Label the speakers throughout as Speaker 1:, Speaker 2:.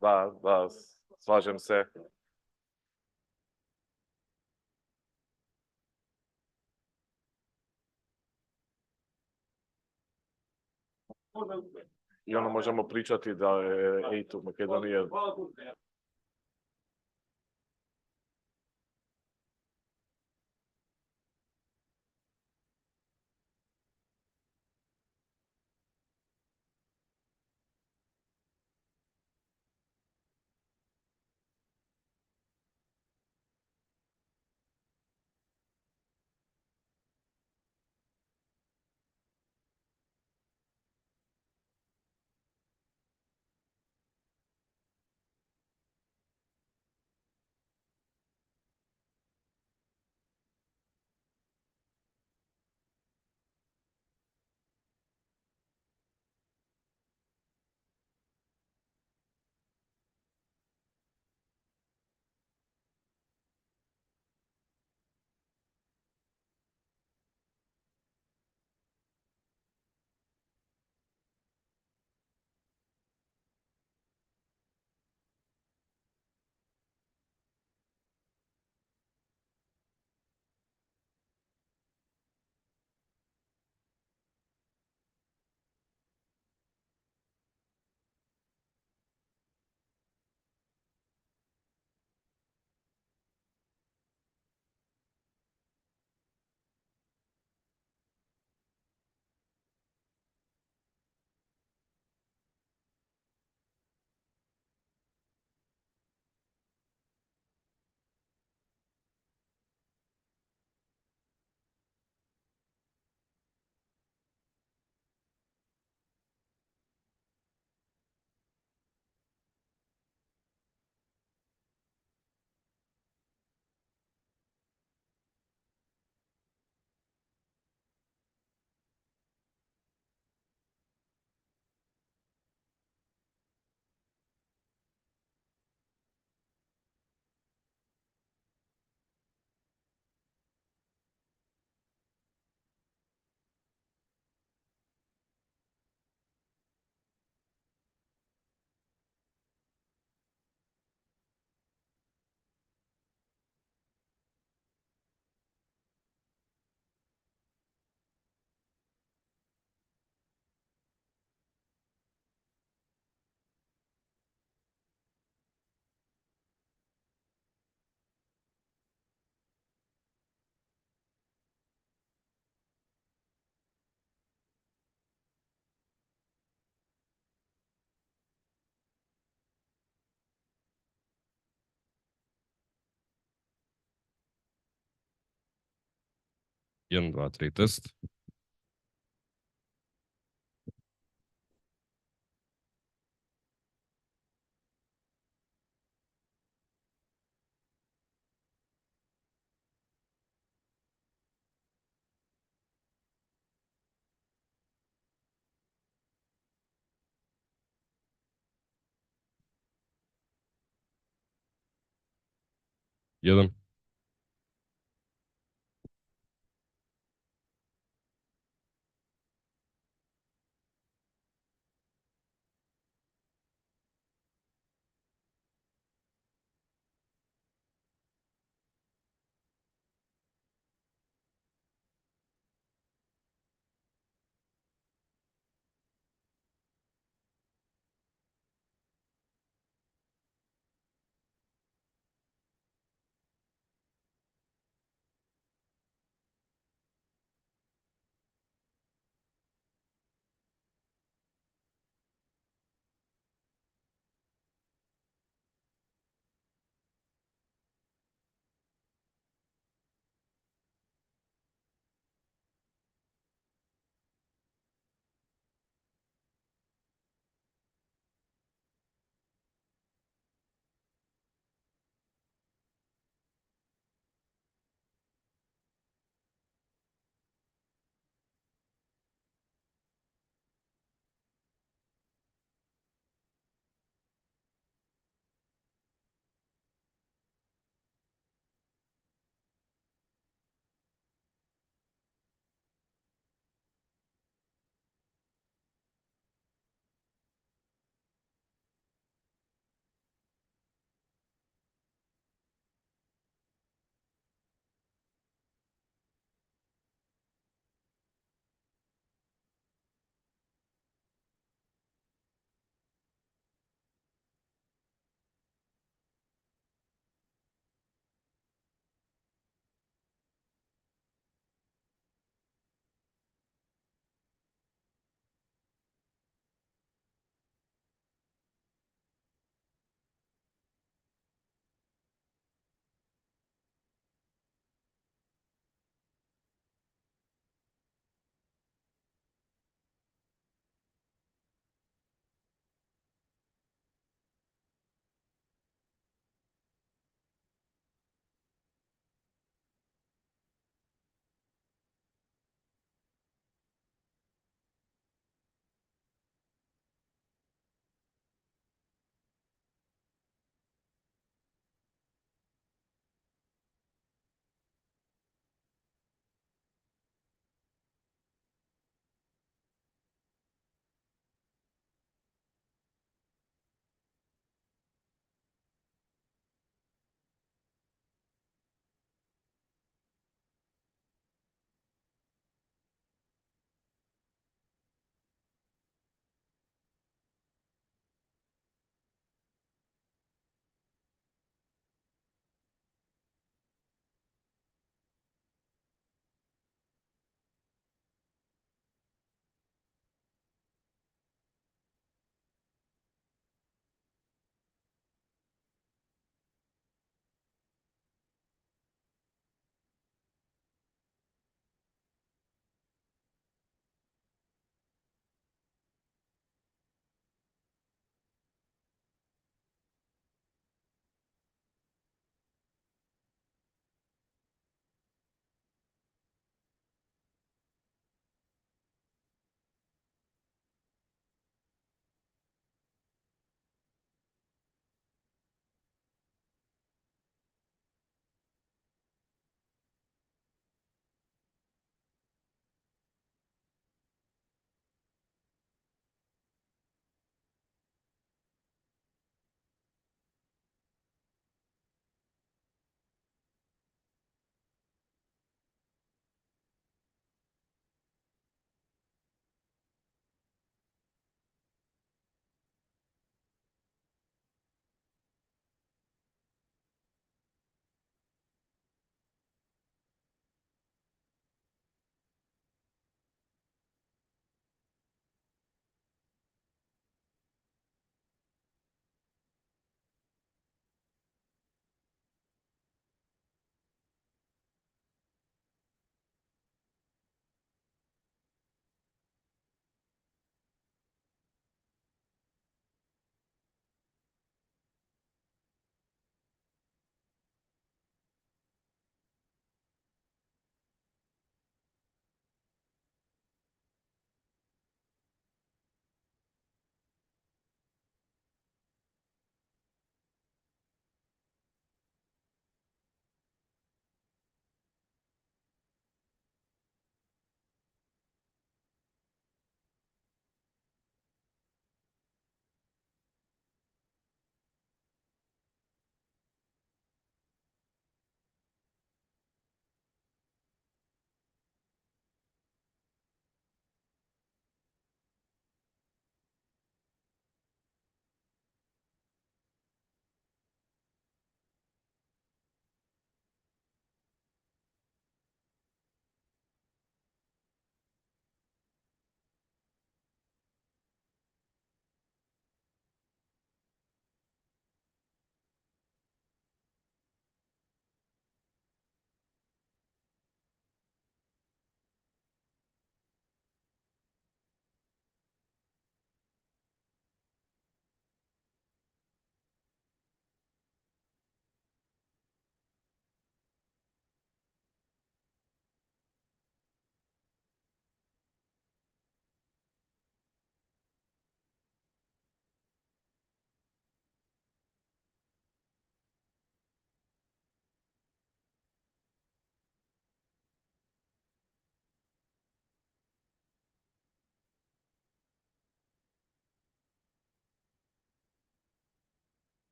Speaker 1: Da, slažem se. I ono možemo pričati da je EIT u Makedoniji
Speaker 2: Jedan, dva, tri, test. Jedan.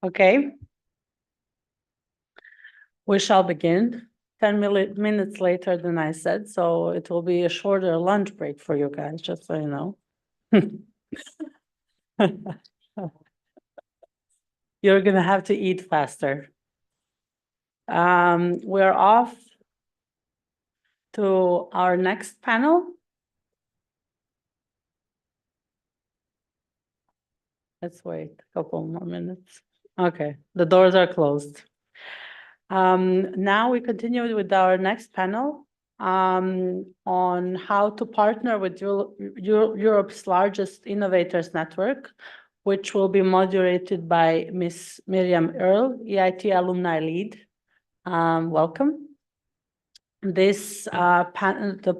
Speaker 3: Okay. We shall begin 10 minutes later than I said, so it will be a shorter lunch break for you guys, just so you know. You're gonna have to eat faster. We're off to our next panel. Let's wait a couple more minutes. Okay, the doors are closed. Now we continue with our next panel on how to partner with Europe's largest innovators network, which will be moderated by Ms. Miriam Earl, EIT alumni lead. Welcome. The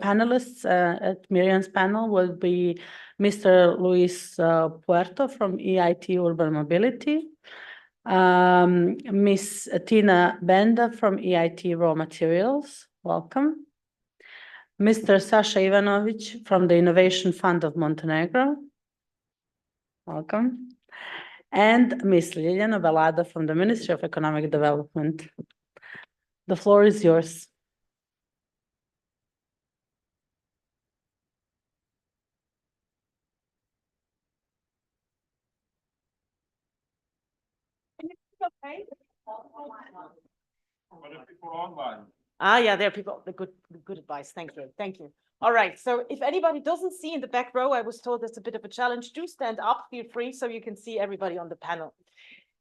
Speaker 3: panelists at Miriam's panel will be Mr. Luis Puerto from EIT Urban Mobility, Ms. Tina Benda from EIT Raw Materials, welcome. Mr. Sasha Ivanovic from the Innovation Fund of Montenegro, welcome. And Ms. Liliana Velada from the Ministry of Economic Development. The floor is yours. Okay.
Speaker 4: Yeah, there are people. The good advice. Thank you. All right. So if anybody doesn't see in the back row, I was told there's a bit of a challenge. Do stand up, feel free, so you can see everybody on the panel.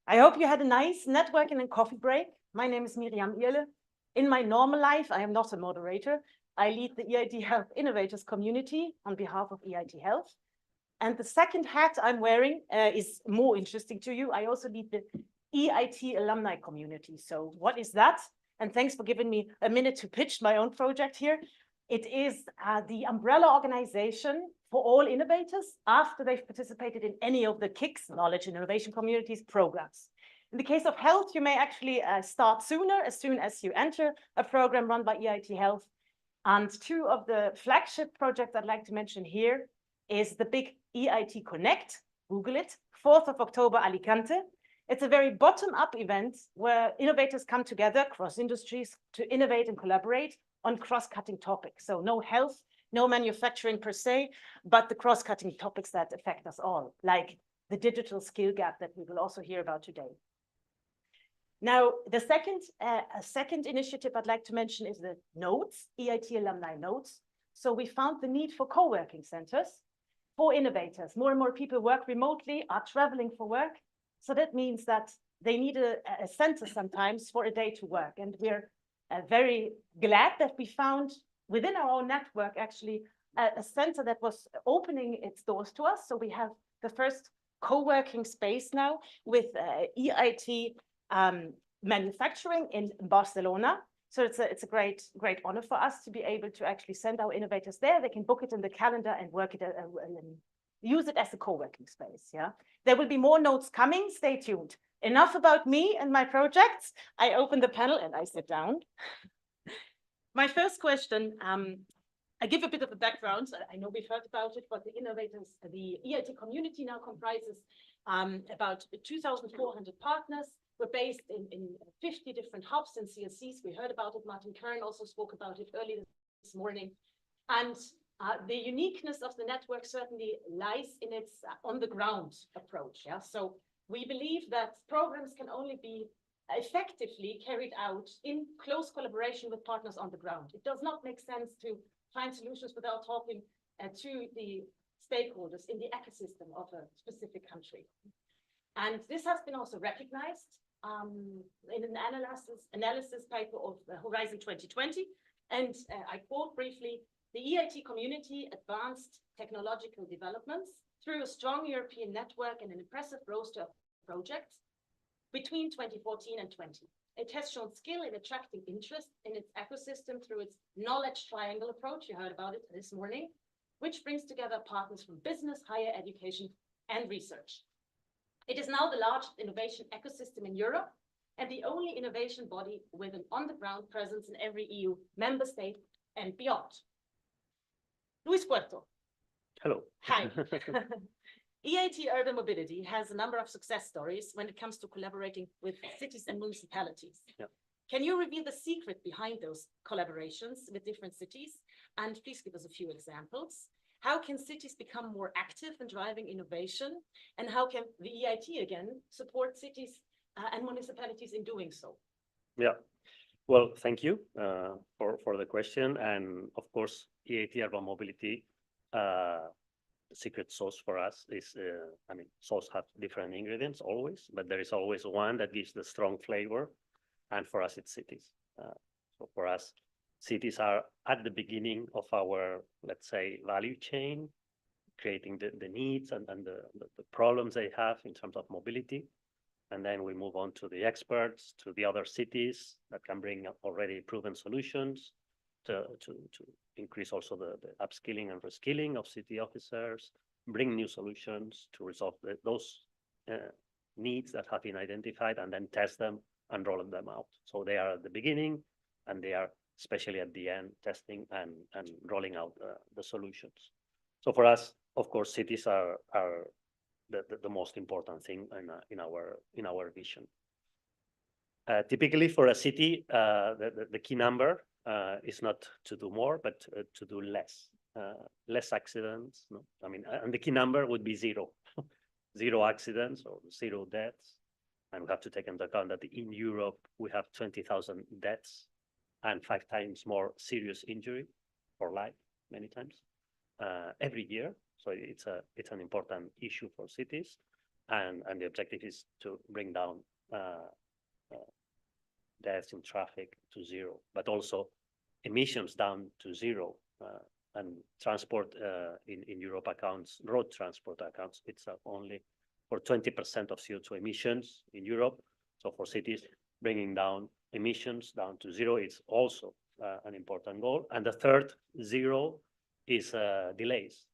Speaker 4: I hope you had a nice networking and coffee break. My name is Miriam Earl. In my normal life, I am not a moderator. I lead the EIT Health Innovators community on behalf of EIT Health. And the second hat I'm wearing is more interesting to you. I also lead the EIT alumni community. So what is that? And thanks for giving me a minute to pitch my own project here. It is the umbrella organization for all innovators after they've participated in any of the KICS, Knowledge and Innovation Communities programs. In the case of health, you may actually start sooner, as soon as you enter a program run by EIT Health. And two of the flagship projects I'd like to mention here is the big EIT Connect, Google it, 4th of October, Alicante. It's a very bottom-up event where innovators come together across industries to innovate and collaborate on cross-cutting topics. So no health, no manufacturing per se, but the cross-cutting topics that affect us all, like the digital skill gap that we will also hear about today. Now, the second initiative I'd like to mention is the nodes, EIT alumni nodes. So we found the need for co-working centers for innovators. More and more people work remotely, are traveling for work. So that means that they need a center sometimes for a day to work. And we're very glad that we found within our own network, actually, a center that was opening its doors to us. So we have the first co-working space now with EIT manufacturing in Barcelona. So it's a great honor for us to be able to actually send our innovators there. They can book it in the calendar and work it and use it as a co-working space. Yeah, there will be more notes coming. Stay tuned. Enough about me and my projects. I open the panel and I sit down. My first question, I give a bit of a background. I know we've heard about it, but the innovators, the EIT community now comprises about 2,400 partners. We're based in 50 different hubs and CSCs. We heard about it. Martin Kern also spoke about it earlier this morning. And the uniqueness of the network certainly lies in its on-the-ground approach. Yeah? So we believe that programs can only be effectively carried out in close collaboration with partners on the ground. It does not make sense to find solutions without talking to the stakeholders in the ecosystem of a specific country. And this has been also recognized in an analysis paper of Horizon 2020. And I quote briefly, the EIT community advanced technological developments through a strong European network and an impressive roster of projects between 2014 and 20. It has shown skill in attracting interest in its ecosystem through its knowledge triangle approach. You heard about it this morning, which brings together partners from business, higher education, and research. It is now the largest innovation ecosystem in Europe and the only innovation body with an on-the-ground presence in every EU member state and beyond. Luis Puerto.
Speaker 5: Hello.
Speaker 4: Hi. EIT Urban Mobility has a number of success stories when it comes to collaborating with cities and municipalities.
Speaker 5: Yeah.
Speaker 4: Can you reveal the secret behind those collaborations with different cities? And please give us a few examples. How can cities become more active in driving innovation? And how can the EIT again support cities and municipalities in doing so?
Speaker 5: Yeah. Well, thank you for the question. And of course, EIT Urban Mobility, secret sauce for us is, I mean, sauce have different ingredients always, but there is always one that gives the strong flavor. And for us, it's cities. So for us, cities are at the beginning of our, let's say, value chain, creating the needs and the problems they have in terms of mobility. And then we move on to the experts, to the other cities that can bring already proven solutions to increase also the upskilling and reskilling of city officers, bring new solutions to resolve those needs that have been identified, and then test them and roll them out. So they are at the beginning, and they are especially at the end, testing and rolling out the solutions. So for us, of course, cities are the most important thing in our vision. Typically for a city, the key number is not to do more, but to do less. Less accidents. No? I mean, and the key number would be zero. Zero accidents or zero deaths. And we have to take into account that in Europe, we have 20,000 deaths and 5 times more serious injury for life, many times, every year. So it's an important issue for cities. And the objective is to bring down deaths in traffic to zero, but also emissions down to zero. And transport in Europe accounts, road transport accounts, it's only for 20% of CO2 emissions in Europe. So for cities, bringing down emissions down to zero is also an important goal. And the third zero is delays.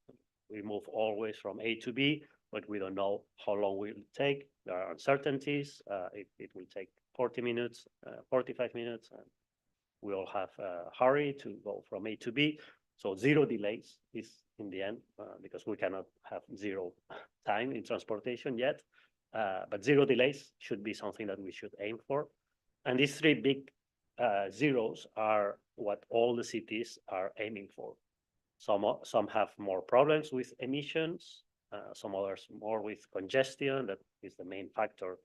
Speaker 5: We move always from A to B, but we don't know how long will it take. There are uncertainties. It will take 40 minutes, 45 minutes, and we all have a hurry to go from A to B. So zero delays is in the end, because we cannot have zero time in transportation yet. But zero delays should be something that we should aim for. And these 3 big zeros are what all the cities are aiming for. Some have more problems with emissions, some others more with congestion. That is the main factor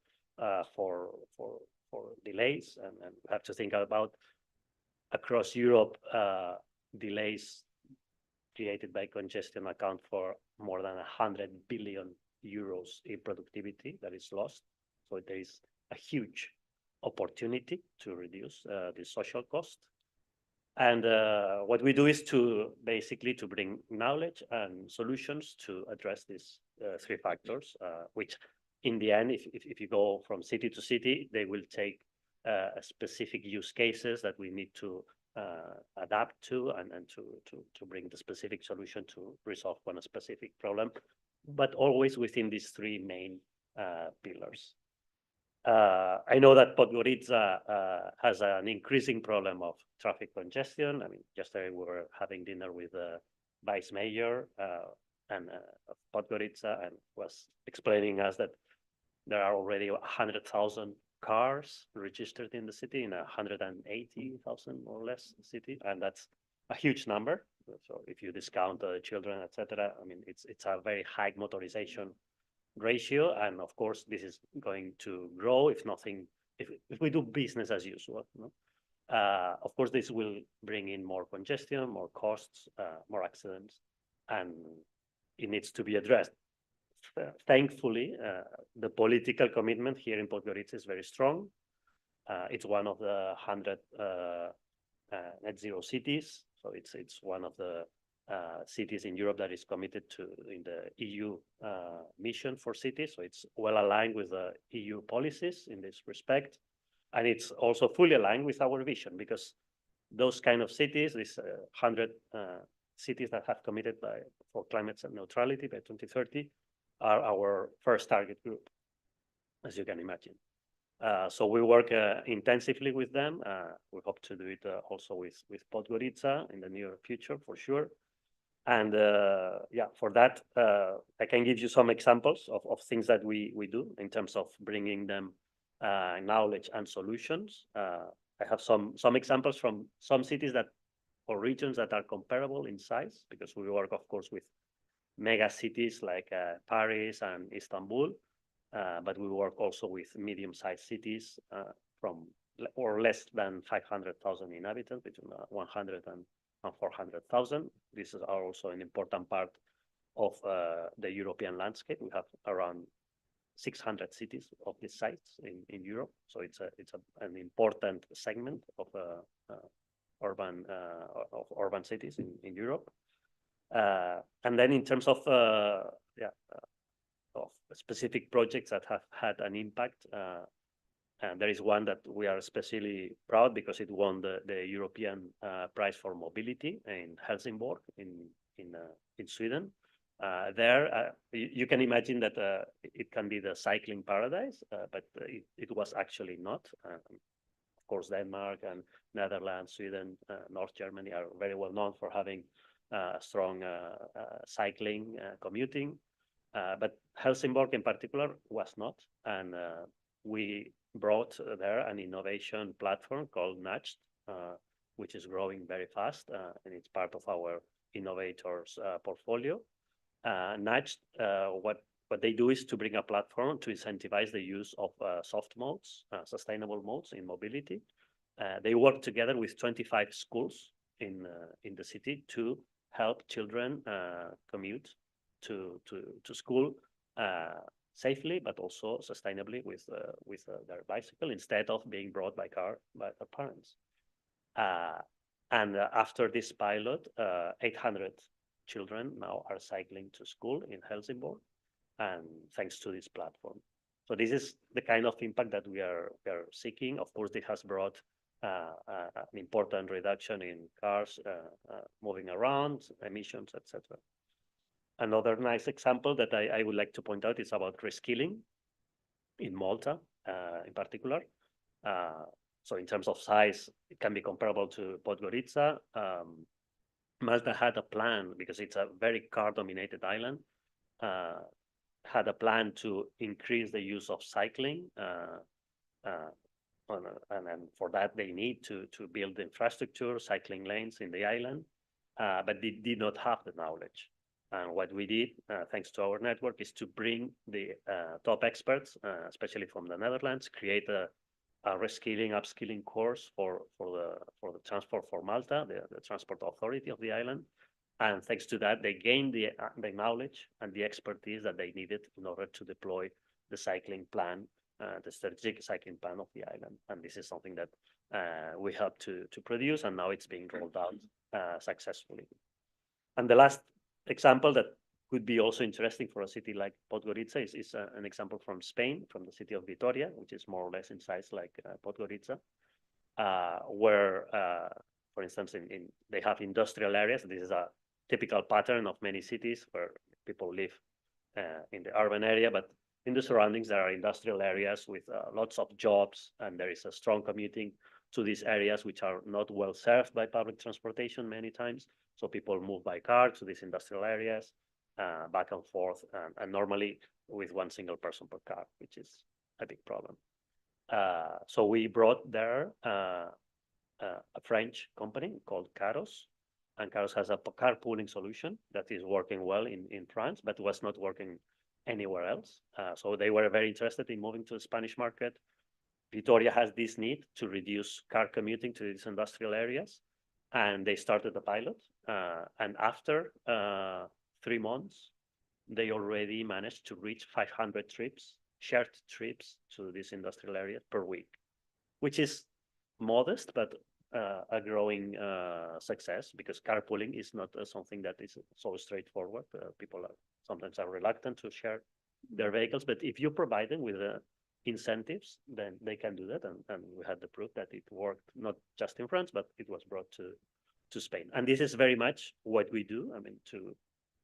Speaker 5: for delays. And we have to think about across Europe, delays created by congestion account for more than 100 billion euros in productivity that is lost. So there is a huge opportunity to reduce the social cost. And what we do is to basically to bring knowledge and solutions to address these 3 factors, which in the end, if you go from city to city, they will take specific use cases that we need to adapt to and to bring the specific solution to resolve one specific problem, but always within these 3 main pillars. I know that Podgorica has an increasing problem of traffic congestion. I mean, yesterday we were having dinner with the vice mayor and of Podgorica, and was explaining us that there are already 100,000 cars registered in the city, in 180,000 or less city, and that's a huge number. So if you discount the children, etc., I mean, it's a very high motorization ratio, and of course this is going to grow if we do business as usual. No? Of course, this will bring in more congestion, more costs, more accidents, and it needs to be addressed. Thankfully, the political commitment here in Podgorica is very strong. It's one of the 100 net zero cities, so it's one of the cities in Europe that is committed to in the EU mission for cities. So it's well aligned with the EU policies in this respect, and it's also fully aligned with our vision, because those kind of cities, these 100 cities that have committed for climate neutrality by 2030, are our first target group, as you can imagine. So we work intensively with them. We hope to do it also with Podgorica in the near future, for sure. And yeah, for that, I can give you some examples of things that we do in terms of bringing them knowledge and solutions. I have some examples from some cities that or regions that are comparable in size, because we work, of course, with mega cities like Paris and Istanbul, but we work also with medium-sized cities from or less than 500,000 inhabitants, between 100 and 400,000. This is also an important part of the European landscape. We have around 600 cities of this size in Europe, so it's an important segment of urban cities in Europe. And then in terms of of specific projects that have had an impact, and there is one that we are especially proud because it won the European Prize for Mobility in Helsingborg in Sweden. There, you can imagine that it can be the cycling paradise, but it was actually not. Of course, Denmark and Netherlands, Sweden, North Germany are very well known for having strong cycling commuting, but Helsingborg in particular was not. And we brought there an innovation platform called Nudged, which is growing very fast, and it's part of our innovators portfolio. Nudged, what they do is to bring a platform to incentivize the use of soft modes, sustainable modes in mobility. They work together with 25 schools in the city to help children commute to school safely, but also sustainably with their bicycle, instead of being brought by car by their parents. And after this pilot, 800 children now are cycling to school in Helsingborg, and thanks to this platform. So this is the kind of impact that we are seeking. Of course, it has brought an important reduction in cars moving around, emissions, etc. Another nice example that I would like to point out is about reskilling in Malta, in particular. So in terms of size, it can be comparable to Podgorica. Malta had a plan, because it's a very car-dominated island, had a plan to increase the use of cycling. And for that, they need to build infrastructure, cycling lanes in the island, but they did not have the knowledge. And what we did, thanks to our network, is to bring the top experts, especially from the Netherlands, create a reskilling, upskilling course for the Transport for Malta, the transport authority of the island. And thanks to that, they gained the knowledge and the expertise that they needed in order to deploy the cycling plan, the strategic cycling plan of the island. And this is something that we helped to produce, and now it's being rolled out successfully. And the last example that could be also interesting for a city like Podgorica is an example from Spain, from the city of Vitoria, which is more or less in size like Podgorica, where, for instance, they have industrial areas. This is a typical pattern of many cities where people live in the urban area, but in the surroundings, there are industrial areas with lots of jobs, and there is a strong commuting to these areas, which are not well served by public transportation many times. So people move by car to these industrial areas, back and forth, and normally with one single person per car, which is a big problem. So we brought there a French company called Caros, and Caros has a carpooling solution that is working well in France, but was not working anywhere else. So they were very interested in moving to the Spanish market. Vitoria has this need to reduce car commuting to these industrial areas, and they started the pilot. And after 3 months, they already managed to reach 500 trips, shared trips to this industrial area per week, which is modest, but a growing success, because carpooling is not something that is so straightforward. People sometimes are reluctant to share their vehicles, but if you provide them with incentives, then they can do that. And we had the proof that it worked, not just in France, but it was brought to Spain. And this is very much what we do. I mean, to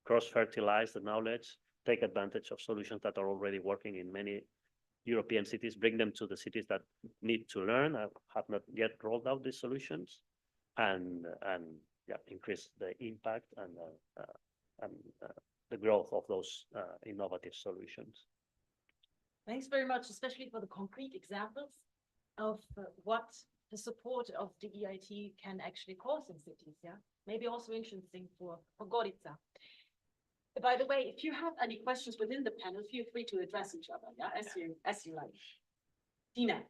Speaker 5: cross-fertilize the knowledge, take advantage of solutions that are already working in many European cities, bring them to the cities that need to learn, have not yet rolled out these solutions, and increase the impact and the growth of those innovative solutions.
Speaker 4: Thanks very much, especially for the concrete examples of what the support of the EIT can actually cause in cities. Yeah, maybe also interesting for Gorica. By the way, if you have any questions within the panel, feel free to address each other. Yeah, as you like. Dina,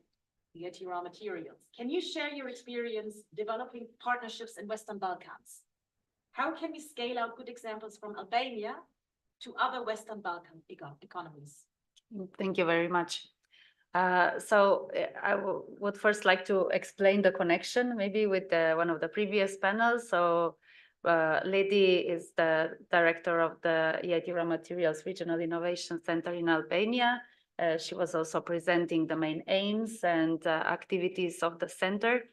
Speaker 4: EIT Raw Materials. Can you share your experience developing partnerships in Western Balkans? How can we scale out good examples from Albania to other Western Balkan economies?
Speaker 3: Thank you very much. I would first like to explain the connection maybe with one of the previous panels. So Lady is the director of the EIT Raw Materials Regional Innovation Center in Albania. She was also presenting the main aims and activities of the center.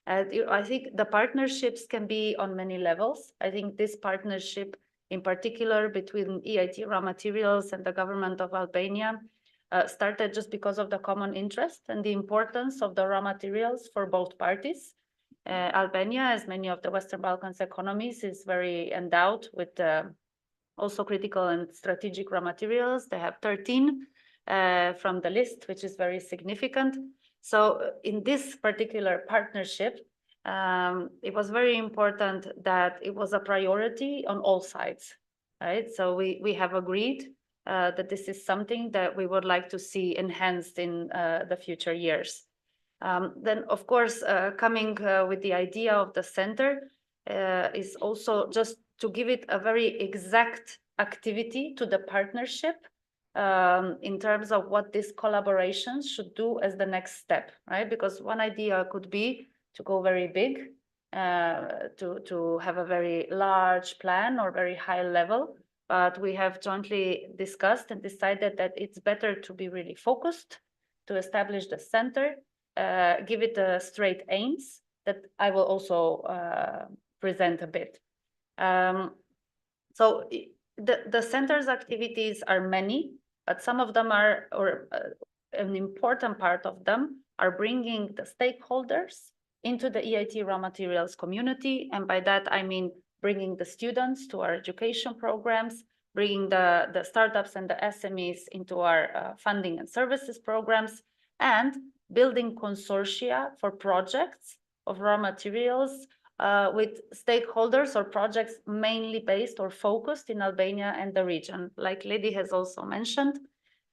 Speaker 3: I think the partnerships can be on many levels. I think this partnership in particular between EIT Raw Materials and the government of Albania started just because of the common interest and the importance of the raw materials for both parties. Albania, as many of the Western Balkans economies, is very endowed with also critical and strategic raw materials. They have 13 from the list, which is very significant. So in this particular partnership, it was very important that it was a priority on all sides, right? So we have agreed that this is something that we would like to see enhanced in the future years. Then, of course, coming with the idea of the center is also just to give it a very exact activity to the partnership in terms of what this collaboration should do as the next step, right? Because one idea could be to go very big, to have a very large plan or very high level. But we have jointly discussed and decided that it's better to be really focused, to establish the center, give it straight aims that I will also present a bit. So the center's activities are many, but some of them are, or an important part of them are bringing the stakeholders into the EIT raw materials community. And by that, I mean bringing the students to our education programs, bringing the startups and the SMEs into our funding and services programs, and building consortia for projects of raw materials with stakeholders or projects mainly based or focused in Albania and the region. Like Lady has also mentioned,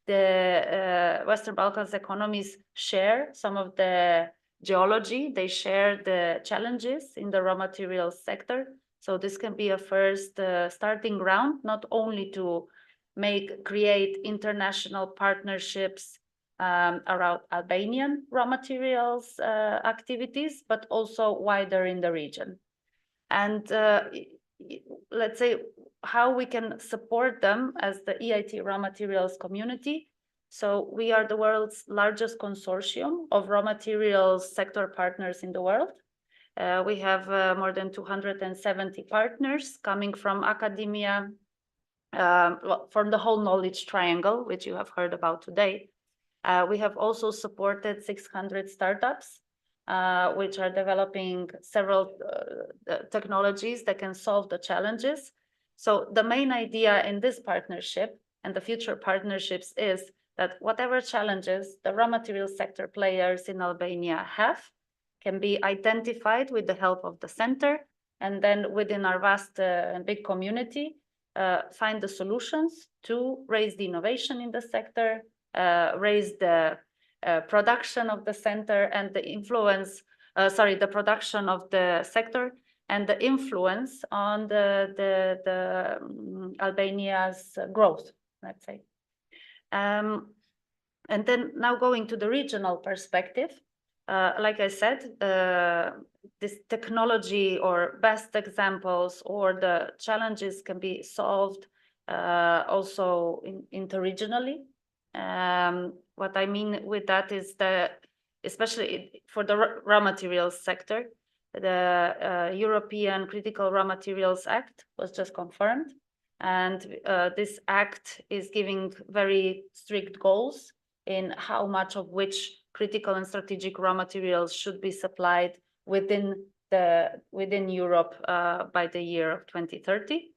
Speaker 3: the Western Balkans economies share some of the geology, they share the challenges in the raw materials sector. So this can be a first starting ground, not only to create international partnerships around Albanian raw materials activities, but also wider in the region. And let's say how we can support them as the EIT raw materials community. So we are the world's largest consortium of raw materials sector partners in the world. We have more than 270 partners coming from academia, from the whole knowledge triangle, which you have heard about today. We have also supported 600 startups, which are developing several technologies that can solve the challenges. So the main idea in this partnership and the future partnerships is that whatever challenges the raw materials sector players in Albania have can be identified with the help of the center, and then within our vast and big community, find the solutions to raise the innovation in the sector, raise the production of the center and the influence, the production of the sector and the influence on the Albania's growth, let's say. And then now going to the regional perspective, like I said, this technology or best examples or the challenges can be solved also interregionally. What I mean with that is that, especially for the raw materials sector, the European Critical Raw Materials Act was just confirmed. And this act is giving very strict goals in how much of which critical and strategic raw materials should be supplied within
Speaker 6: within Europe by the year of 2030.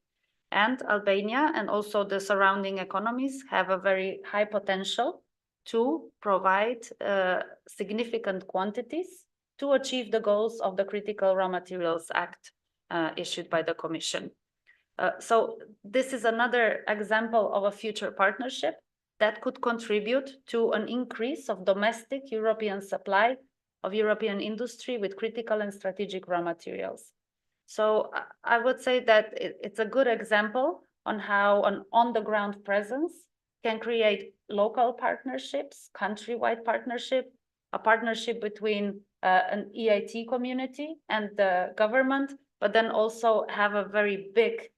Speaker 6: And Albania and also the surrounding economies have a very high potential to provide significant quantities to achieve the goals of the Critical Raw Materials Act issued by the Commission. So this is another example of a future partnership that could contribute to an increase of domestic European supply of European industry with critical and strategic raw materials. So I would say that it's a good example on how an on-the-ground presence can create local partnerships, countrywide partnership, a partnership between an EIT community and the government, but then also have a very big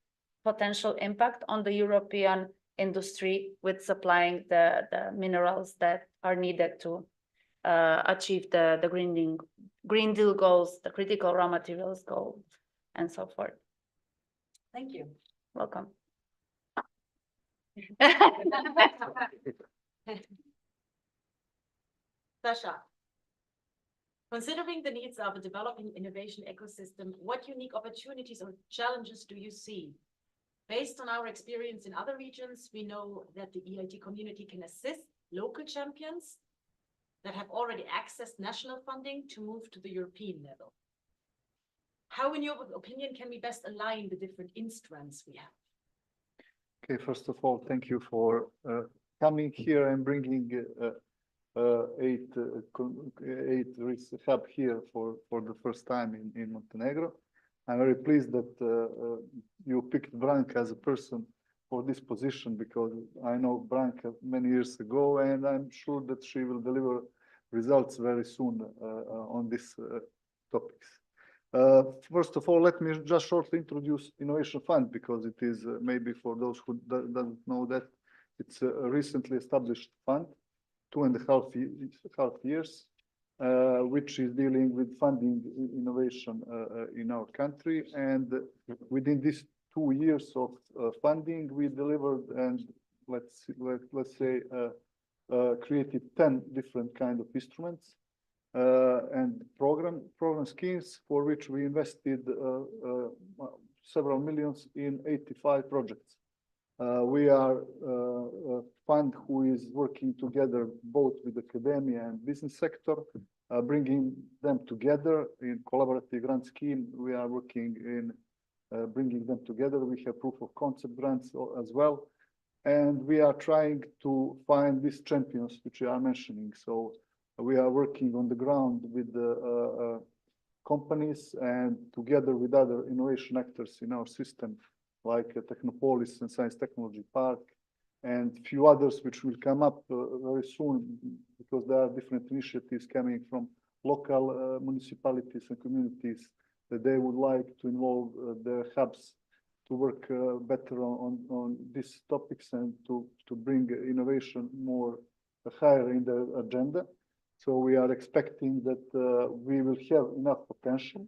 Speaker 6: potential impact on the European industry with supplying the minerals that are needed to achieve the Green Deal goals, the critical raw materials goal, and so forth.
Speaker 4: Thank you.
Speaker 6: Welcome.
Speaker 4: Sasha, considering the needs of a developing innovation ecosystem, what unique opportunities or challenges do you see? Based on our experience in other regions, we know that the EIT community can assist local champions that have already accessed national funding to move to the European level. How, in your opinion, can we best align the different instruments we have?
Speaker 7: Okay, first of all, thank you for coming here and bringing EIT RIS Hub here for the first time in Montenegro. I'm very pleased that you picked Branka as a person for this position, because I know Branka many years ago, and I'm sure that she will deliver results very soon on these topics. First of all, let me just shortly introduce Innovation Fund, because it is maybe for those who don't know that it's a recently established fund, 2.5 years, which is dealing with funding innovation in our country. And within these 2 years of funding, we delivered and let's say created 10 different kind of instruments and program schemes, for which we invested several millions in 85 projects. We are a fund who is working together both with academia and business sector, bringing them together in collaborative grant scheme. We are working in bringing them together. We have proof of concept grants as well. And we are trying to find these champions, which you are mentioning. So we are working on the ground with the companies and together with other innovation actors in our system, like Technopolis and Science Technology Park, and few others which will come up very soon, because there are different initiatives coming from local municipalities and communities that they would like to involve their hubs to work better on these topics and to bring innovation more higher in the agenda. So we are expecting that we will have enough potential,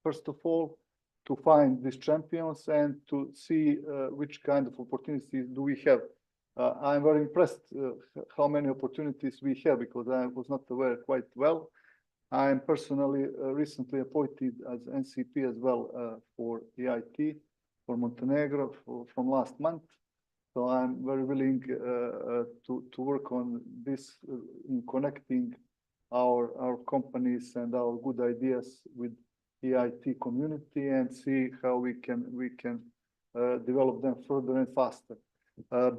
Speaker 7: first of all, to find these champions and to see which kind of opportunities do we have. I'm very impressed how many opportunities we have, because I was not aware quite well. I am personally recently appointed as NCP as well for EIT, for Montenegro from last month. So I'm very willing to work on this in connecting our companies and our good ideas with EIT community and see how we can develop them further and faster,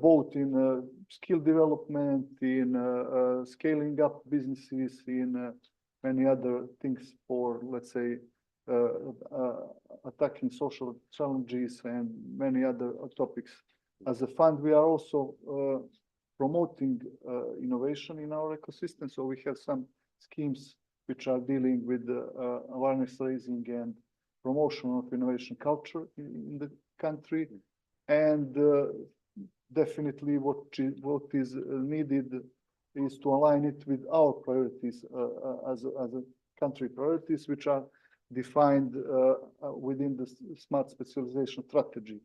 Speaker 7: both in skill development, in scaling up businesses, in many other things for, let's say, attacking social challenges and many other topics. As a fund, we are also promoting innovation in our ecosystem. So we have some schemes which are dealing with awareness raising and promotion of innovation culture in the country. And definitely what is needed is to align it with our priorities as a country priorities, which are defined within the smart specialization strategy.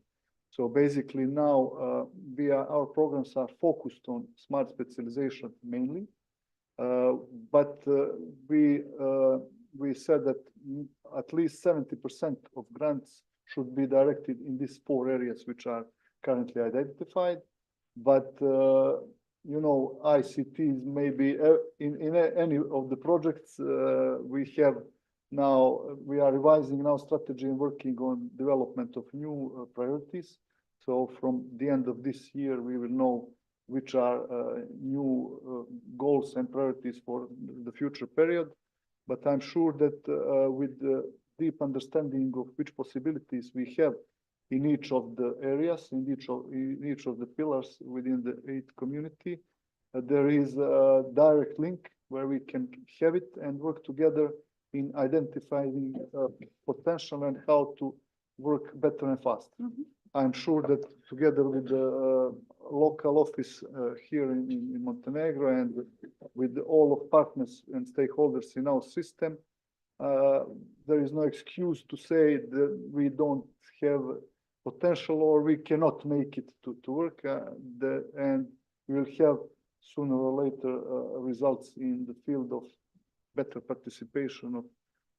Speaker 7: So basically now our programs are focused on smart specialization mainly, but we we said that at least 70% of grants should be directed in these 4 areas which are currently identified. But you know, ICTs maybe in any of the projects we have now, we are revising now strategy and working on development of new priorities. So from the end of this year, we will know which are new goals and priorities for the future period. But I'm sure that with the deep understanding of which possibilities we have in each of the areas, in each of the pillars within the EIT community, there is a direct link where we can have it and work together in identifying potential and how to work better and fast. I'm sure that together with the local office here in Montenegro and with all of partners and stakeholders in our system, there is no excuse to say that we don't have potential or we cannot make it to work, and we will have sooner or later results in the field of better participation of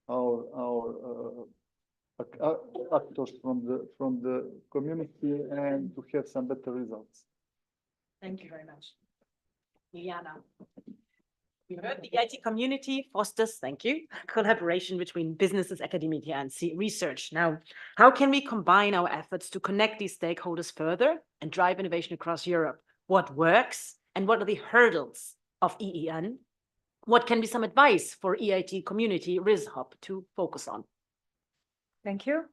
Speaker 7: our actors from the community and to have some better results.
Speaker 4: Thank you very much. Liliana. We heard the EIT community fosters, thank you, collaboration between businesses, academia, and research. Now, how can we combine our efforts to connect these stakeholders further and drive innovation across Europe? What works and what are the hurdles of EEN? What can be some advice for EIT Community RIS Hub to focus on?
Speaker 8: Thank you.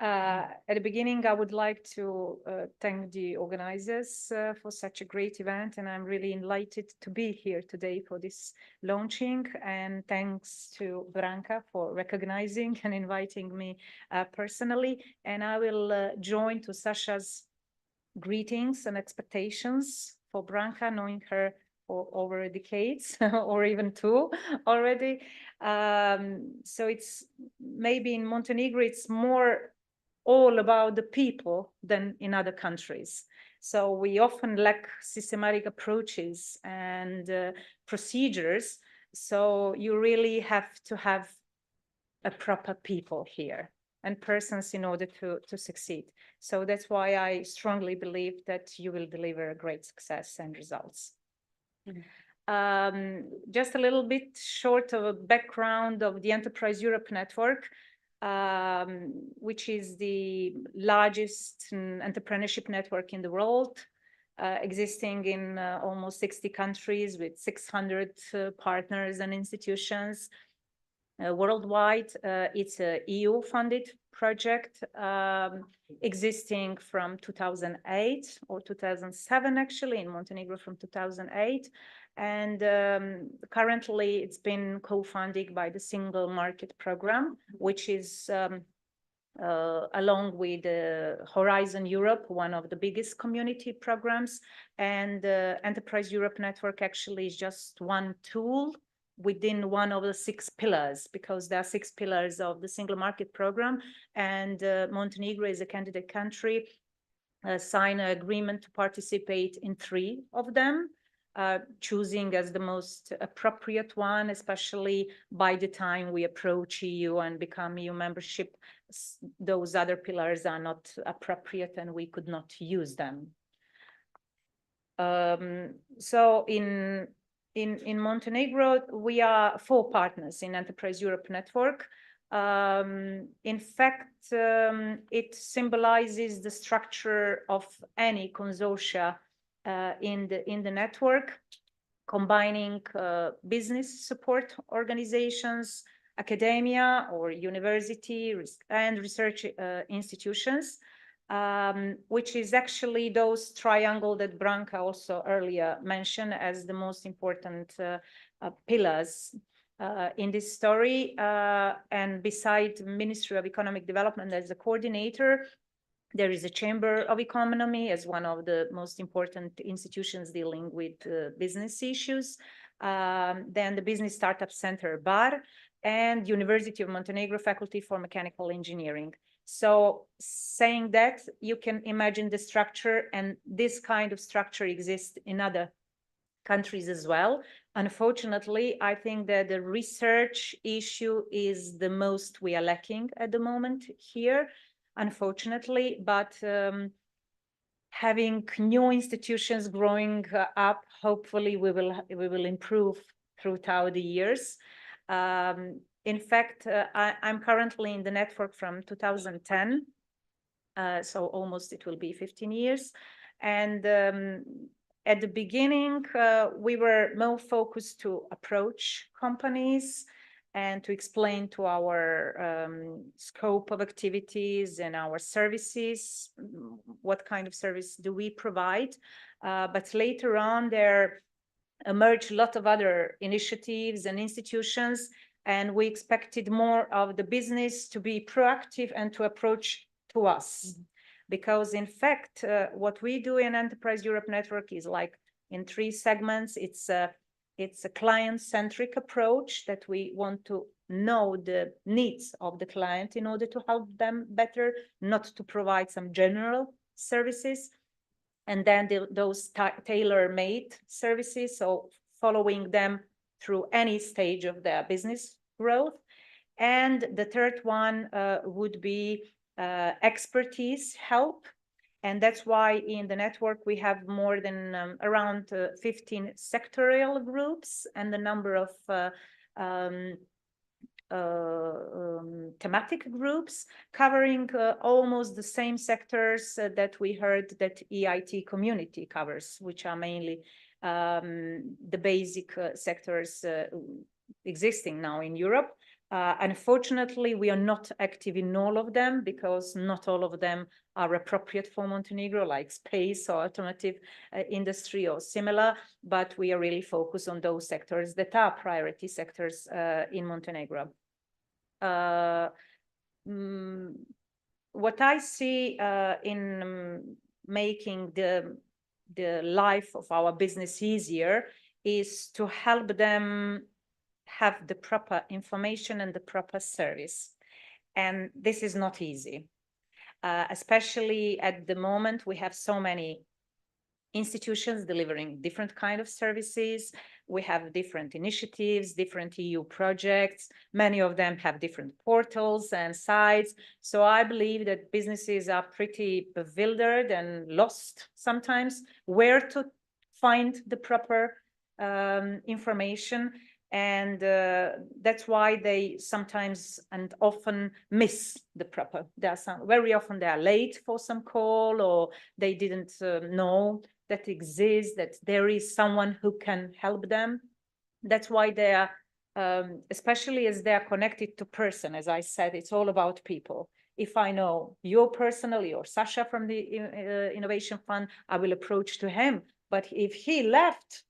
Speaker 8: At the beginning, I would like to thank the organizers for such a great event, and I'm really delighted to be here today for this launching. And thanks to Branka for recognizing and inviting me personally. And I will join to Sasha's greetings and expectations for Branka, knowing her for over decades or even 2 already. So it's maybe in Montenegro, it's more all about the people than in other countries. So we often lack systematic approaches and procedures. So you really have to have a proper people here and persons in order to succeed. So that's why I strongly believe that you will deliver great success and results. Just a little bit short of a background of the Enterprise Europe Network, which is the largest entrepreneurship network in the world, existing in almost 60 countries with 600 partners and institutions worldwide. It's a EU-funded project existing from 2008 or 2007, actually, in Montenegro from 2008. And currently it's been co-funded by the Single Market Program, which is along with Horizon Europe, one of the biggest community programs. And Enterprise Europe Network actually is just one tool within one of the 6 pillars, because there are 6 pillars of the Single Market Program. And Montenegro is a candidate country, signed an agreement to participate in 3 of them, choosing as the most appropriate one, especially by the time we approach EU and become EU membership. Those other pillars are not appropriate and we could not use them. So in Montenegro, we are 4 partners in Enterprise Europe Network. In fact, it symbolizes the structure of any consortia in the network, combining business support organizations, academia or university and research institutions, which is actually those triangle that Branka also earlier mentioned as the most important pillars in this story. And beside Ministry of Economic Development as the coordinator, there is a Chamber of Economy as one of the most important institutions dealing with business issues. Then the Business Startup Center BAR and University of Montenegro Faculty for Mechanical Engineering. So saying that, you can imagine the structure, and this kind of structure exists in other countries as well. Unfortunately, I think that the research issue is the most we are lacking at the moment here, unfortunately, but having new institutions growing up, hopefully we will improve throughout the years. In fact, I'm currently in the network from 2010, so almost it will be 15 years. And at the beginning, we were more focused to approach companies and to explain to our scope of activities and our services, what kind of service do we provide. But later on, there emerged a lot of other initiatives and institutions, and we expected more of the business to be proactive and to approach to us. Because in fact, what we do in Enterprise Europe Network is like in 3 segments. It's a client-centric approach that we want to know the needs of the client in order to help them better, not to provide some general services. And then those tailor-made services, so following them through any stage of their business growth. And the third one would be expertise help. And that's why in the network we have more than around 15 sectorial groups and a number of thematic groups covering almost the same sectors that we heard that EIT Community covers, which are mainly the basic sectors existing now in Europe. Unfortunately, we are not active in all of them because not all of them are appropriate for Montenegro, like space or automotive industry or similar, but we are really focused on those sectors that are priority sectors in Montenegro. What I see in making the life of our business easier is to help them have the proper information and the proper service. And this is not easy, especially at the moment we have so many institutions delivering different kind of services. We have different initiatives, different EU projects. Many of them have different portals and sites. So I believe that businesses are pretty bewildered and lost sometimes where to find the proper information. And that's why they sometimes and often miss the proper. Very often they are late for some call, or they didn't know that exists, that there is someone who can help them. That's why they are, especially as they are connected to person, as I said, it's all about people. If I know you personally or Sasha from the Innovation Fund, I will approach to him. But if he left,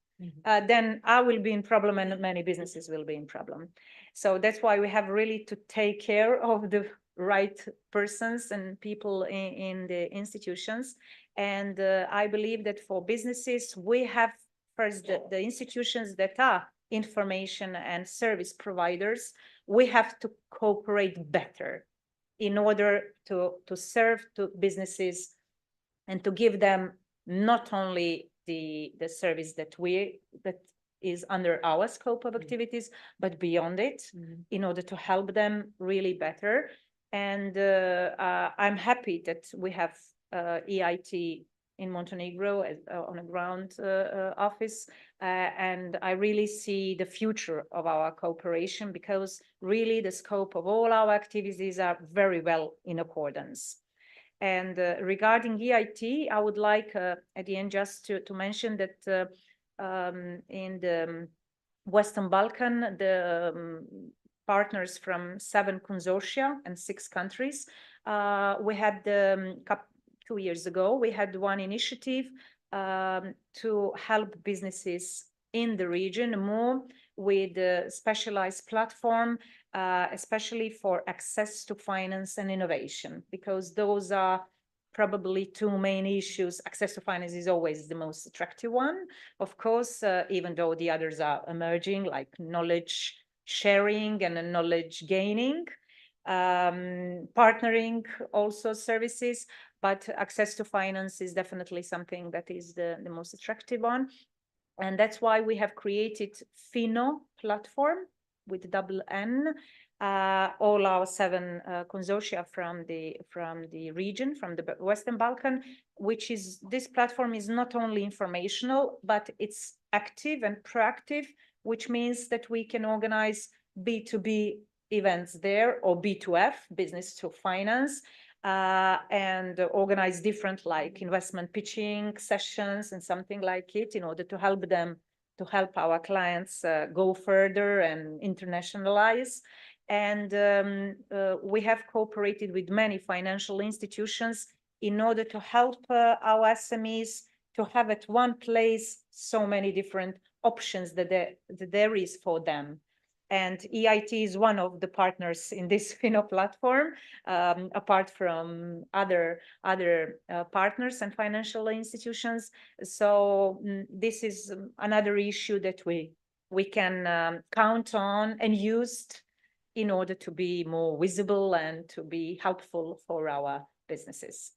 Speaker 8: then I will be in problem and many businesses will be in problem. So that's why we have really to take care of the right persons and people in the institutions. And I believe that for businesses, we have first the institutions that are information and service providers. We have to cooperate better in order to serve to businesses and to give them not only the service that is under our scope of activities, but beyond it, in order to help them really better. And I'm happy that we have EIT in Montenegro on a ground office, and I really see the future of our cooperation, because really the scope of all our activities are very well in accordance. And regarding EIT, I would like at the end just to mention that in the Western Balkan, the partners from 7 consortia and 6 countries, we had 2 years ago, we had one initiative to help businesses in the region more with a specialized platform, especially for access to finance and innovation, because those are probably 2 main issues. Access to finance is always the most attractive one, of course, even though the others are emerging, like knowledge sharing and knowledge gaining, partnering also services, but access to finance is definitely something that is the most attractive one. And that's why we have created FINO platform with double N, all our 7 consortia from the region, from the Western Balkan, which is, this platform is not only informational, but it's active and proactive, which means that we can organize B2B events there, or B2F, business to finance, and organize different like investment pitching sessions and something like it, in order to help our clients go further and internationalize. And we have cooperated with many financial institutions in order to help our SMEs to have at one place so many different options that there is for them. And EIT is one of the partners in this FINO platform, apart from other partners and financial institutions. So this is another issue that we can count on and use in order to be more visible and to be helpful for our businesses.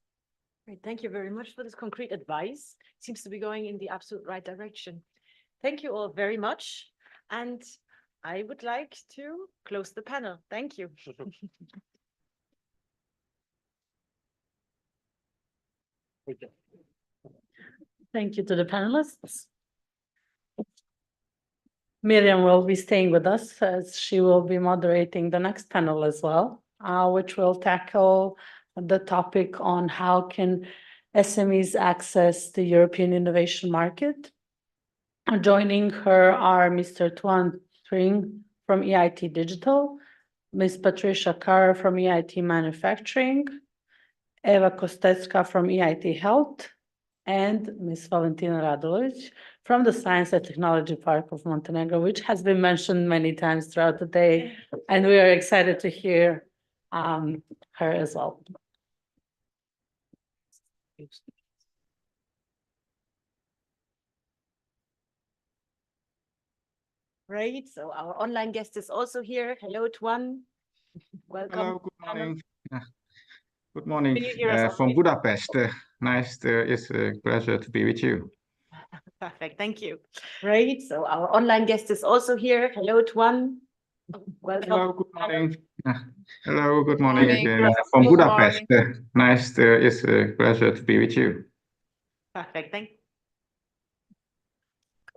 Speaker 4: Great. Thank you very much for this concrete advice. It seems to be going in the absolute right direction. Thank you all very much. And I would like to close the panel. Thank you.
Speaker 3: Thank you to the panelists. Miriam will be staying with us as she will be moderating the next panel as well, which will tackle the topic on how can SMEs access the European innovation market. Joining her are Mr. Tuan Tring from EIT Digital, Ms. Patricia Carr from EIT Manufacturing, Eva Kostecka from EIT Health, and Ms. Valentina Radulovic from the Science and Technology Park of Montenegro, which has been mentioned many times throughout the day, and we are excited to hear her as well.
Speaker 4: Great. So our online guest is also here. Hello, Tuan. Welcome.
Speaker 9: Hello, good morning. Good morning
Speaker 4: Can you hear us
Speaker 9: from
Speaker 4: okay?
Speaker 9: Budapest. It's a pleasure to be with you.
Speaker 4: Perfect. Thank you. Great. So our online guest is also here. Hello, Tuan. Welcome.
Speaker 9: Hello, good morning. Hello, good morning
Speaker 4: Morning.
Speaker 9: from
Speaker 4: Good
Speaker 9: Budapest. It's a pleasure to be with you.
Speaker 4: Perfect. Thank you.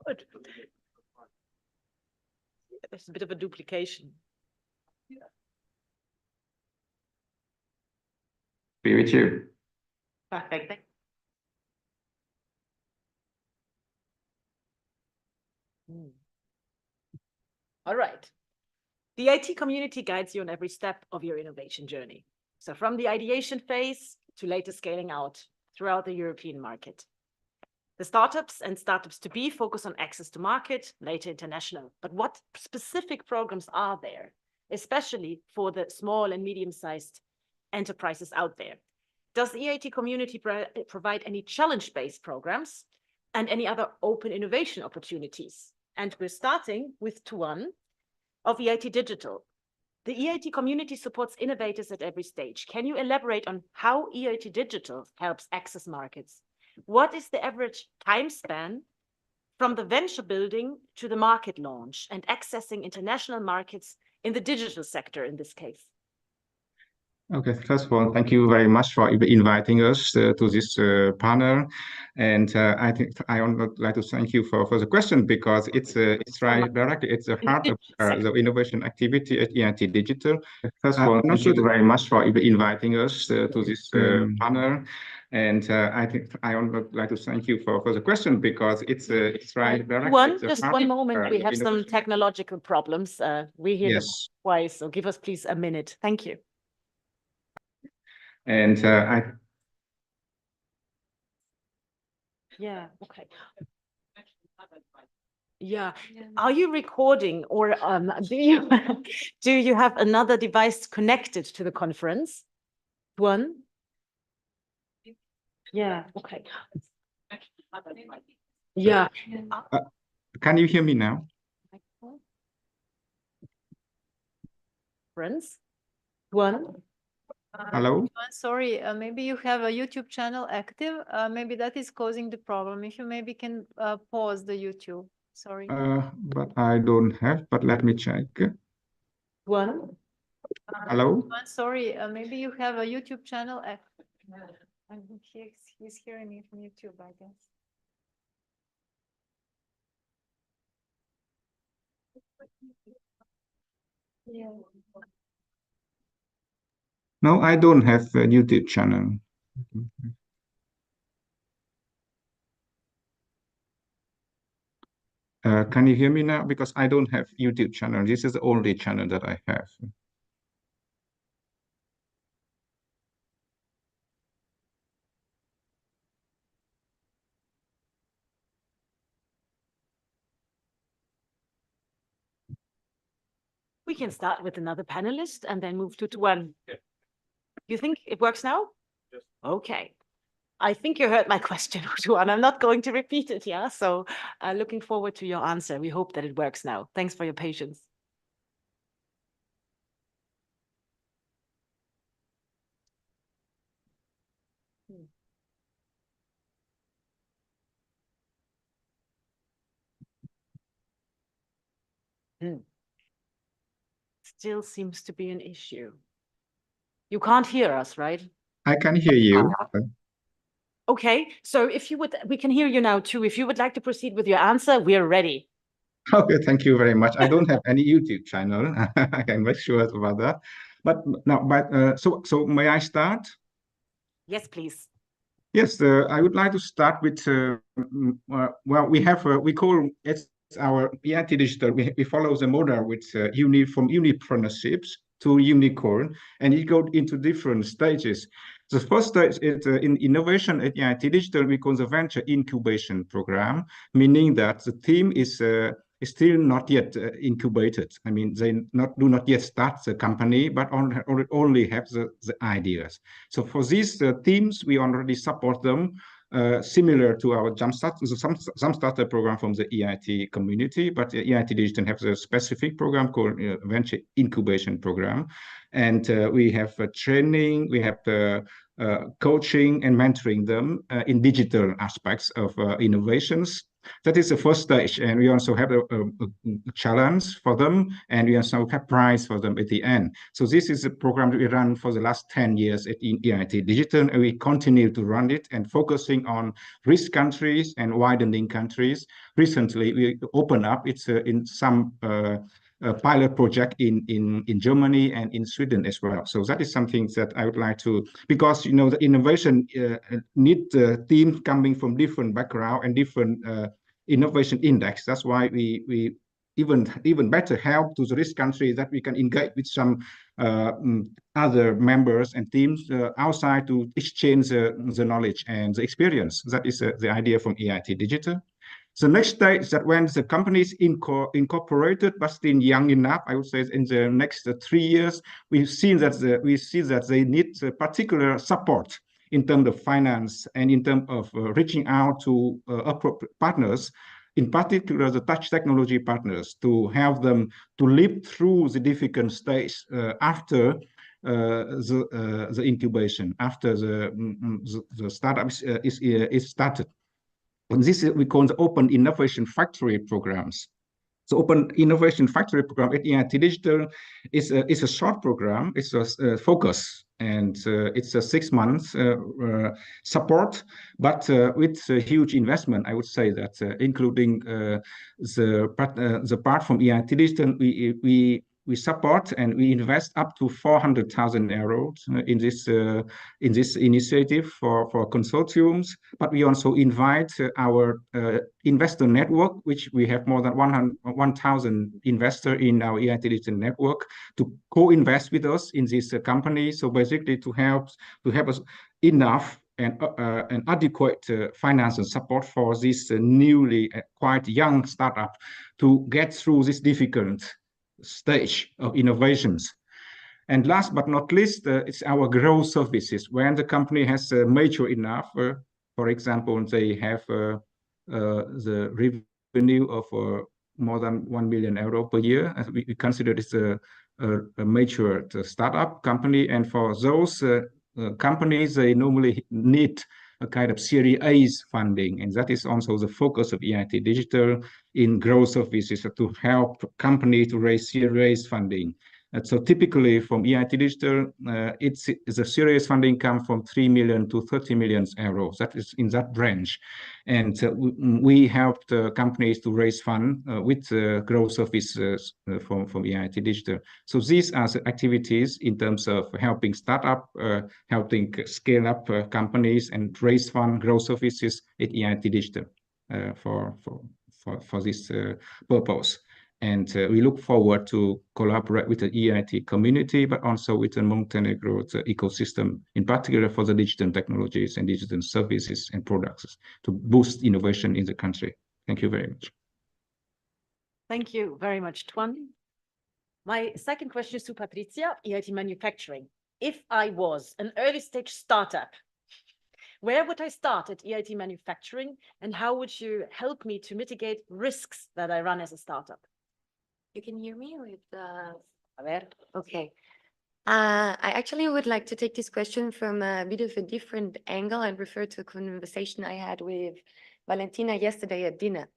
Speaker 4: Good. There's a bit of a duplication.
Speaker 9: Be with you.
Speaker 4: Perfect. Thank you. All right. The EIT community guides you on every step of your innovation journey. So from the ideation phase to later scaling out throughout the European market. The startups and startups to be focus on access to market, later international. But what specific programs are there, especially for the small and medium-sized enterprises out there? Does the EIT community provide any challenge-based programs and any other open innovation opportunities? And we're starting with Tuan of EIT Digital. The EIT community supports innovators at every stage. Can you elaborate on how EIT Digital helps access markets? What is the average time span from the venture building to the market launch and accessing international markets in the digital sector in this case?
Speaker 9: Okay, first of all, thank you very much for inviting us to this panel. And I think I would like to thank you for the question, because it's right directly, it's the heart of the innovation activity at EIT Digital. First of all, thank you very much for inviting us to this panel. And I think I would like to thank you for the question, because it's right directly.
Speaker 4: Just one moment, we have some technological problems. We hear them twice, so give us please a minute. Thank you.
Speaker 9: And
Speaker 4: yeah, okay. Yeah. Are you recording, or do you have another device connected to the conference? One? Yeah, okay. Yeah.
Speaker 9: Can you hear me now?
Speaker 4: Conference? One?
Speaker 9: Hello?
Speaker 10: Sorry, maybe you have a YouTube channel active. Maybe that is causing the problem. If you maybe can pause the YouTube. Sorry.
Speaker 9: But I don't have, but let me check.
Speaker 4: One.
Speaker 9: Hello?
Speaker 10: Sorry, maybe you have a YouTube channel active. I think he's hearing me from YouTube, I guess. Yeah.
Speaker 9: No, I don't have a YouTube channel. Can you hear me now? Because I don't have YouTube channel. This is the only channel that I have.
Speaker 4: We can start with another panelist and then move to Tuan. You think it works now?
Speaker 1: Yes.
Speaker 4: Okay. I think you heard my question, Tuan. I'm not going to repeat it, yeah? So looking forward to your answer. We hope that it works now. Thanks for your patience. Still seems to be an issue. You can't hear us, right?
Speaker 9: I can hear you.
Speaker 4: Okay, so if you would, we can hear you now too. If you would like to proceed with your answer, we're ready.
Speaker 9: Okay, thank you very much. I don't have any YouTube channel. I can make sure about that. But now, so may I start?
Speaker 4: Yes, please.
Speaker 9: Yes, I would like to start with, well, we call it our EIT Digital. We follow the model with from unipreneurship to unicorn, and it goes into different stages. The first stage is in innovation at EIT Digital, we call the venture incubation program, meaning that the team is still not yet incubated. I mean, they do not yet start the company, but only have the ideas. So for these teams, we already support them, similar to our Jumpstarter program from the EIT community, but the EIT Digital has a specific program called Venture Incubation Program. And we have training, we have coaching and mentoring them in digital aspects of innovations. That is the first stage, and we also have a challenge for them, and we also have prize for them at the end. So this is a program that we run for the last 10 years at EIT Digital, and we continue to run it and focusing on risk countries and widening countries. Recently, we opened up, it's in some pilot project in Germany and in Sweden as well. So that is something that I would like to, because, you know, the innovation need teams coming from different background and different innovation index. That's why we even better help to the risk country that we can engage with some other members and teams outside to exchange the knowledge and the experience. That is the idea from EIT Digital. The next stage is that when the company is incorporated but still young enough, I would say in the next 3 years, we see that they need particular support in terms of finance and in terms of reaching out to appropriate partners, in particular the touch technology partners, to help them to live through the difficult stage after the incubation, after the startup is started. And this we call the Open Innovation Factory programs. So Open Innovation Factory program at EIT Digital is a short program. It's a focus, and it's a 6 months support, but with a huge investment. I would say that, including the part from EIT Digital, we support and we invest up to 400,000 euros in this initiative for consortiums. But we also invite our investor network, which we have more than 1,000 investors in our EIT Digital network, to co-invest with us in this company. So basically, to help us enough and adequate finance and support for this newly quite young startup to get through this difficult stage of innovations. And last but not least, it's our growth services. When the company has mature enough, for example, they have the revenue of more than 1 million euro per year, as we consider this a matured startup company. And for those companies, they normally need a kind of Series A funding. And that is also the focus of EIT Digital in growth offices, to help companies to raise Series A funding. So typically from EIT Digital, it's the serious funding comes from 3 million to 30 million euros. That is in that range. And we helped companies to raise funds with growth offices from EIT Digital. So these are the activities in terms of helping startup, helping scale up companies and raise fund growth offices at EIT Digital for this purpose. And we look forward to collaborate with the EIT community, but also with the Montenegro ecosystem, in particular for the digital technologies and digital services and products to boost innovation in the country. Thank you very much.
Speaker 4: Thank you very much, Tuan. My second question is to Patricia, EIT Manufacturing. If I was an early stage startup, where would I start at EIT Manufacturing, and how would you help me to mitigate risks that I run as a startup?
Speaker 11: You can hear me with okay. I actually would like to take this question from a bit of a different angle and refer to a conversation I had with Valentina yesterday at dinner.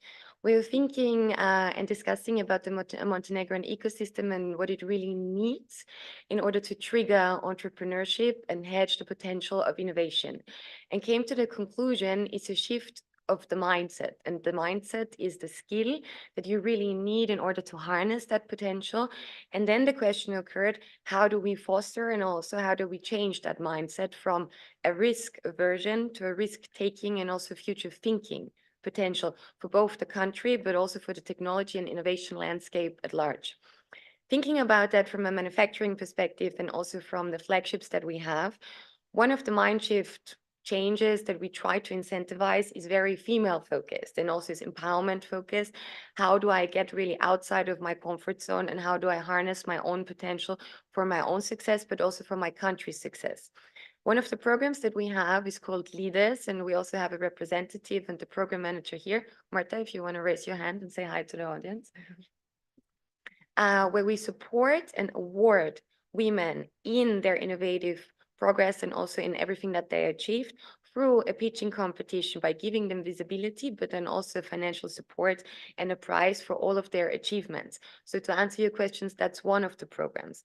Speaker 11: We were thinking and discussing about the Montenegrin ecosystem and what it really needs in order to trigger entrepreneurship and hedge the potential of innovation, and came to the conclusion it's a shift of the mindset. And the mindset is the skill that you really need in order to harness that potential. And then the question occurred, how do we foster and also how do we change that mindset from a risk aversion to a risk taking and also future thinking potential for both the country, but also for the technology and innovation landscape at large. Thinking about that from a manufacturing perspective and also from the flagships that we have, one of the mind shift changes that we try to incentivize is very female focused and also is empowerment focused. How do I get really outside of my comfort zone, and how do I harness my own potential for my own success, but also for my country's success? One of the programs that we have is called Leaders, and we also have a representative and the program manager here. Marta, if you want to raise your hand and say hi to the audience. Where we support and award women in their innovative progress and also in everything that they achieved through a pitching competition by giving them visibility, but then also financial support and a prize for all of their achievements. So to answer your questions, that's one of the programs.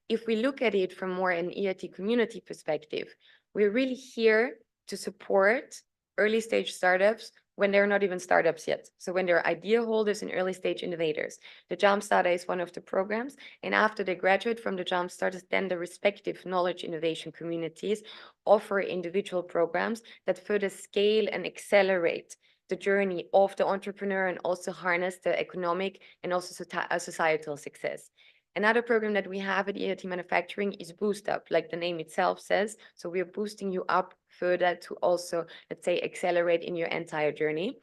Speaker 11: If we look at it from more an EIT community perspective, we're really here to support early stage startups when they're not even startups yet. So when they're idea holders and early stage innovators. The Jumpstarter is one of the programs. And after they graduate from the Jumpstarters, then the respective knowledge innovation communities offer individual programs that further scale and accelerate the journey of the entrepreneur and also harness the economic and also societal success. Another program that we have at EIT Manufacturing is Boost Up, like the name itself says. So we are boosting you up further to also, let's say, accelerate in your entire journey.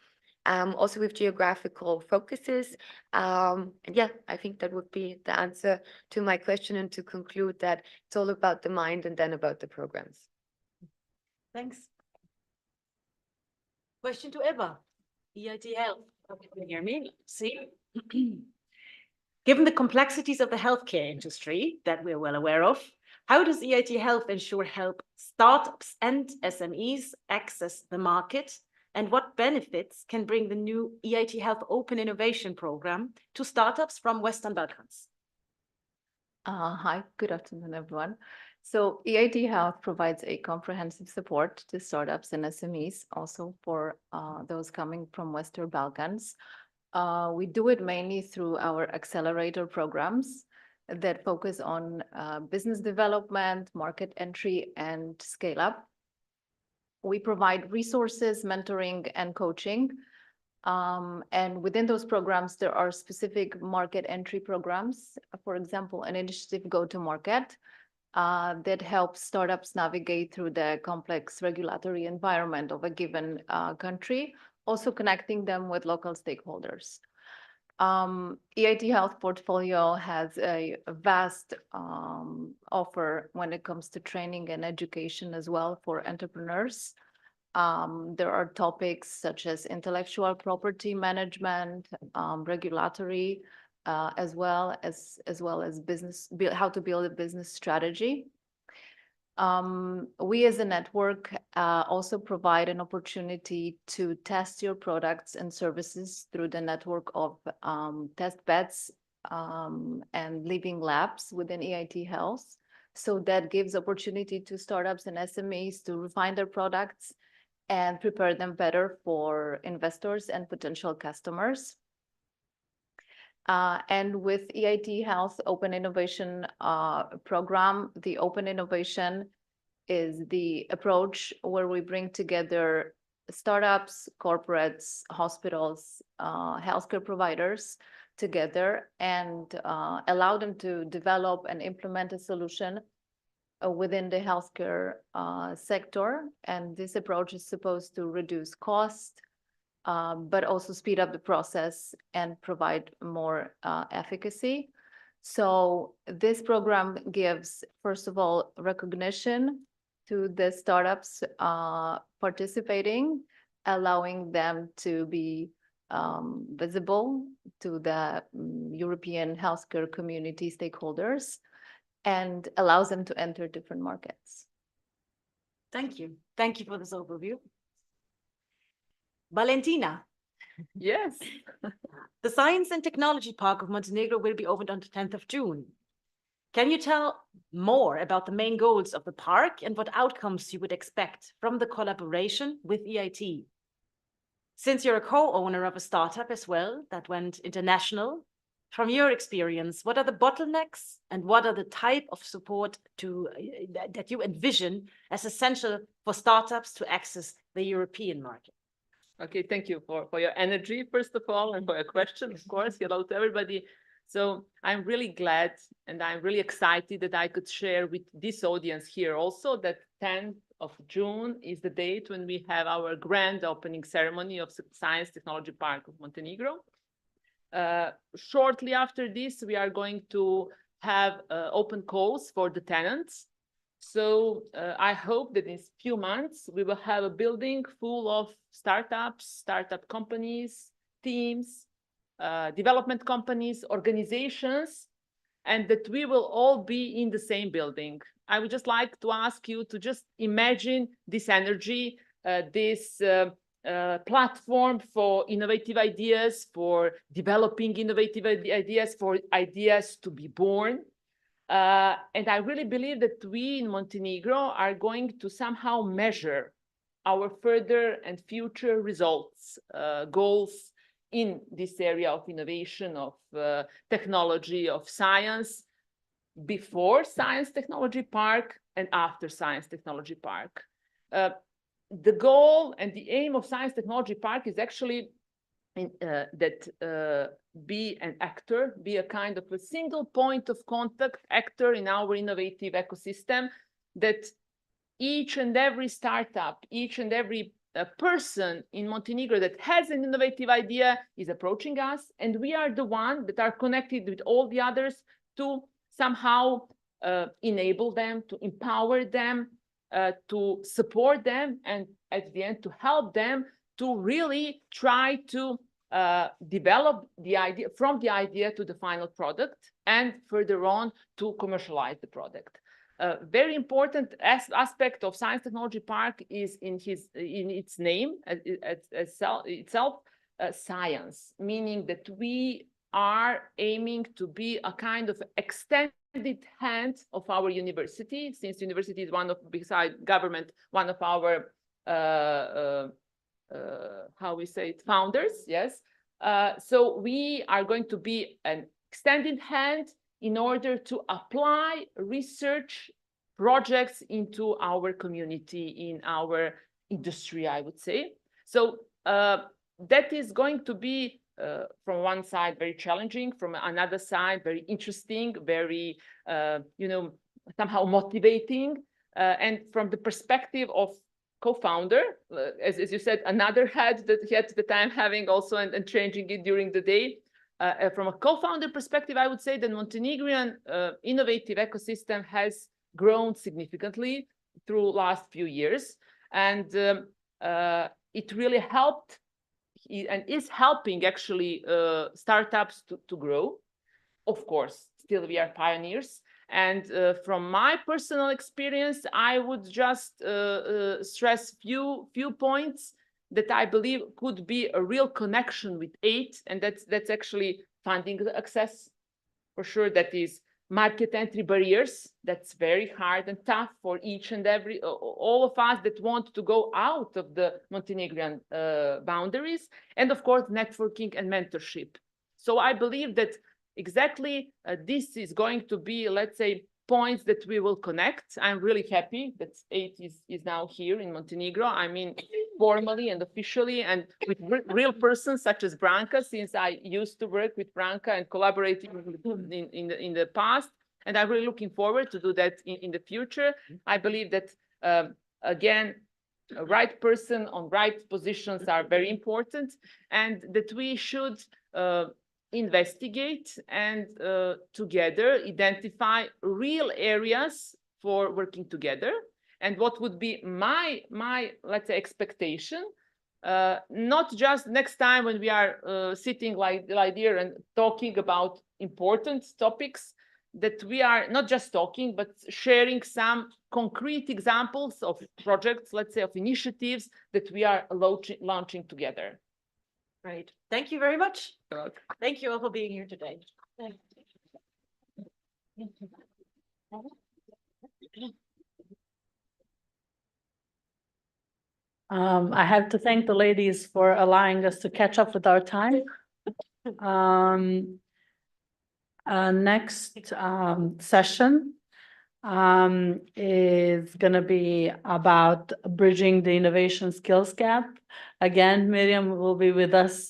Speaker 11: Also with geographical focuses. And yeah, I think that would be the answer to my question, and to conclude that it's all about the mind and then about the programs.
Speaker 4: Thanks. Question to Eva, EIT Health. Okay, can you hear me? See? Given the complexities of the healthcare industry that we're well aware of, how does EIT Health ensure help startups and SMEs access the market, and what benefits can bring the new EIT Health Open Innovation Program to startups from Western Balkans?
Speaker 10: Hi, good afternoon, everyone. So EIT Health provides a comprehensive support to startups and SMEs, also for those coming from Western Balkans. We do it mainly through our accelerator programs that focus on business development, market entry, and scale up. We provide resources, mentoring, and coaching. And within those programs, there are specific market entry programs. For example, an initiative Go to Market that helps startups navigate through the complex regulatory environment of a given country, also connecting them with local stakeholders. EIT Health portfolio has a vast offer when it comes to training and education as well for entrepreneurs. There are topics such as intellectual property management, regulatory as well as how to build a business strategy. We as a network also provide an opportunity to test your products and services through the network of test beds and living labs within EIT Health. So that gives opportunity to startups and SMEs to refine their products and prepare them better for investors and potential customers. And with EIT Health Open Innovation Program, the Open Innovation is the approach where we bring together startups, corporates, hospitals, healthcare providers together and allow them to develop and implement a solution within the healthcare sector. And this approach is supposed to reduce cost, but also speed up the process and provide more efficacy. So this program gives, first of all, recognition to the startups participating, allowing them to be visible to the European healthcare community stakeholders, and allows them to enter different markets.
Speaker 4: Thank you. Thank you for this overview. Valentina.
Speaker 12: Yes.
Speaker 4: The Science and Technology Park of Montenegro will be opened on the 10th of June. Can you tell more about the main goals of the park and what outcomes you would expect from the collaboration with EIT? Since you're a co-owner of a startup as well that went international, from your experience, what are the bottlenecks and what are the type of support that you envision as essential for startups to access the European market?
Speaker 12: Okay, thank you for your energy, first of all, and for your question, of course. Hello to everybody. So I'm really glad and I'm really excited that I could share with this audience here also that 10th of June is the date when we have our grand opening ceremony of Science Technology Park of Montenegro. Shortly after this, we are going to have open calls for the tenants. So I hope that in a few months, we will have a building full of startups, startup companies, teams, development companies, organizations, and that we will all be in the same building. I would just like to ask you to just imagine this energy, this platform for innovative ideas, for developing innovative ideas, for ideas to be born. And I really believe that we in Montenegro are going to somehow measure our further and future results, goals in this area of innovation, of technology, of science, before Science Technology Park and after Science Technology Park. The goal and the aim of Science Technology Park is actually be an actor, be a kind of a single point of contact actor in our innovative ecosystem, that each and every startup, each and every person in Montenegro that has an innovative idea is approaching us, and we are the ones that are connected with all the others to somehow enable them, to empower them, to support them, and at the end to help them to really try to develop the idea, from the idea to the final product, and further on to commercialize the product. Very important aspect of Science Technology Park is in its name itself, science, meaning that we are aiming to be a kind of extended hand of our university, since university is one of, beside government, one of our how we say it, founders, yes. So we are going to be an extended hand in order to apply research projects into our community, in our industry, I would say. So that is going to be, from one side, very challenging, from another side, very interesting, very, somehow motivating. And from the perspective of co-founder, as you said, another hat that he at the time having also and changing it during the day. From a co-founder perspective, I would say the Montenegrin innovative ecosystem has grown significantly through last few years. And it really helped and is helping actually startups to grow. of course, still we are pioneers. And from my personal experience, I would just stress few points that I believe could be a real connection with EIT, and that's actually funding access. For sure, that is market entry barriers. That's very hard and tough for each and every, all of us that want to go out of the Montenegrin boundaries. And of course, networking and mentorship. So I believe that exactly this is going to be, let's say, points that we will connect. I'm really happy that EIT is now here in Montenegro. I mean, formally and officially, and with real persons such as Branka, since I used to work with Branka and collaborating in the past. And I'm really looking forward to do that in the future. I believe that, again, a right person on right positions are very important, and that we should investigate and together identify real areas for working together. And what would be my let's say expectation, not just next time when we are sitting like here and talking about important topics, that we are not just talking but sharing some concrete examples of projects, let's say of initiatives that we are launching together.
Speaker 4: Great. Thank you very much. Thank you all for being here today.
Speaker 3: I have to thank the ladies for allowing us to catch up with our time. Next session is going to be about bridging the innovation skills gap. Again, Miriam will be with us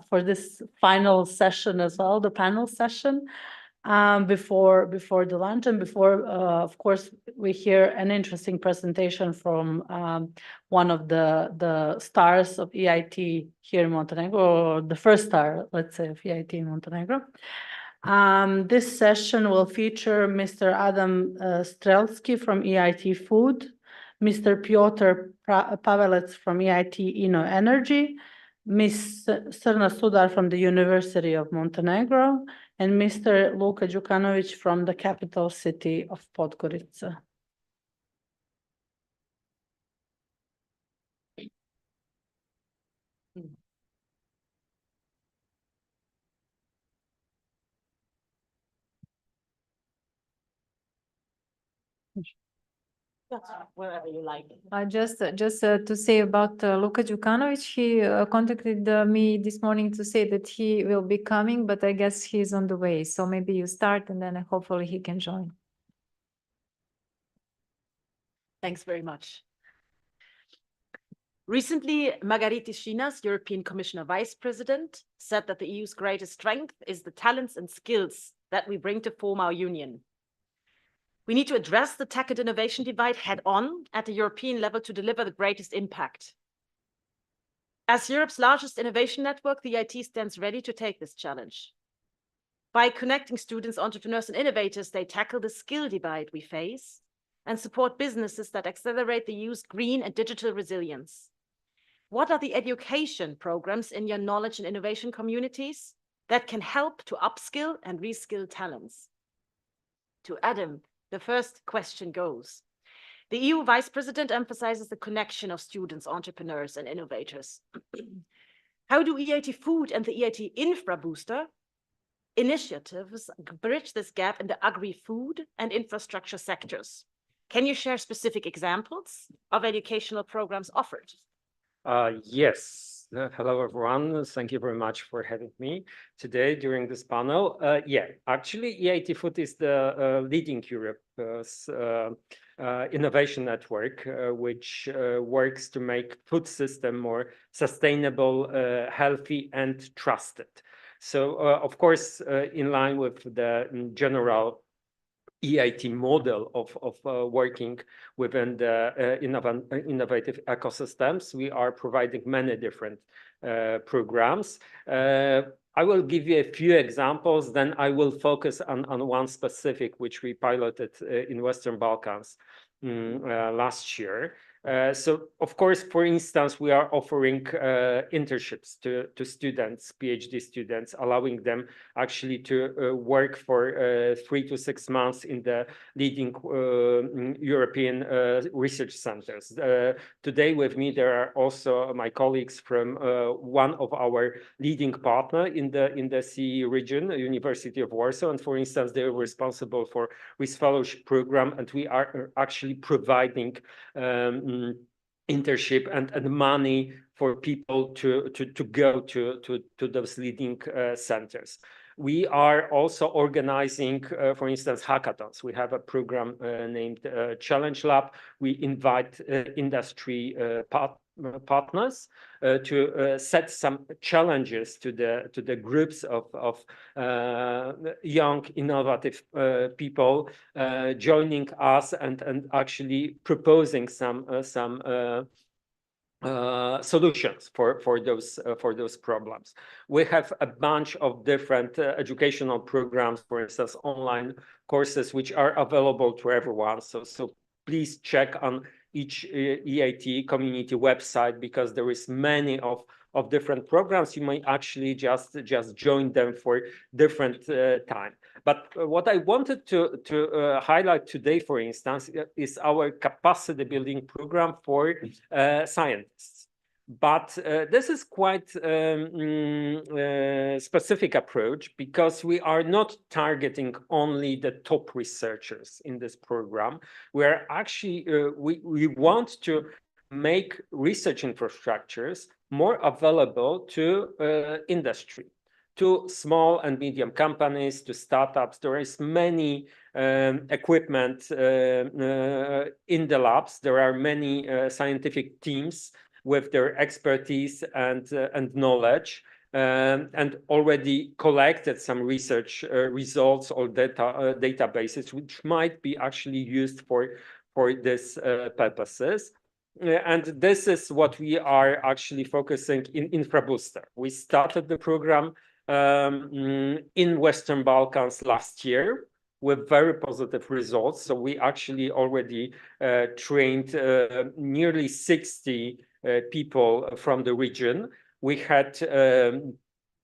Speaker 3: for this final session as well, the panel session, before the lunch, and before, of course, we hear an interesting presentation from one of the stars of EIT here in Montenegro, or the first star, let's say, of EIT in Montenegro. This session will feature Mr. Adam Strelski from EIT Food, Mr. Piotr Pavelec from EIT Inno Energy, Ms. Srna Sudar from the University of Montenegro, and Mr. Luka Đukanović from the capital city of Podgorica.
Speaker 4: Wherever you like.
Speaker 8: Just to say about Luka Đukanović, he contacted me this morning to say that he will be coming, but I guess he's on the way. So maybe you start and then hopefully he can join.
Speaker 4: Thanks very much. Recently, Margaritis Schinas, European Commissioner Vice President, said that the EU's greatest strength is the talents and skills that we bring to form our union. We need to address the tech and innovation divide head-on at the European level to deliver the greatest impact. As Europe's largest innovation network, the EIT stands ready to take this challenge. By connecting students, entrepreneurs, and innovators, they tackle the skill divide we face and support businesses that accelerate the EU's green and digital resilience. What are the education programs in your knowledge and innovation communities that can help to upskill and reskill talents? To Adam, the first question goes. The EU Vice President emphasizes the connection of students, entrepreneurs, and innovators. How do EIT Food and the EIT Infra Booster initiatives bridge this gap in the agri-food and infrastructure sectors? Can you share specific examples of educational programs offered?
Speaker 13: Yes. Hello, everyone. Thank you very much for having me today during this panel. Yeah, actually, EIT Food is the leading Europe's innovation network, which works to make food system more sustainable, healthy, and trusted. So, of course, in line with the general EIT model of working within the innovative ecosystems, we are providing many different programs. I will give you a few examples, then I will focus on one specific, which we piloted in Western Balkans last year. So, of course, for instance, we are offering internships to students, PhD students, allowing them actually to work for 3 to 6 months in the leading European research centers. Today with me, there are also my colleagues from one of our leading partner in the CE region, University of Warsaw. And for instance, they're responsible for RIS fellowship program, and we are actually providing internship and money for people to go to those leading centers. We are also organizing, for instance, hackathons. We have a program named Challenge Lab. We invite industry partners to set some challenges to the groups of young, innovative people joining us and actually proposing some solutions for those problems. We have a bunch of different educational programs, for instance, online courses, which are available to everyone. So please check on each EIT community website, because there is many of different programs. You may actually just join them for different time. But what I wanted to highlight today, for instance, is our capacity building program for scientists. But this is quite specific approach, because we are not targeting only the top researchers in this program. We are actually, we want to make research infrastructures more available to industry, to small and medium companies, to startups. There is many equipment in the labs. There are many scientific teams with their expertise and knowledge, and already collected some research results or databases, which might be actually used for these purposes. And this is what we are actually focusing in InfraBooster. We started the program in Western Balkans last year with very positive results. So we actually already trained nearly 60 people from the region. We had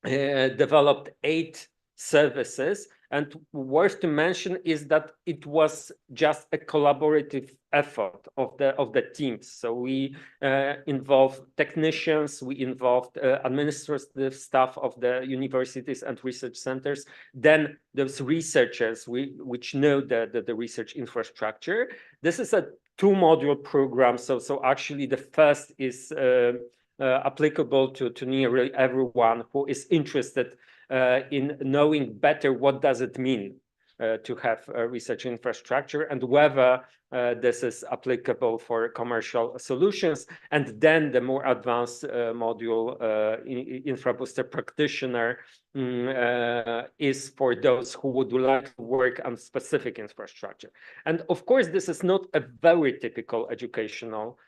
Speaker 13: developed 8 services. And worth to mention is that it was just a collaborative effort of the teams. So we involved technicians, we involved administrative staff of the universities and research centers. Then those researchers which know the research infrastructure. This is a 2-module program. So actually the first is applicable to nearly everyone who is interested in knowing better what does it mean to have a research infrastructure, and whether this is applicable for commercial solutions. And then the more advanced module, InfraBooster Practitioner, is for those who would like to work on specific infrastructure. And of course, this is not a very typical educational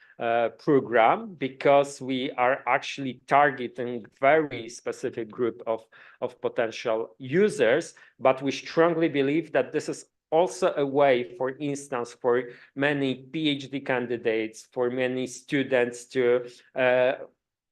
Speaker 13: program, because we are actually targeting very specific group of potential users. But we strongly believe that this is also a way, for instance, for many PhD candidates, for many students to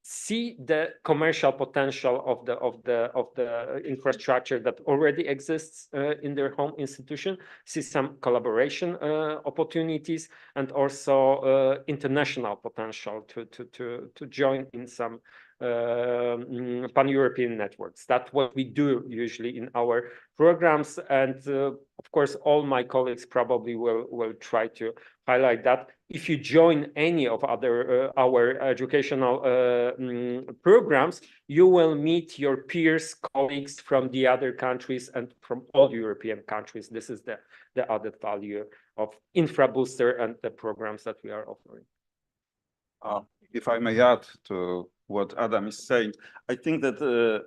Speaker 13: see the commercial potential of the infrastructure that already exists in their home institution, see some collaboration opportunities, and also international potential to join in some pan-European networks. That's what we do usually in our programs. And of course, all my colleagues probably will try to highlight that. If you join any of our educational programs, you will meet your peers, colleagues from the other countries and from all European countries. This is the added value of InfraBooster and the programs that we are offering.
Speaker 14: If I may add to what Adam is saying, I think that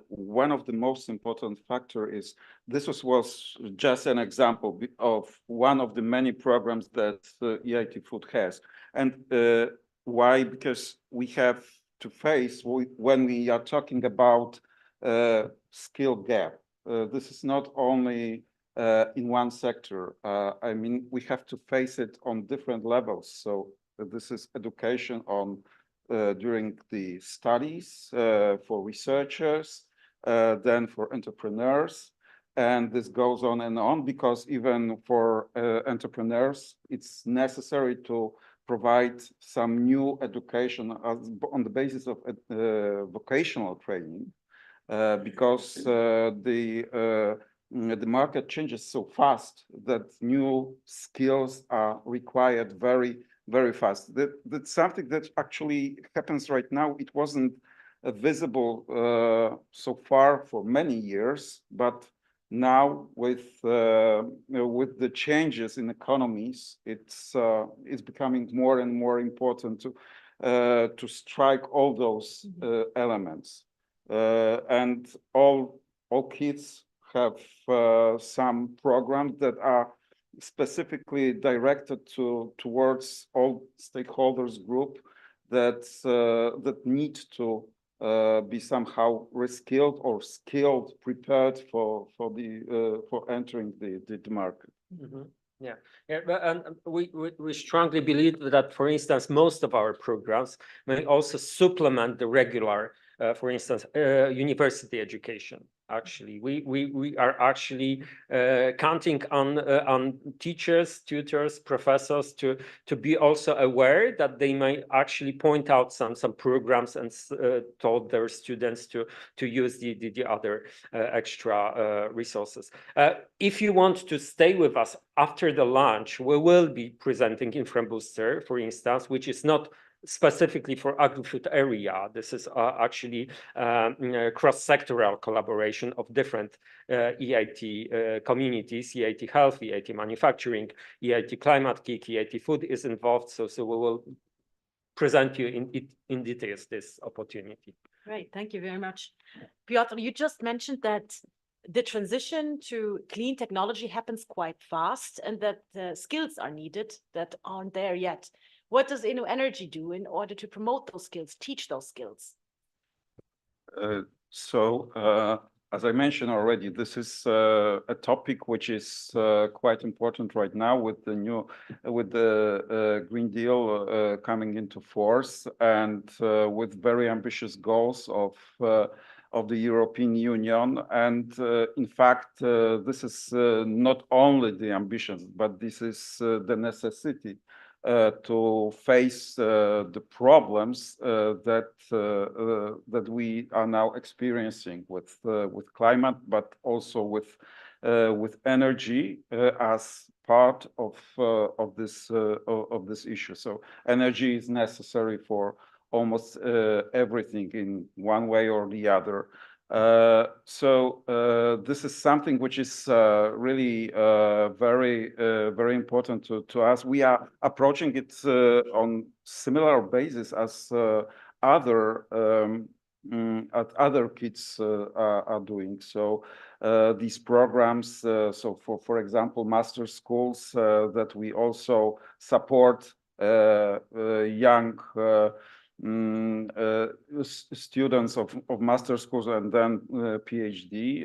Speaker 14: one of the most important factor is this was just an example of one of the many programs that EIT Food has. And why? Because we have to face, when we are talking about skill gap, this is not only in one sector. I mean, we have to face it on different levels. So This is education on during the studies for researchers, then for entrepreneurs. And this goes on because even for entrepreneurs, it's necessary to provide some new education on the basis of vocational training, because the market changes so fast that new skills are required very, very fast. That's something that actually happens right now. It wasn't visible so far for many years, but now with the changes in economies, it's becoming more and more important to strike all those elements. And all kids have some programs that are specifically directed towards all stakeholders group that need to be somehow reskilled or skilled, prepared for entering the market.
Speaker 13: Yeah, and we strongly believe that, for instance, most of our programs may also supplement the regular, for instance, university education. Actually, we are actually counting on teachers, tutors, professors to be also aware that they may actually point out some programs and told their students to use the other extra resources. If you want to stay with us after the launch, we will be presenting Infra Booster, for instance, which is not specifically for agri-food area. This is actually cross-sectoral collaboration of different EIT communities, EIT Health, EIT Manufacturing, EIT Climate Kick, EIT Food is involved. So we will present you in details this opportunity.
Speaker 4: Great, thank you very much. Piotr, you just mentioned that the transition to clean technology happens quite fast and that skills are needed that aren't there yet. What does InnoEnergy do in order to promote those skills, teach those skills?
Speaker 14: As I mentioned already, this is a topic which is quite important right now with the Green Deal coming into force, and with very ambitious goals of the European Union. And in fact, this is not only the ambitions, but this is the necessity to face the problems that we are now experiencing with climate, but also with energy as part of this issue. So energy is necessary for almost everything in one way or the other. This is something which is really very important to us. We are approaching it on similar basis as other kids are doing. So these programs, so for example, master schools that we also support young students of master schools and then PhD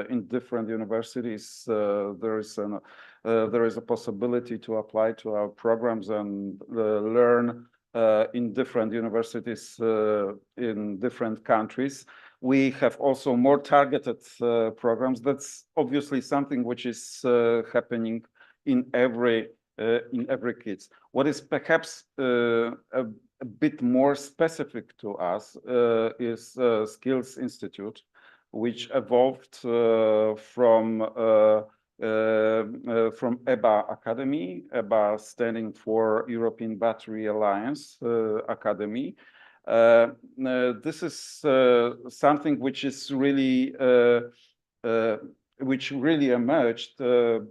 Speaker 14: in different universities. There is a possibility to apply to our programs and learn in different universities in different countries. We have also more targeted programs. That's obviously something which is happening in every kids. What is perhaps a bit more specific to us is Skills Institute, which evolved from EBA Academy, EBA standing for European Battery Alliance Academy. This is something which is really which really emerged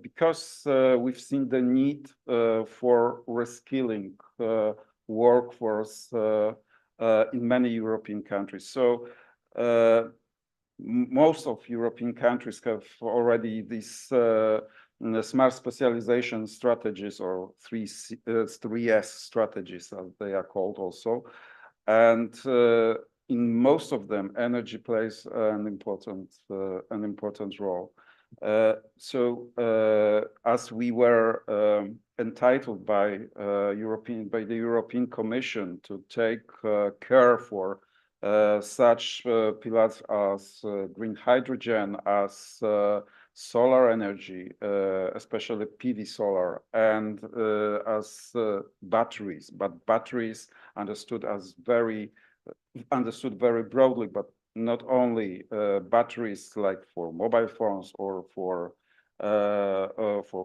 Speaker 14: because we've seen the need for reskilling workforce in many European countries. So most of European countries have already these smart specialization strategies, or 3S strategies, as they are called also. And in most of them, energy plays an important role. As we were entitled by the European Commission to take care for such pillars as green hydrogen, as solar energy, especially PV solar, and as batteries, but batteries understood very broadly, but not only batteries like for mobile phones or for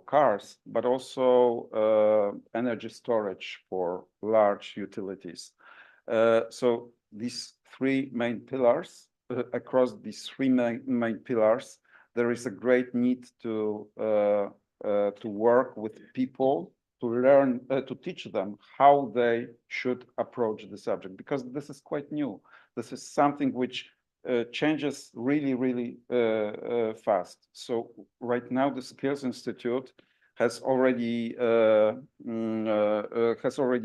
Speaker 14: cars, but also energy storage for large utilities. So these three main pillars, across these three main pillars, there is a great need to work with people, to learn, to teach them how they should approach the subject, because this is quite new. This is something which changes really fast. So right now, the Skills Institute has already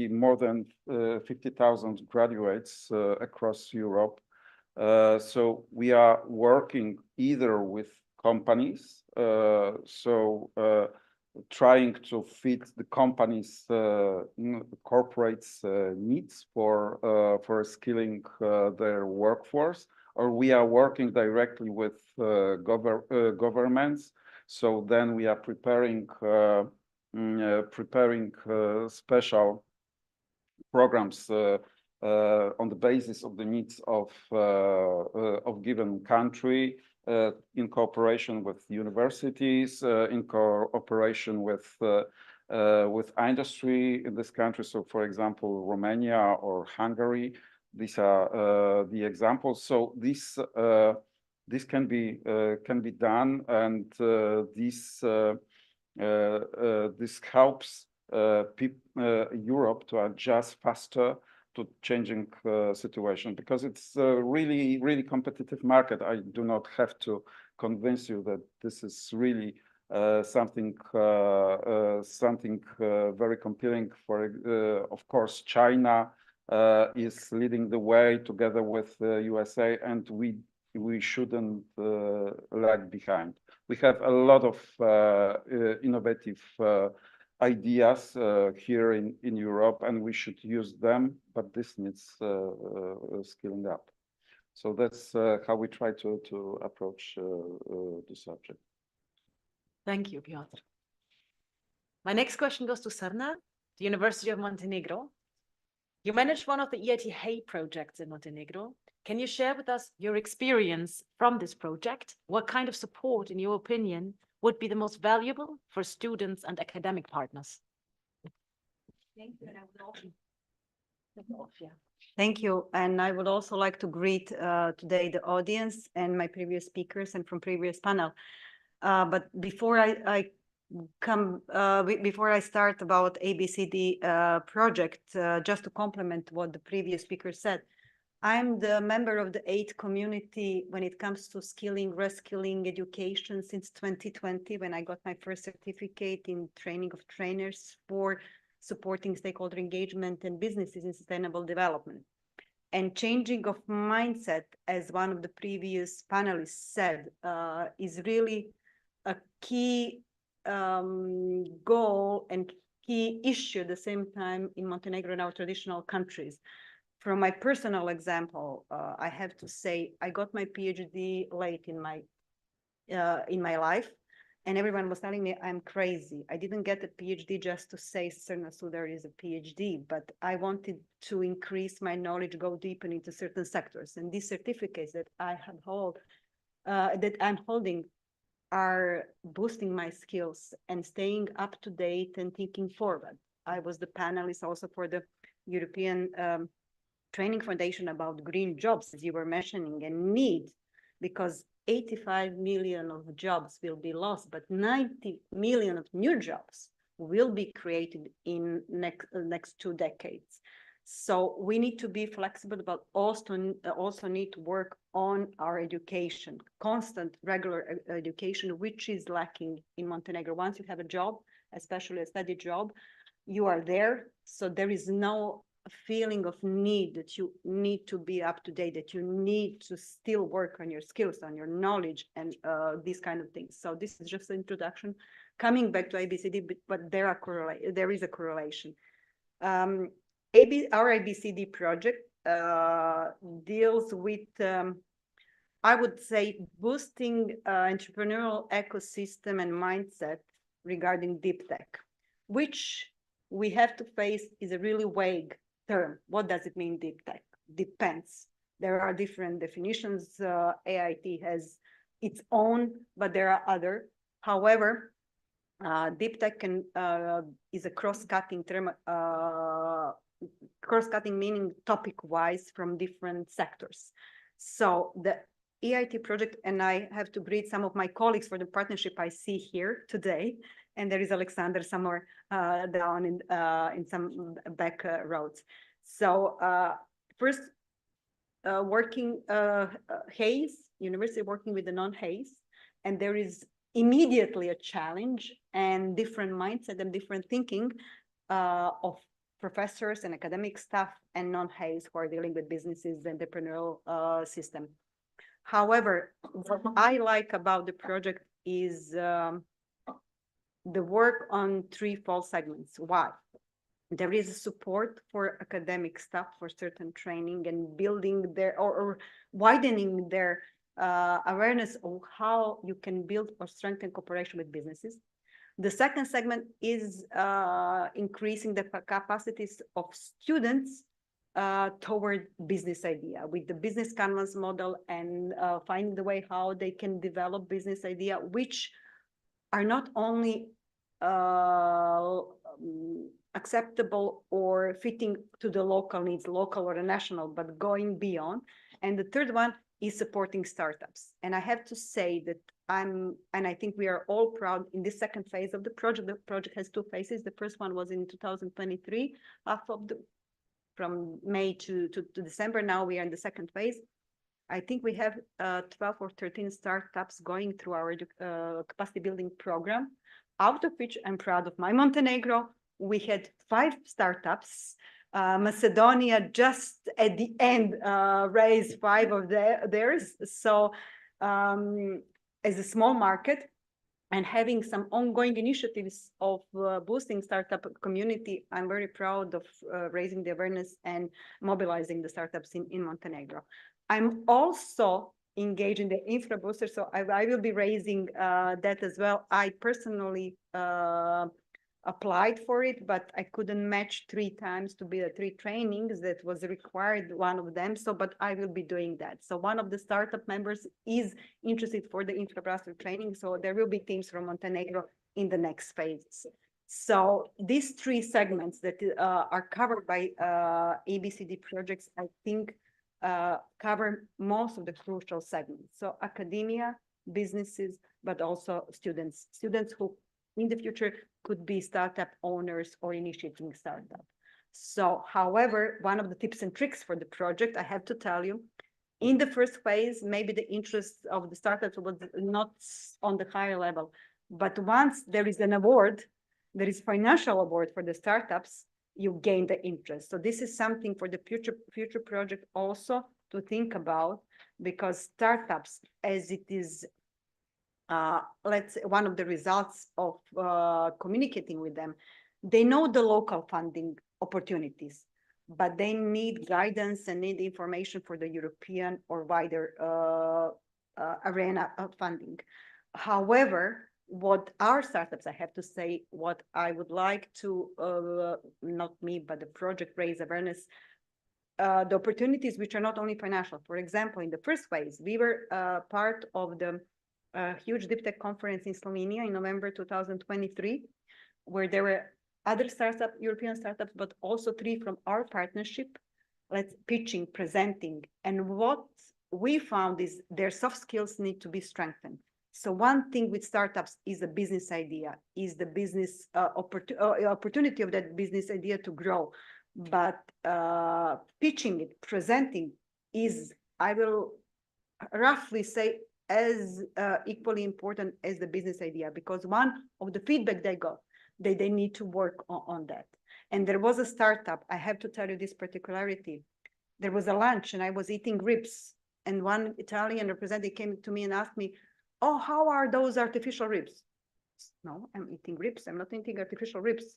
Speaker 14: more than 50,000 graduates across Europe. So we are working either with companies, trying to fit the companies' corporates' needs for skilling their workforce, or we are working directly with governments. So then we are preparing special programs on the basis of the needs of given country, in cooperation with universities, in cooperation with industry in this country. So, for example, Romania or Hungary. These are the examples. So this can be done, and this helps Europe to adjust faster to changing situation, because it's a really competitive market. I do not have to convince you that this is really something very compelling. Of course, China is leading the way together with USA, and we shouldn't lag behind. We have a lot of innovative ideas here in Europe, and we should use them, but this needs skilling up. So that's how we try to approach the subject.
Speaker 4: Thank you, Piotr. My next question goes to Sarna, the University of Montenegro. You manage one of the EIT Hey projects in Montenegro. Can you share with us your experience from this project? What kind of support, in your opinion, would be the most valuable for students and academic partners?
Speaker 15: Thank you. And I would also like to greet today the audience and my previous speakers and from previous panel. But before I start about ABCD project, just to complement what the previous speaker said, I'm the member of the EIT community when it comes to skilling, reskilling, education since 2020, when I got my first certificate in training of trainers for supporting stakeholder engagement and businesses in sustainable development. And changing of mindset, as one of the previous panelists said, is really a key goal and key issue at the same time in Montenegro and our traditional countries. From my personal example, I have to say I got my PhD late in my life, and everyone was telling me I'm crazy. I didn't get a PhD just to say so there is a PhD, but I wanted to increase my knowledge, go deeper into certain sectors. And these certificates that I'm holding are boosting my skills and staying up to date and thinking forward. I was the panelist also for the European Training Foundation about green jobs, as you were mentioning, and need, because 85 million of jobs will be lost, but 90 million of new jobs will be created in next 2 decades. So we need to be flexible, but also need to work on our education, constant, regular education, which is lacking in Montenegro. Once you have a job, especially a study job, you are there. So there is no feeling of need that you need to be up to date, that you need to still work on your skills, on your knowledge, and these kind of things. So this is just an introduction. Coming back to ABCD, but there is a correlation. Our ABCD project deals with, I would say, boosting entrepreneurial ecosystem and mindset regarding deep tech, which we have to face is a really vague term. What does it mean, deep tech? Depends. There are different definitions. AIT has its own, but there are other. However, deep tech is a cross-cutting term, cross-cutting meaning topic-wise from different sectors. So the EIT project, and I have to greet some of my colleagues for the partnership I see here today, and there is Alexander somewhere down in some back roads. So first, working Hayes University, working with the non-Hayes, and there is immediately a challenge and different mindset and different thinking of professors and academic staff and non-Hayes who are dealing with businesses, the entrepreneurial system. However, what I like about the project is the work on threefold segments. Why? There is a support for academic staff for certain training and building their or widening their awareness of how you can build or strengthen cooperation with businesses. The second segment is increasing the capacities of students toward business idea with the business canvas model and finding the way how they can develop business idea, which are not only acceptable or fitting to the local needs, local or national, but going beyond. And the third one is supporting startups. And I have to say that and I think we are all proud in this second phase of the project. The project has two phases. The first one was in 2023, from May to December. Now we are in the second phase. I think we have 12 or 13 startups going through our capacity building program, out of which I'm proud of my Montenegro. We had 5 startups. Macedonia just at the end raised 5 of theirs. So as a small market and having some ongoing initiatives of boosting startup community, I'm very proud of raising the awareness and mobilizing the startups in Montenegro. I'm also engaged in the infra booster, so I will be raising that as well. I personally applied for it, but I couldn't match 3 times to be the 3 trainings that was required, one of them. So, but I will be doing that. So one of the startup members is interested for the infrastructure training. So there will be teams from Montenegro in the next phase. So these 3 segments that are covered by ABCD projects, I think cover most of the crucial segments. So academia, businesses, but also students who in the future could be startup owners or initiating startup. So, however, one of the tips and tricks for the project, I have to tell you, in the first phase, maybe the interest of the startups was not on the higher level. But once there is an award, there is financial award for the startups, you gain the interest. So this is something for the future project also to think about, because startups, as it is let's say one of the results of communicating with them, they know the local funding opportunities, but they need guidance and need information for the European or wider arena of funding. However, what our startups, I have to say, what I would like to, not me, but the project raise awareness, the opportunities which are not only financial. For example, in the first phase, we were part of the huge deep tech conference in Slovenia in November 2023, where there were other European startups, but also 3 from our partnership, pitching, presenting. And what we found is their soft skills need to be strengthened. So one thing with startups is a business idea, is the business opportunity of that business idea to grow. But pitching it, presenting is, I will roughly say, as equally important as the business idea, because one of the feedback they got, they need to work on that. And there was a startup, I have to tell you this particularity. There was a lunch and I was eating ribs. And one Italian representative came to me and asked me, oh, how are those artificial ribs? No, I'm eating ribs. I'm not eating artificial ribs.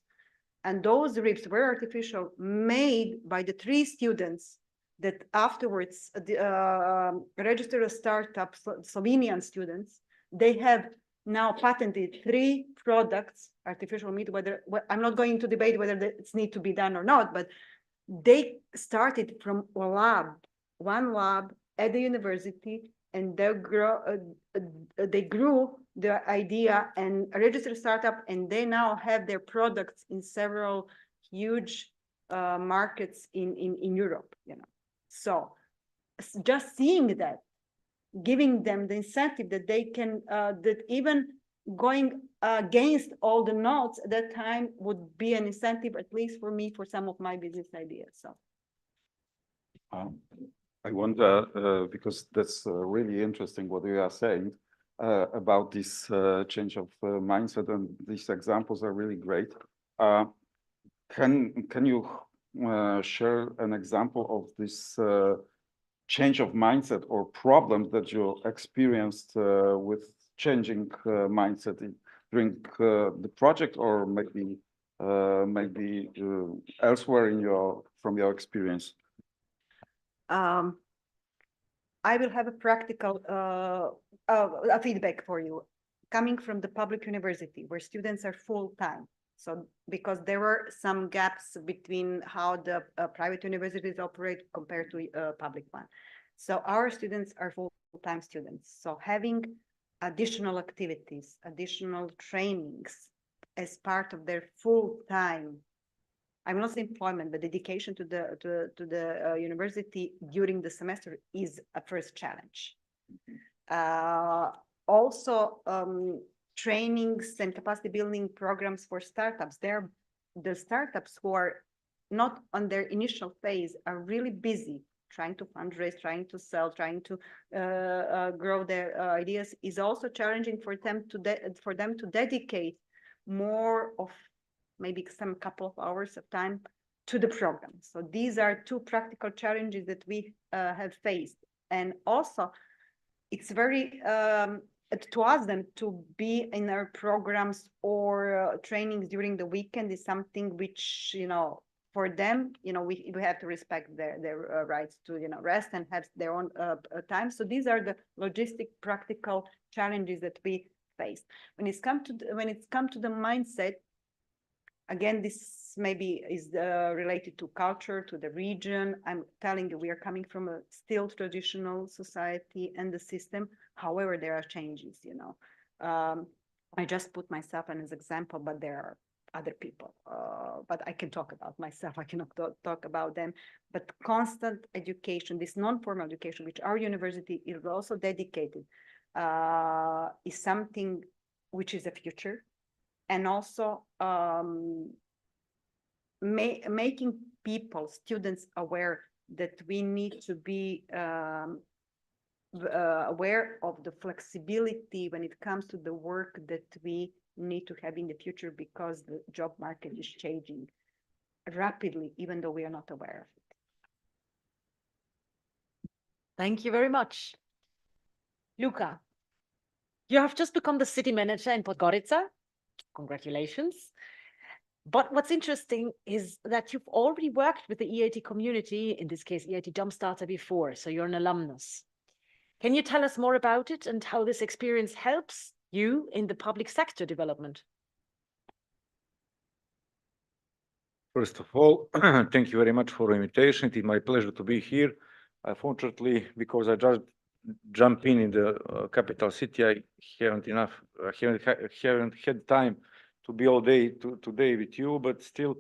Speaker 15: And those ribs were artificial, made by the 3 students that afterwards registered a startup, Slovenian students. They have now patented 3 products, artificial meat, I'm not going to debate whether it's need to be done or not, but they started from a lab, one lab at the university, and they grew the idea and registered startup, and they now have their products in several huge markets in Europe, you know. So just seeing that, giving them the incentive that they can, that even going against all the notes at that time would be an incentive, at least for me, for some of my business ideas. So.
Speaker 14: I wonder, because that's really interesting what you are saying about this change of mindset, and these examples are really great. Can you share an example of this change of mindset or problems that you experienced with changing mindset during the project, or maybe elsewhere from your experience?
Speaker 15: I will have a practical feedback for you. Coming from the public university where students are full-time. So because there were some gaps between how the private universities operate compared to public one. So our students are full-time students. So having additional activities, additional trainings as part of their full-time, I'm not saying employment, but dedication to the university during the semester is a first challenge. Also, trainings and capacity building programs for startups. The startups who are not on their initial phase are really busy trying to fundraise, trying to sell, trying to grow their ideas. Is also challenging for them to dedicate more of maybe some couple of hours of time to the program. So these are 2 practical challenges that we have faced. And also, it's very, to ask them to be in our programs or trainings during the weekend is something which, you know, for them, you know, we have to respect their rights to, you know, rest and have their own time. So these are the logistic, practical challenges that we faced. When it's come to the mindset, again, this maybe is related to culture, to the region. I'm telling you, we are coming from a still traditional society and the system. However, there are changes, you know. I just put myself as an example, but there are other people. But I can talk about myself. I cannot talk about them. But constant education, this non-formal education, which our university is also dedicated, is something which is a future. And also making people, students aware that we need to be aware of the flexibility when it comes to the work that we need to have in the future, because the job market is changing rapidly, even though we are not aware of it.
Speaker 4: Thank you very much. Luka, you have just become the city manager in Podgorica. Congratulations. But what's interesting is that you've already worked with the EIT community, in this case, EIT Jumpstarter before, so you're an alumnus. Can you tell us more about it and how this experience helps you in the public sector development?
Speaker 16: First of all, thank you very much for the invitation. It is my pleasure to be here. Unfortunately, because I just jumped in the capital city, I haven't had time to be all day today with you, but still,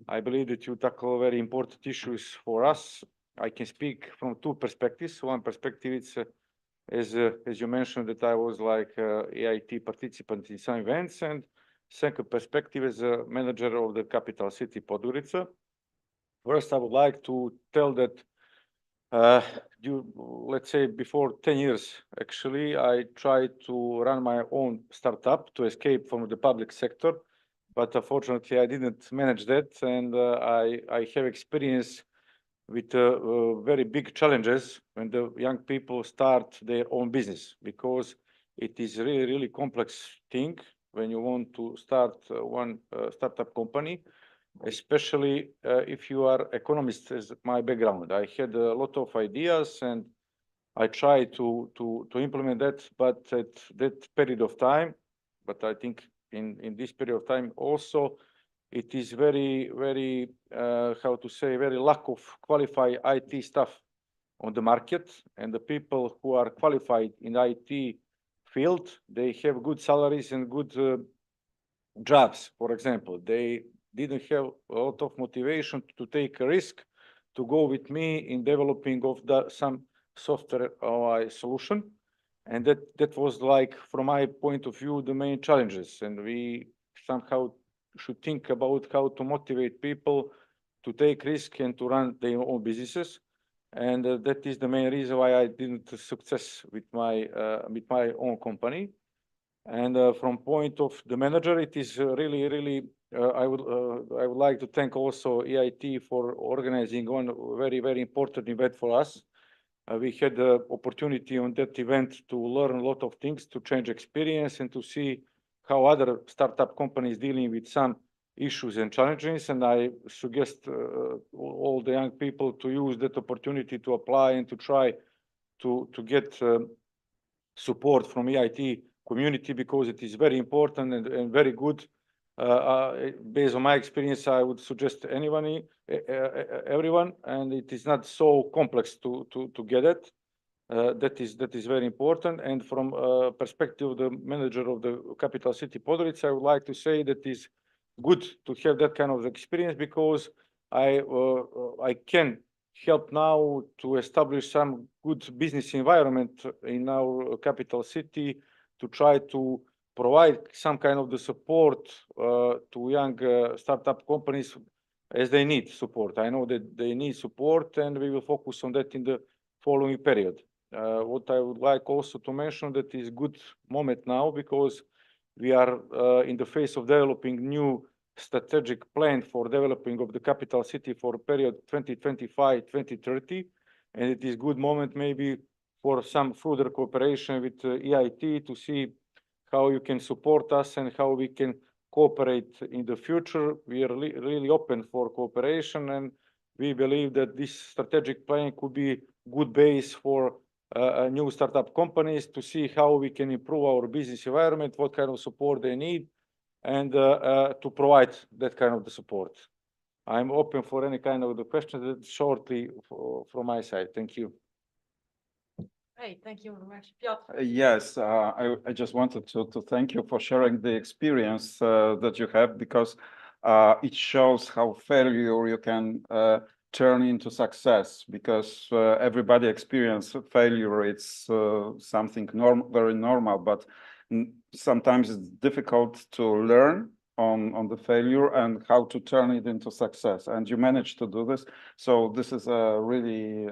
Speaker 16: I believe that you tackle very important issues for us. I can speak from 2 perspectives. One perspective is, as you mentioned, that I was like EIT participant in some events, and second perspective as a manager of the capital city Podgorica. First, I would like to tell that let's say before 10 years, actually, I tried to run my own startup to escape from the public sector, but unfortunately I didn't manage that, and I have experience with very big challenges when the young people start their own business, because it is really complex thing when you want to start one startup company, especially if you are economist as my background. I had a lot of ideas and I tried to implement that, but at that period of time, but I think in this period of time also, it is very how to say, very lack of qualified IT staff on the market, and the people who are qualified in IT field, they have good salaries and good jobs. For example, they didn't have a lot of motivation to take a risk to go with me in developing of some software solution. And that was like, from my point of view, the main challenges. And we somehow should think about how to motivate people to take risk and to run their own businesses. And that is the main reason why I didn't success with my own company. And from point of the manager, it is really I would like to thank also EIT for organizing one very important event for us. We had the opportunity on that event to learn a lot of things, to change experience, and to see how other startup companies dealing with some issues and challenges. And I suggest all the young people to use that opportunity to apply and to try to get support from EIT community, because it is very important and very good. Based on my experience, I would suggest everyone, and it is not so complex to get it. That is very important. And from perspective of the manager of the capital city Podgorica, I would like to say that is good to have that kind of experience, because I can help now to establish some good business environment in our capital city, to try to provide some kind of the support to young startup companies as they need support. I know that they need support, and we will focus on that in the following period. What I would like also to mention, that is good moment now, because we are in the phase of developing new strategic plan for developing of the capital city for period 2025-2030, and it is good moment maybe for some further cooperation with EIT to see how you can support us and how we can cooperate in the future. We are really open for cooperation, and we believe that this strategic plan could be good base for new startup companies to see how we can improve our business environment, what kind of support they need, and to provide that kind of the support. I'm open for any kind of the questions shortly from my side. Thank you.
Speaker 4: Great, thank you very much. Piotr.
Speaker 14: Yes, I just wanted to thank you for sharing the experience that you have, because it shows how failure you can turn into success, because everybody experiences failure. It's something very normal, but sometimes it's difficult to learn on the failure and how to turn it into success. And you managed to do this. So this is a really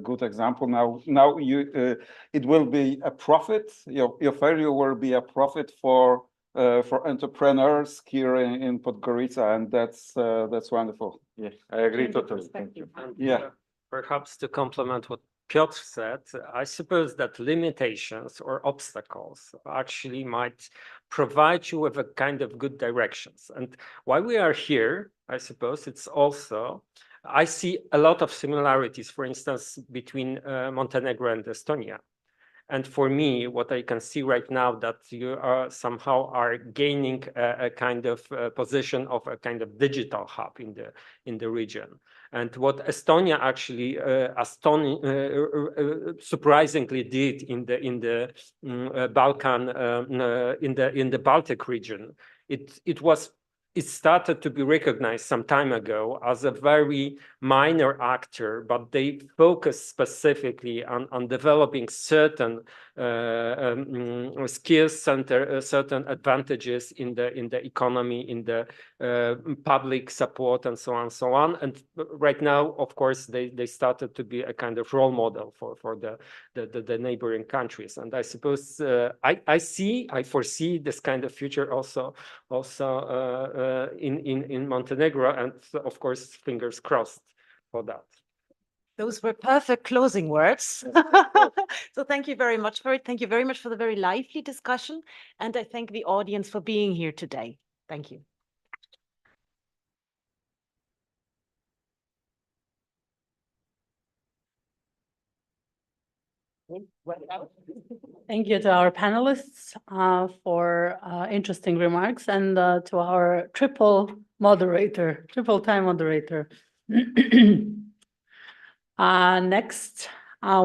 Speaker 14: good example. Now you it will be a profit. Your failure will be a profit for entrepreneurs here in Podgorica, and that's wonderful. Yeah, I agree totally. Thank you. Yeah.
Speaker 13: Perhaps to complement what Piotr said, I suppose that limitations or obstacles actually might provide you with a kind of good directions. And why we are here, I suppose it's also, I see a lot of similarities, for instance, between Montenegro and Estonia. And for me, what I can see right now, that you are somehow gaining a kind of position of a kind of digital hub in the region. And what Estonia actually surprisingly did in the Balkan in the Baltic region, it started to be recognized some time ago as a very minor actor, but they focused specifically on developing certain skills, certain advantages in the economy, in the public support, and so on. And right now, of course, they started to be a kind of role model for the neighboring countries. And I suppose I foresee this kind of future also in Montenegro, and of course, fingers crossed for that.
Speaker 4: Those were perfect closing words. So thank you very much for it. Thank you very much for the very lively discussion. And I thank the audience for being here today. Thank you.
Speaker 3: Thank you to our panelists for interesting remarks, and to our triple time moderator. Next,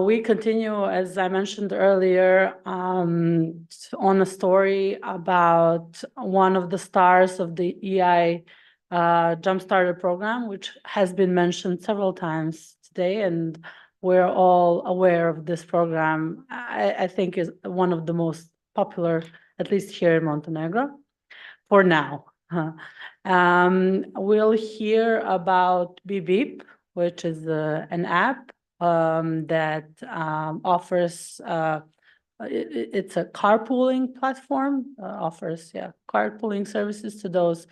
Speaker 3: we continue, as I mentioned earlier, on a story about one of the stars of the EI Jumpstarter program, which has been mentioned several times today, and we're all aware of this program. I think is one of the most popular, at least here in Montenegro, for now. We'll hear about BBIP, which is an app that offers, it's a carpooling platform, offers carpooling services to those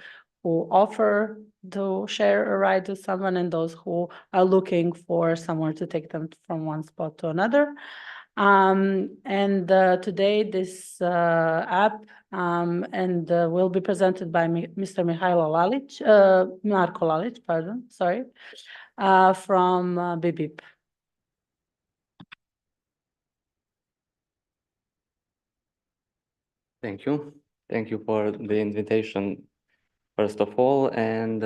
Speaker 3: who offer to share a ride with someone and those who are looking for someone to take them from one spot to another. Today this app will be presented by Mr. Marko Lalic, pardon, sorry, from BBIP.
Speaker 17: Thank you. Thank you for the invitation, first of all. And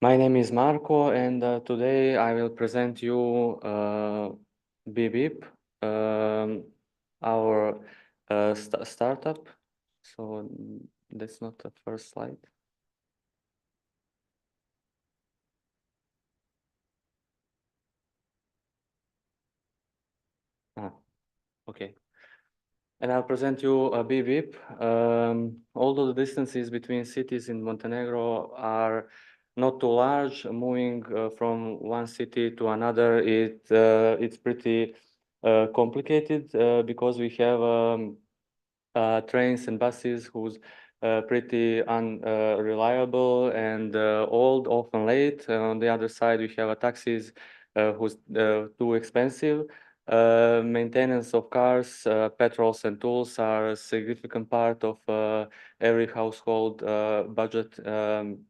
Speaker 17: my name is Marko, and today I will present you BBIP, our startup. So that's not the first slide. Okay. And I'll present you a BBIP. Although the distances between cities in Montenegro are not too large, moving from one city to another, it's pretty complicated because we have trains and buses who's pretty unreliable and old, often late. On the other side, we have taxis who's too expensive. Maintenance of cars, petrols and tools are a significant part of every household budget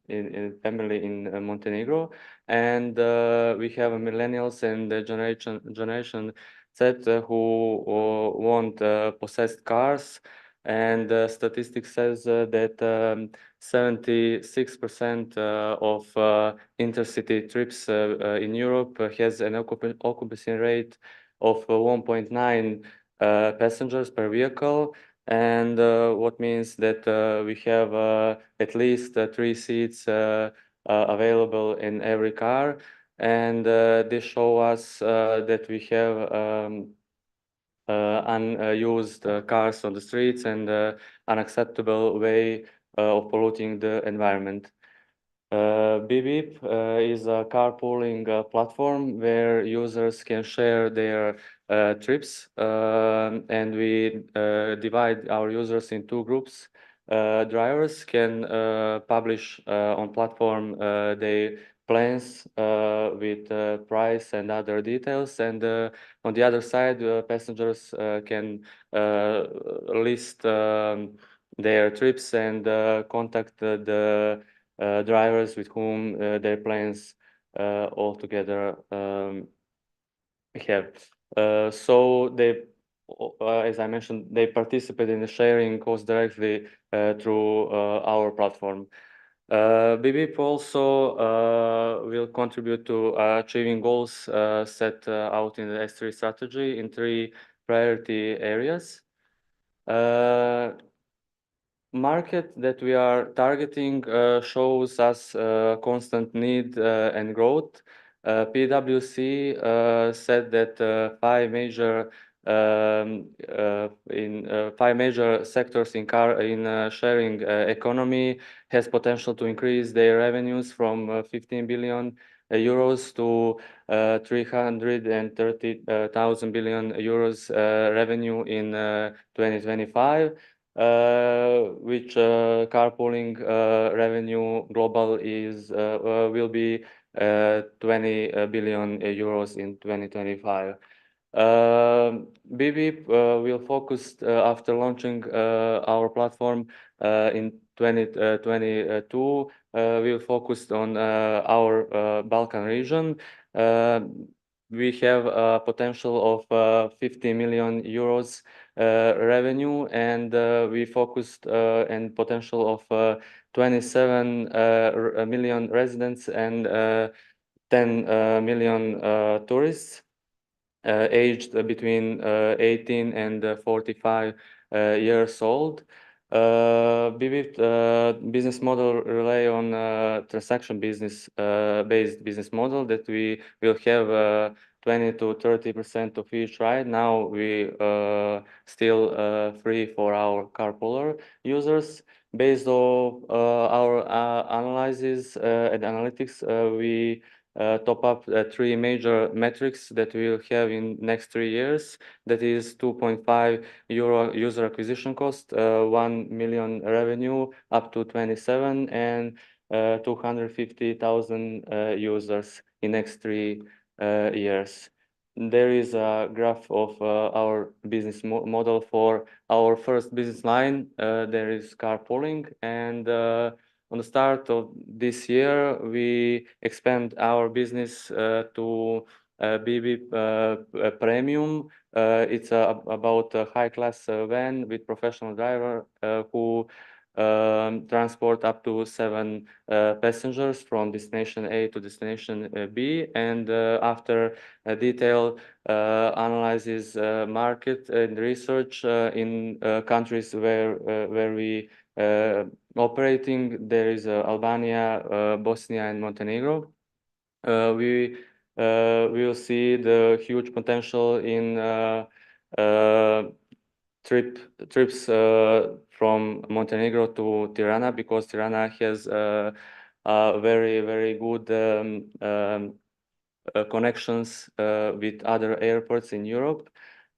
Speaker 17: in family in Montenegro. And we have millennials and the generation Z who want possessed cars. And statistics says that 76% of intercity trips in Europe has an occupancy rate of 1.9 passengers per vehicle, and what means that we have at least 3 seats available in every car, and this shows us that we have unused cars on the streets and unacceptable way of polluting the environment. BBIP is a carpooling platform where users can share their trips, and we divide our users in 2 groups. Drivers can publish on platform their plans with price and other details, and on the other side, passengers can list their trips and contact the drivers with whom their plans altogether have. So they, as I mentioned, they participate in the sharing costs directly through our platform. BBIP also will contribute to achieving goals set out in the S3 strategy in 3 priority areas. Market that we are targeting shows us constant need and growth. PwC said that 5 major sectors in sharing economy has potential to increase their revenues from 15 billion euros to 330,000 billion euros revenue in 2025. which carpooling revenue global is will be 20 billion euros in 2025. BBIP will focus after launching our platform in 2022. We'll focus on our Balkan region. We have a potential of 50 million euros revenue, and we focused and potential of 27 million residents and 10 million tourists aged between 18 and 45 years old. BBIP business model rely on transaction business based business model that we will have 20 to 30% of each ride. Now we still free for our carpooler users. Based on our analysis and analytics, we top up 3 major metrics that we will have in next 3 years. That is 2.5 euro user acquisition cost, 1 million revenue up to 27, and 250,000 users in next 3 years. There is a graph of our business model for our first business line. There is carpooling, and on the start of this year, we expand our business to BB Premium. It's about a high-class van with professional driver who transport up to 7 passengers from destination A to destination B. And after a detailed analysis market and research in countries where we operating, there is Albania, Bosnia, and Montenegro. We will see the huge potential in trips from Montenegro to Tirana, because Tirana has very good connections with other airports in Europe.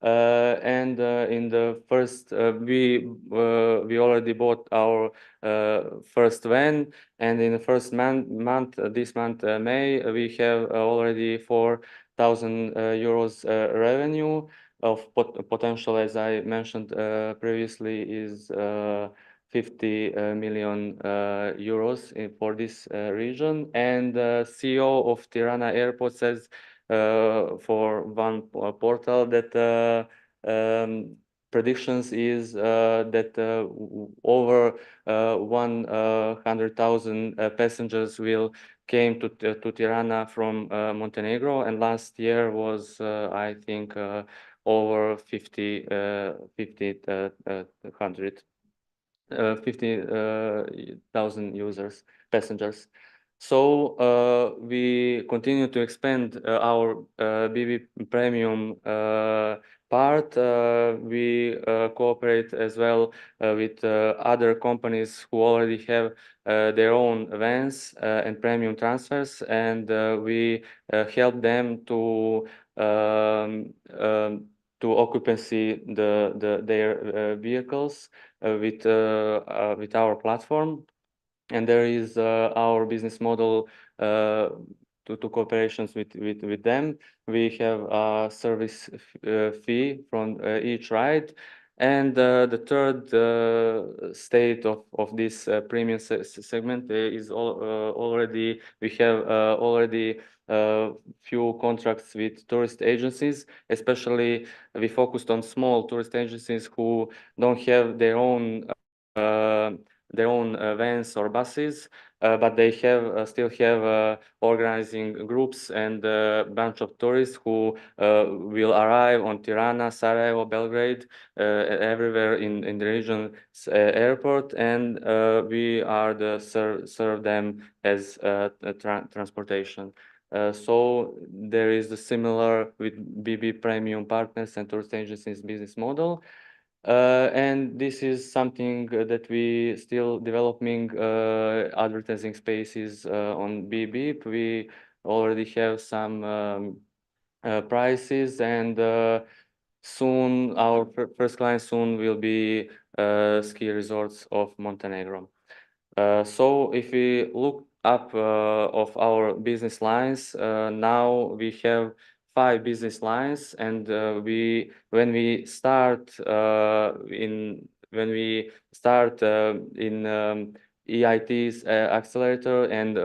Speaker 17: And in the first, we already bought our first van, and in the first month, this month, May, we have already 4,000 euros revenue of potential, as I mentioned previously, is 50 million euros for this region. And CEO of Tirana Airport says for one portal that predictions is that over 100,000 passengers will came to Tirana from Montenegro, and last year was I think over 50,000 users, passengers. So we continue to expand our BB Premium part. We cooperate as well with other companies who already have their own vans and premium transfers, and we help them to occupancy their vehicles with our platform. And there is our business model to cooperations with them. We have a service fee from each ride. And the third state of this premium segment is already, we have already few contracts with tourist agencies. Especially we focused on small tourist agencies who don't have their own vans or buses, but they have still have organizing groups and a bunch of tourists who will arrive on Tirana, Sarajevo, Belgrade, everywhere in the region's airport, and we are serve them as transportation. So there is the similar with BB Premium partners and tourist agencies business model. And this is something that we still developing advertising spaces on BB. We already have some prices, and soon our first client soon will be ski resorts of Montenegro. So if we look up of our business lines, now we have 5 business lines, and when we start in EIT's accelerator and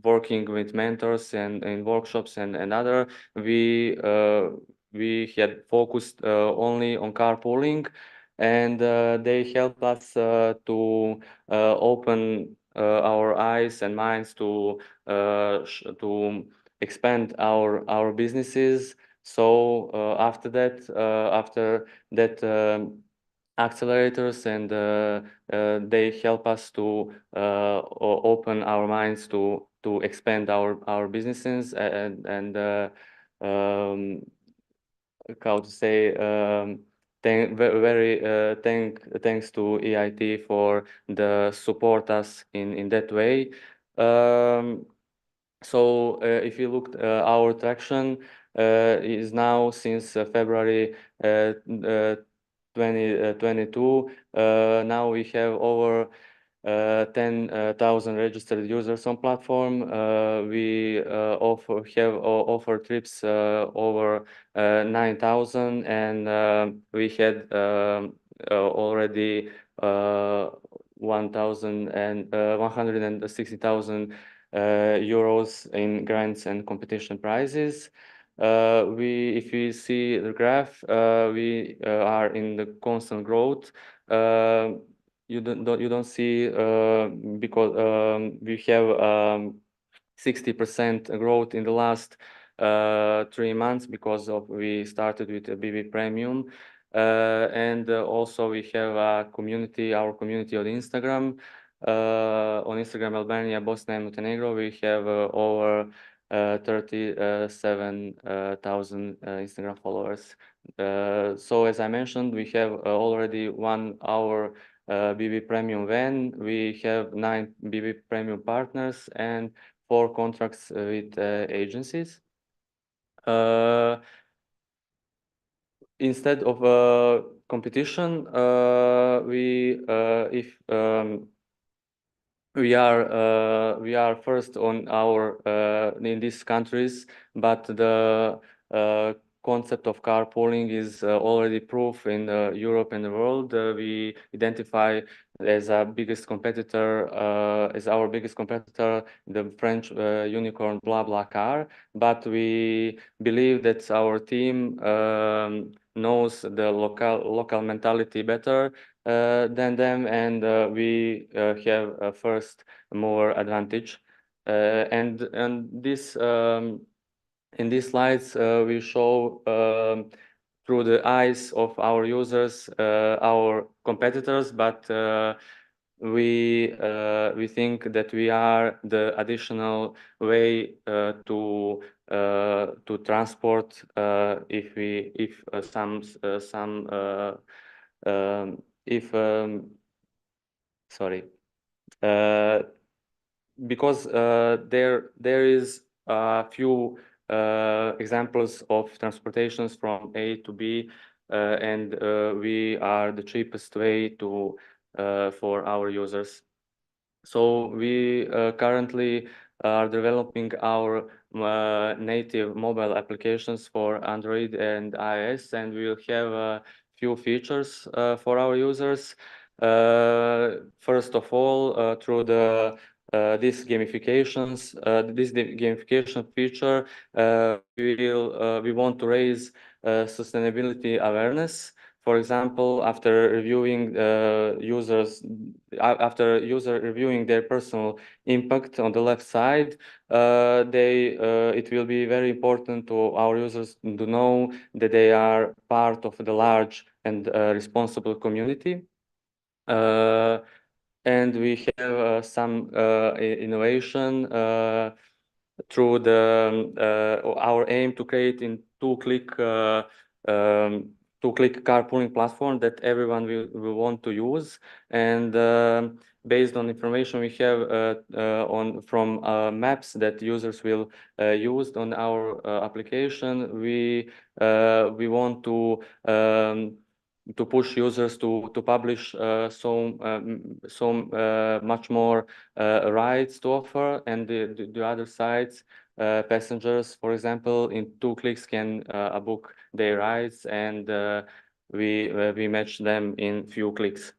Speaker 17: working with mentors and in workshops and other, we had focused only on carpooling, and they help us to open our eyes and minds to expand our businesses. So after that accelerators, and they help us to open our minds to expand our businesses, and how to say, thanks to EIT for the support us in that way. So if you look our traction is now since February 2022. Now we have over 10,000 registered users on platform. We offer trips over 9,000, and we had already 160,000 euros in grants and competition prizes. If we see the graph, we are in the constant growth. You don't see because we have 60% growth in the last 3 months because we started with a BB Premium, and also we have our community on Instagram. On Instagram, Albania, Bosnia, and Montenegro, we have over 37,000 Instagram followers. So as I mentioned, we have already 1 hour BB Premium van. We have 9 BB Premium partners and 4 contracts with agencies. Instead of competition, we are first on our in these countries, but the concept of carpooling is already proof in Europe and the world. We identify as our biggest competitor, the French unicorn BlaBlaCar, but we believe that our team knows the local mentality better than them, and we have a first mover advantage. And this in these slides we show through the eyes of our users our competitors, but we think that we are the additional way to transport because there is a few examples of transportations from A to B, and we are the cheapest way to for our users. So we currently are developing our native mobile applications for Android and iOS, and we will have a few features for our users. First of all, through this gamification feature, we want to raise sustainability awareness. For example, after user reviewing their personal impact on the left side, it will be very important to our users to know that they are part of the large and responsible community. And we have some innovation through our aim to create in 2-click two-click carpooling platform that everyone will want to use. And based on information we have from maps that users will use on our application, we want to push users to publish so much more rides to offer, and the other sides, passengers, for example, in 2 clicks can book their rides, and we match them in few clicks.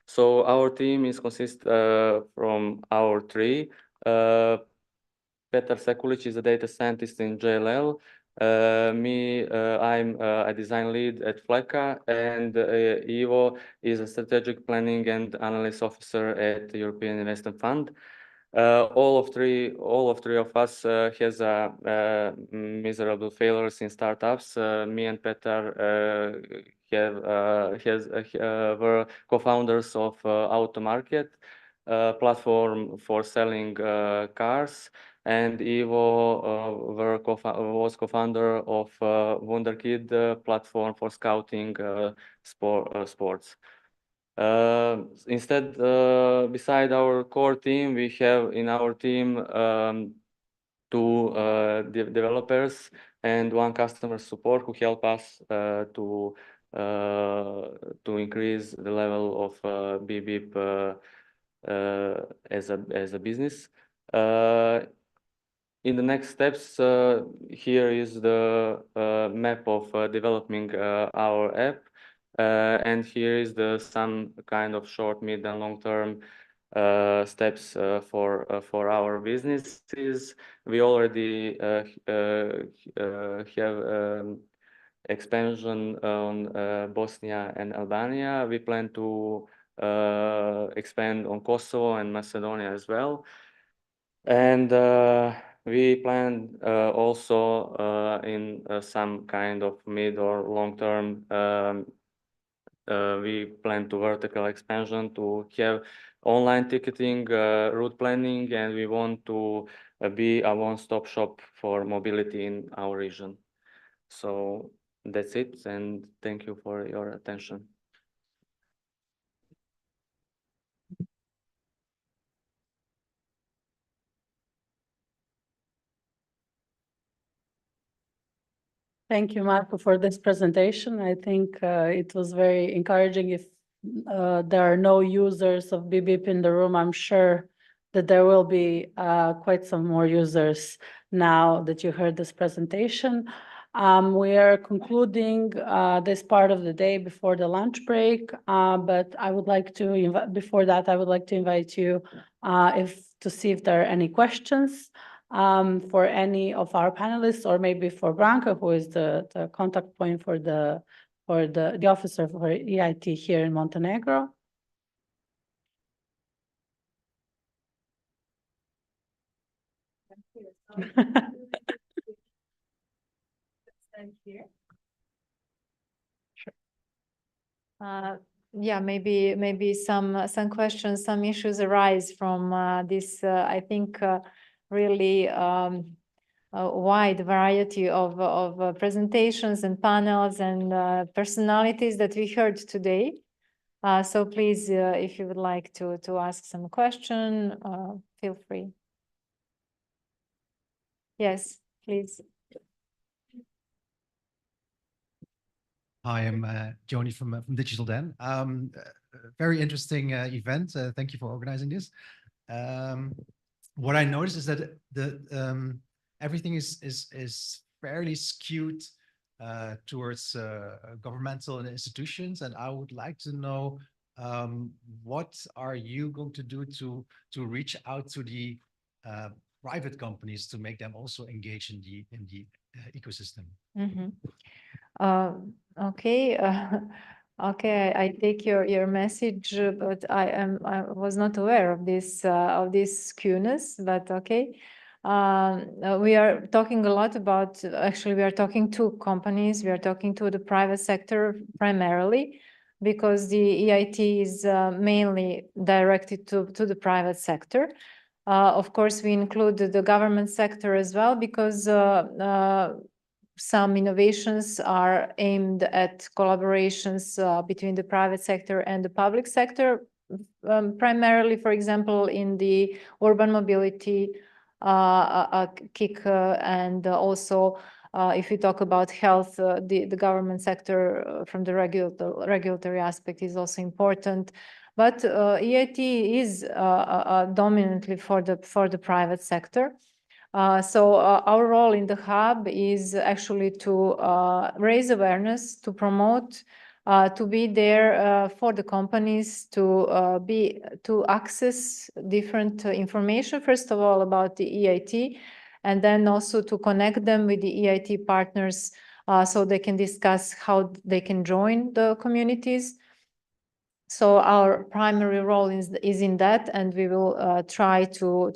Speaker 17: So our team is from our three. Petar Sekulic is a data scientist in JLL. I'm a design lead at Fleka, and Ivo is a strategic planning and analysis officer at the European Investment Fund. All of three of us has miserable failures in startups. Me and Petar were co-founders of Automarket, platform for selling cars, and Ivo was co-founder of Wunderkid, platform for scouting sports. Instead, beside our core team, we have in our team 2 developers and 1 customer support who help us to increase the level of BBIP as a business. In the next steps, here is the map of developing our app. And here is some kind of short, mid, and long-term steps for our businesses. We already have expansion on Bosnia and Albania. We plan to expand on Kosovo and Macedonia as well. And we plan also in some kind of mid or long-term we plan to vertical expansion to have online ticketing, route planning, and we want to be a one-stop shop for mobility in our region. So that's it, and thank you for your attention.
Speaker 3: Thank you, Marco, for this presentation. I think it was very encouraging. If there are no users of BBIP in the room, I'm sure that there will be quite some more users now that you heard this presentation. We are concluding this part of the day before the lunch break, but I would like to before that, I would like to invite you to see if there are any questions for any of our panelists, or maybe for Branka, who is the contact point for the officer for EIT here in Montenegro.
Speaker 10: Yeah, maybe some questions, some issues arise from this. I think really a wide variety of presentations and panels and personalities that we heard today. So please, if you would like to ask some question, feel free. Yes, please.
Speaker 18: Hi, I'm Joni from Digital Den. Very interesting event. Thank you for organizing this. What I noticed is that everything is fairly skewed towards governmental institutions, and I would like to know what are you going to do to reach out to the private companies to make them also engage in the ecosystem.
Speaker 10: Mm-hmm. Okay. Okay, I take your message, but I was not aware of this skewness. But okay, we are talking a lot about. Actually, we are talking to companies. We are talking to the private sector primarily, because the EIT is mainly directed to the private sector. Of course, we include the government sector as well, because some innovations are aimed at collaborations between the private sector and the public sector, primarily, for example, in the urban mobility kick, and also if we talk about health, the government sector from the regulatory aspect is also important. But EIT is dominantly for the private sector. So our role in the hub is actually to raise awareness, to promote, to be there for the companies, to access different information, first of all, about the EIT, and then also to connect them with the EIT partners so they can discuss how they can join the communities. So our primary role is in that, and we will try to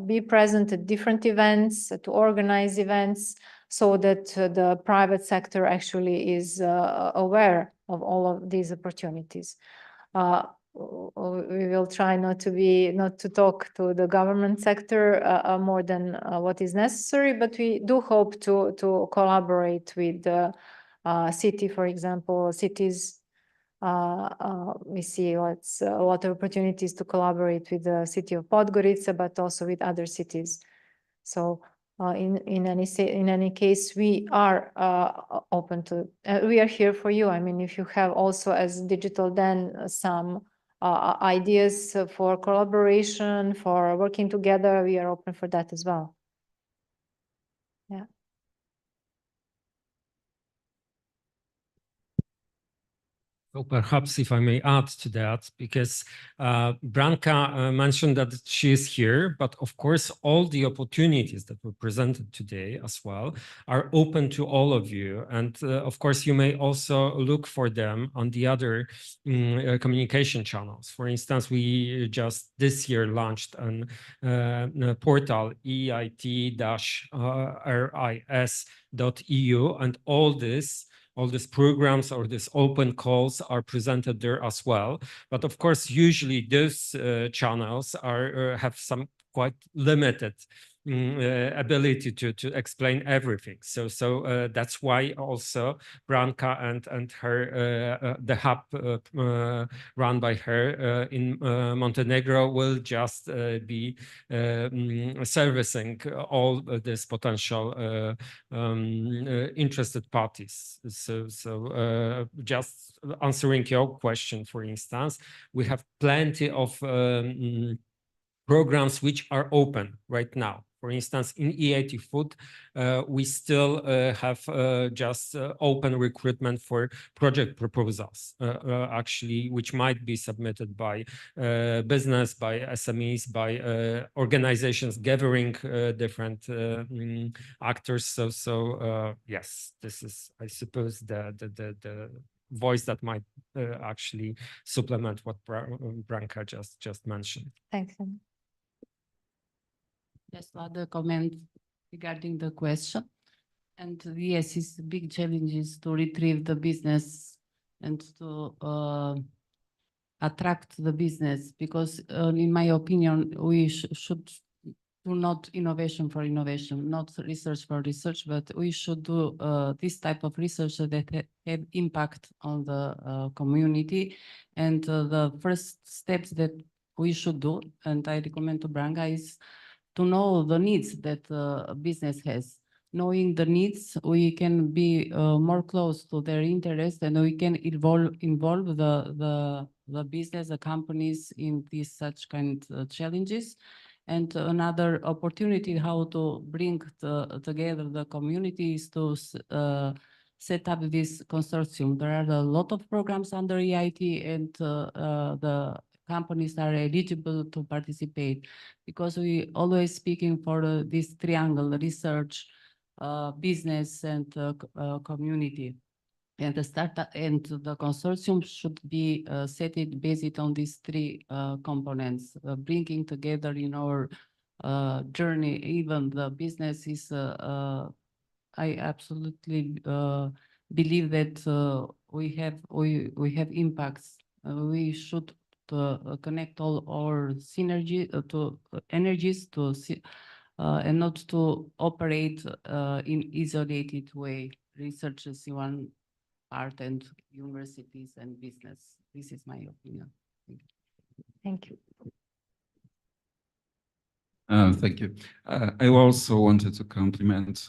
Speaker 10: be present at different events, to organize events, so that the private sector actually is aware of all of these opportunities. We will try not to talk to the government sector more than what is necessary, but we do hope to collaborate with the city, for example, cities. We see a lot of opportunities to collaborate with the city of Podgorica, but also with other cities. So in any case, we are open to. We are here for you. I mean, if you have also as Digital Den some ideas for collaboration, for working together, we are open for that as well. Yeah.
Speaker 13: So perhaps if I may add to that, because Branka mentioned that she is here, but of course, all the opportunities that were presented today as well are open to all of you. And of course, you may also look for them on the other communication channels. For instance, we just this year launched a portal, EIT-RIS.EU, and all these programs or these open calls are presented there as well. But of course, usually those channels have some quite limited ability to explain everything. So that's why also Branka and her the hub run by her in Montenegro will just be servicing all these potential interested parties. So just answering your question, for instance, we have plenty of programs which are open right now. For instance, in EIT Food, we still have just open recruitment for project proposals, actually, which might be submitted by business, by SMEs, by organizations gathering different actors. So yes, this is, I suppose, the voice that might actually supplement what Branka just mentioned.
Speaker 10: Thanks.
Speaker 19: Just other comment regarding the question. And yes, it's a big challenge is to retrieve the business and to attract the business, because in my opinion, we should do not innovation for innovation, not research for research, but we should do this type of research that have impact on the community. And the first steps that we should do, and I recommend to Branka, is to know the needs that business has. Knowing the needs, we can be more close to their interest, and we can involve the business, the companies in these such kind of challenges. And another opportunity how to bring together the community is to set up this consortium. There are a lot of programs under EIT, and the companies are eligible to participate, because we always speaking for this triangle: research, business, and community. And the startup and the consortium should be set it based on these three components, bringing together in our journey. Even the business is, I absolutely believe that we have impacts. We should connect all our synergy to energies to and not to operate in isolated way, researchers in one part and universities and business. This is my opinion.
Speaker 10: Thank you.
Speaker 20: Thank you. I also wanted to compliment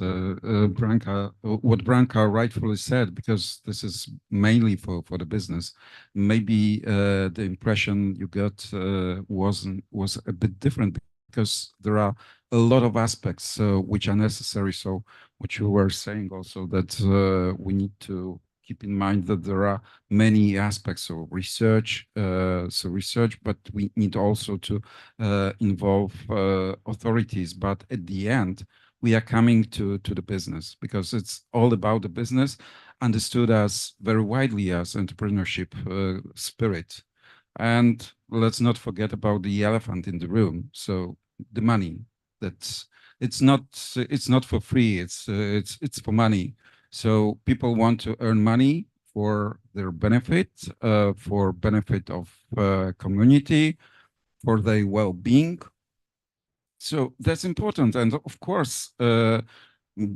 Speaker 20: Branka, what Branka rightfully said, because this is mainly for the business. Maybe the impression you got was a bit different, because there are a lot of aspects which are necessary. So what you were saying also, that we need to keep in mind that there are many aspects of research, but we need also to involve authorities. But at the end, we are coming to the business, because it's all about the business, understood as very widely as entrepreneurship spirit. And let's not forget about the elephant in the room. So the money, it's not for free. It's for money. So people want to earn money for their benefit, for benefit of community, for their well-being. So that's important. And of course,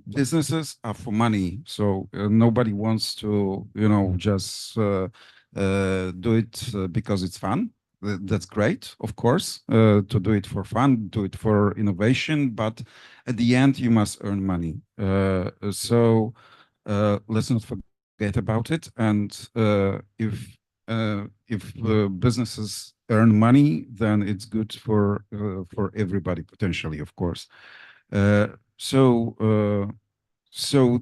Speaker 20: businesses are for money. So nobody wants to, just do it because it's fun. That's great, of course, to do it for fun, do it for innovation, but at the end, you must earn money. So let's not forget about it. And if businesses earn money, then it's good for everybody potentially, of course. So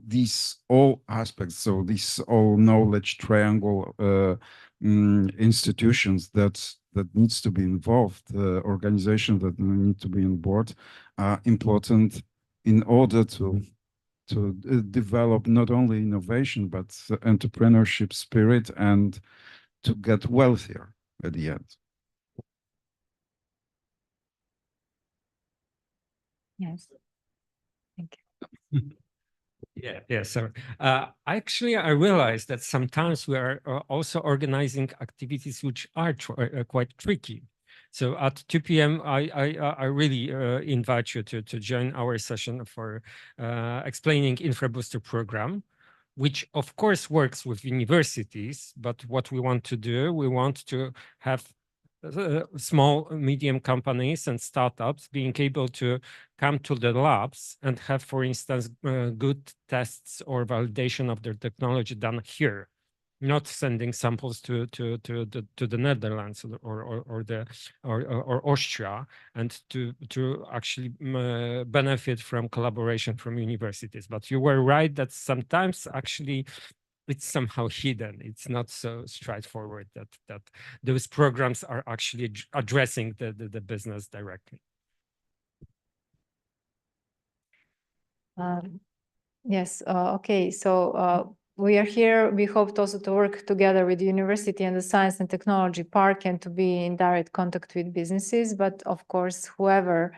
Speaker 20: these all aspects, so this all knowledge triangle institutions that needs to be involved, organizations that need to be on board, are important in order to develop not only innovation, but entrepreneurship spirit, and to get wealthier at the end.
Speaker 10: Yes. Thank you.
Speaker 13: Yeah. So actually, I realized that sometimes we are also organizing activities which are quite tricky. So at 2 p.m., I really invite you to join our session for explaining InfraBooster program, which of course works with universities. But what we want to do, we want to have small, medium companies and startups being able to come to the labs and have, for instance, good tests or validation of their technology done here, not sending samples to the Netherlands or Austria, and to actually benefit from collaboration from universities. But you were right that sometimes actually it's somehow hidden. It's not so straightforward that those programs are actually addressing the business directly.
Speaker 10: Yes, okay. So we are here. We hoped also to work together with the university and the Science and Technology Park, and to be in direct contact with businesses. But of course, whoever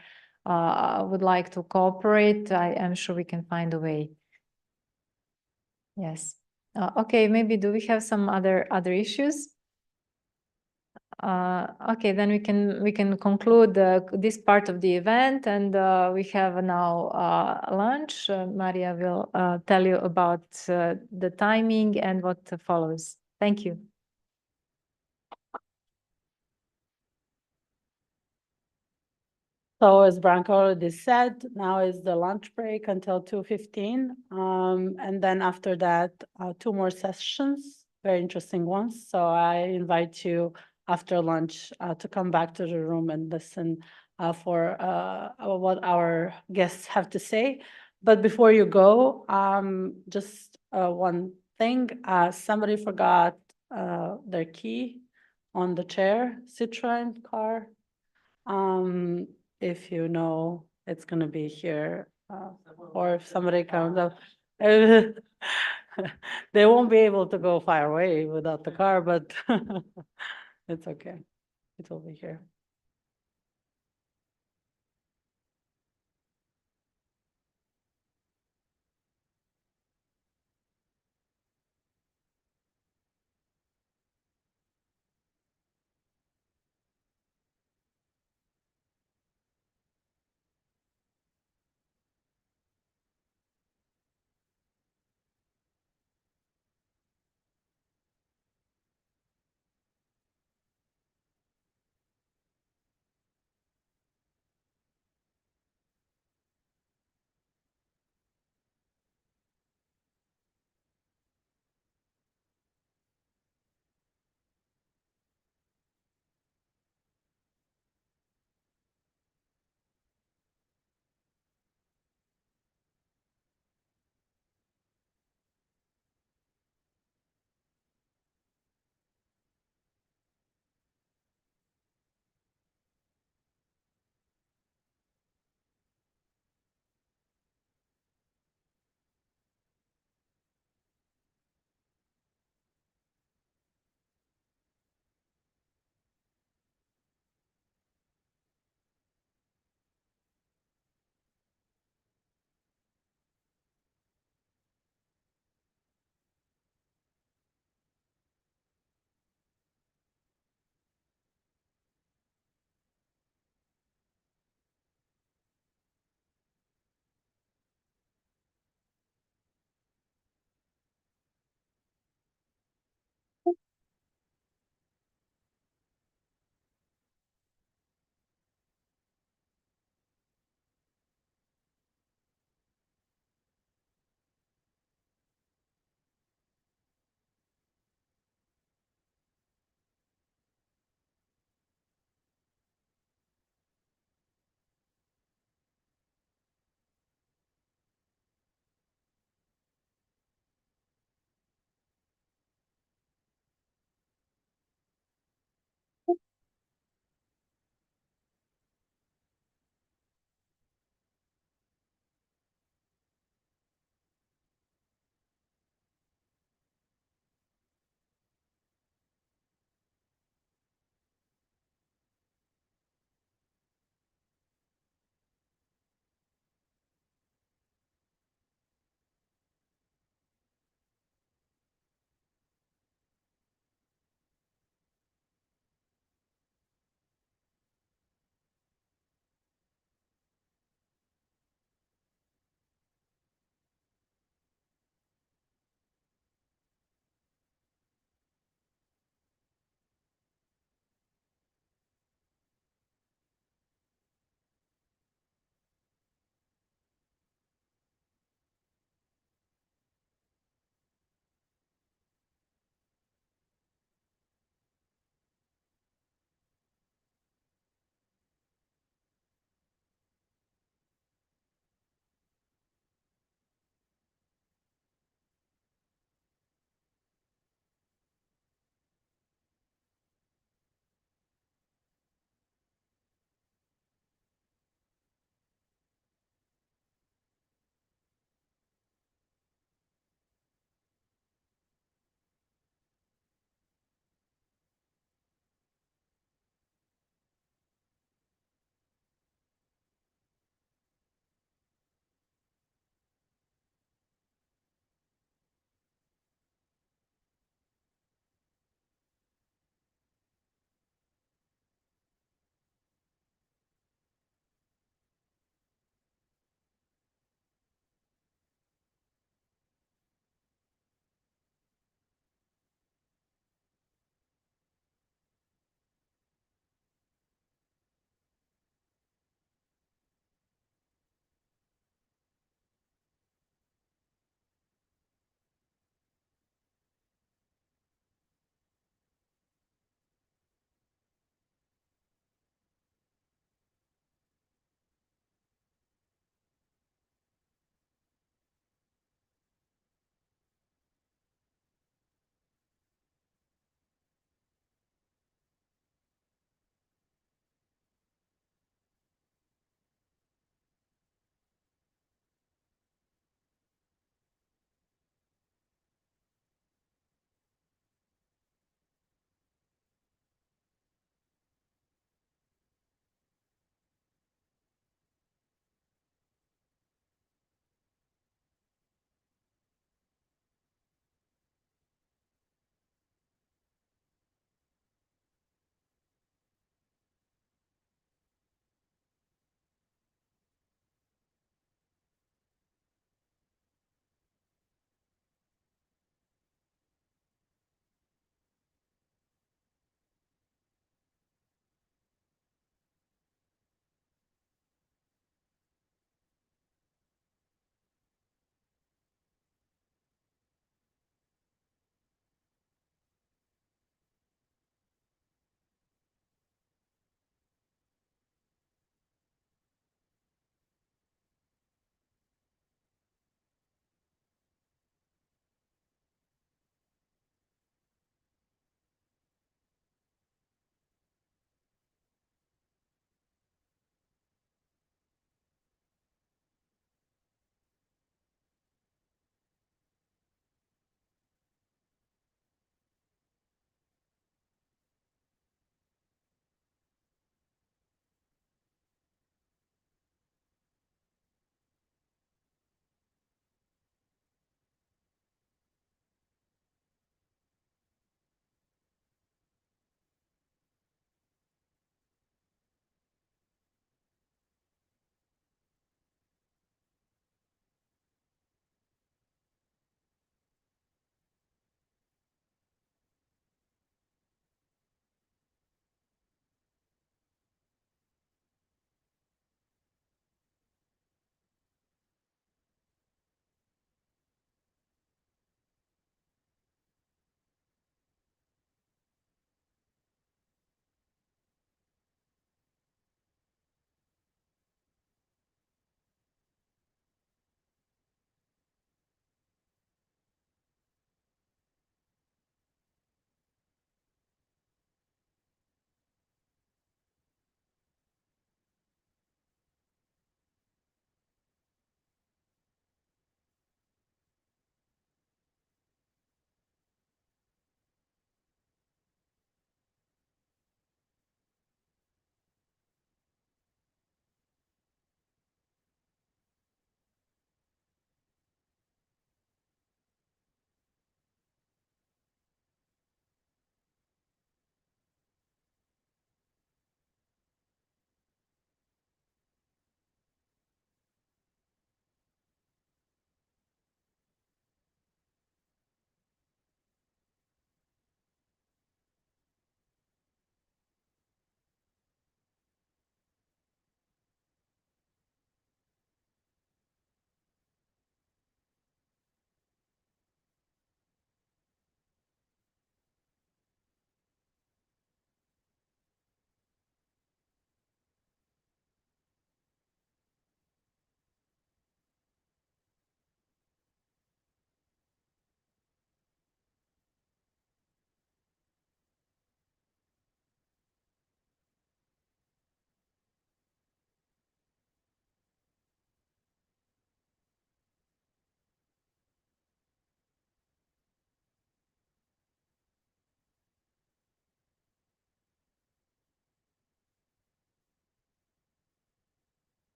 Speaker 10: would like to cooperate, I am sure we can find a way. Yes. Okay, maybe do we have some other issues? Okay, then we can conclude this part of the event, and we have now lunch. Maria will tell you about the timing and what follows. Thank you.
Speaker 3: So as Branko already said, now is the lunch break until 2:15. And then after that, 2 more sessions, very interesting ones. So I invite you after lunch to come back to the room and listen for what our guests have to say. But before you go, just one thing, somebody forgot their key on the chair, Citroen car. If you know it's going to be here, or if somebody comes up, they won't be able to go far away without the car, but it's okay. It will be here.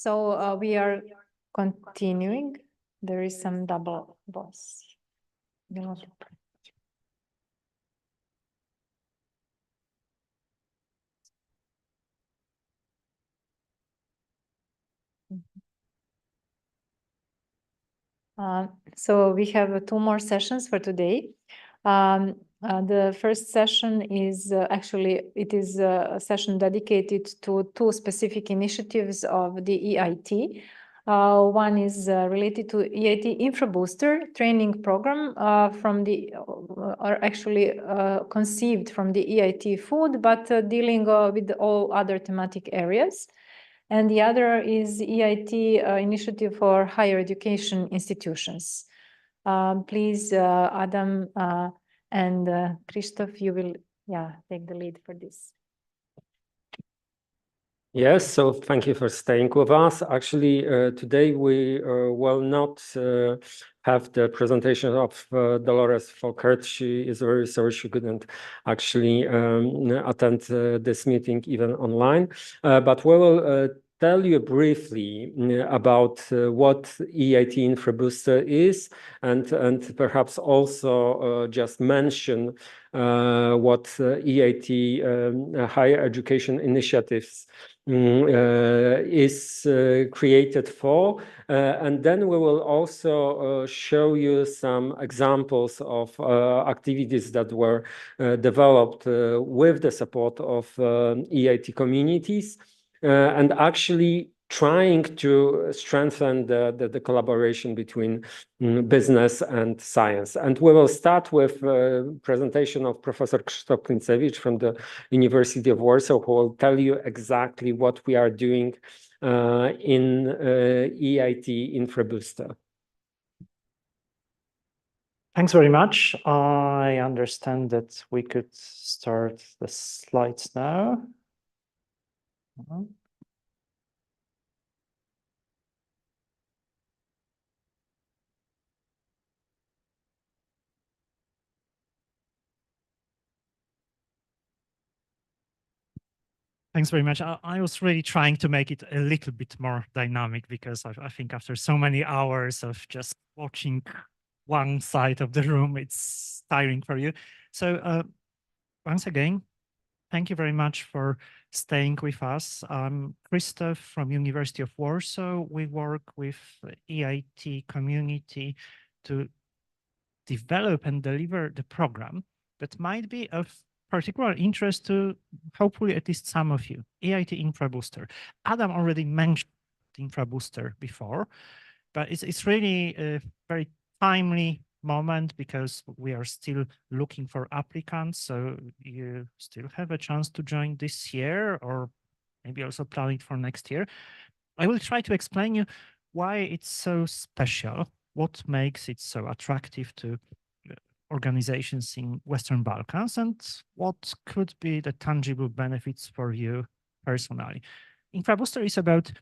Speaker 8: So we are continuing. There is some double boss. So we have two more sessions for today. The first session is it is a session dedicated to two specific initiatives of the EIT. One is related to EIT InfraBooster training program conceived from the EIT food, but dealing with all other thematic areas. And the other is EIT initiative for higher education institutions. Please, Adam and Christoph, you will take the lead for this.
Speaker 13: Yes, so thank you for staying with us. Actually, today we will not have the presentation of Dolores Folkert. She is very sorry she couldn't actually attend this meeting even online. But we will tell you briefly about what EIT InfraBooster is, and perhaps also just mention what EIT higher education initiatives is created for. And then we will also show you some examples of activities that were developed with the support of EIT communities. And actually trying to strengthen the collaboration between business and science. And we will start with a presentation of Professor Krzysztof Klincewicz from the University of Warsaw, who will tell you exactly what we are doing in EIT InfraBooster.
Speaker 21: Thanks very much. I understand that we could start the slides now. Thanks very much. I was really trying to make it a little bit more dynamic because I think after so many hours of just watching one side of the room, it's tiring for you. So once again, thank you very much for staying with us. I'm Krzysztof from University of Warsaw. We work with EIT Community to develop and deliver the program that might be of particular interest to hopefully at least some of you, EIT InfraBooster. Adam already mentioned InfraBooster before, but it's really a very timely moment because we are still looking for applicants. So you still have a chance to join this year or maybe also plan it for next year. I will try to explain you why it's so special, what makes it so attractive to organizations in Western Balkans, and what could be the tangible benefits for you personally. InfraBooster is about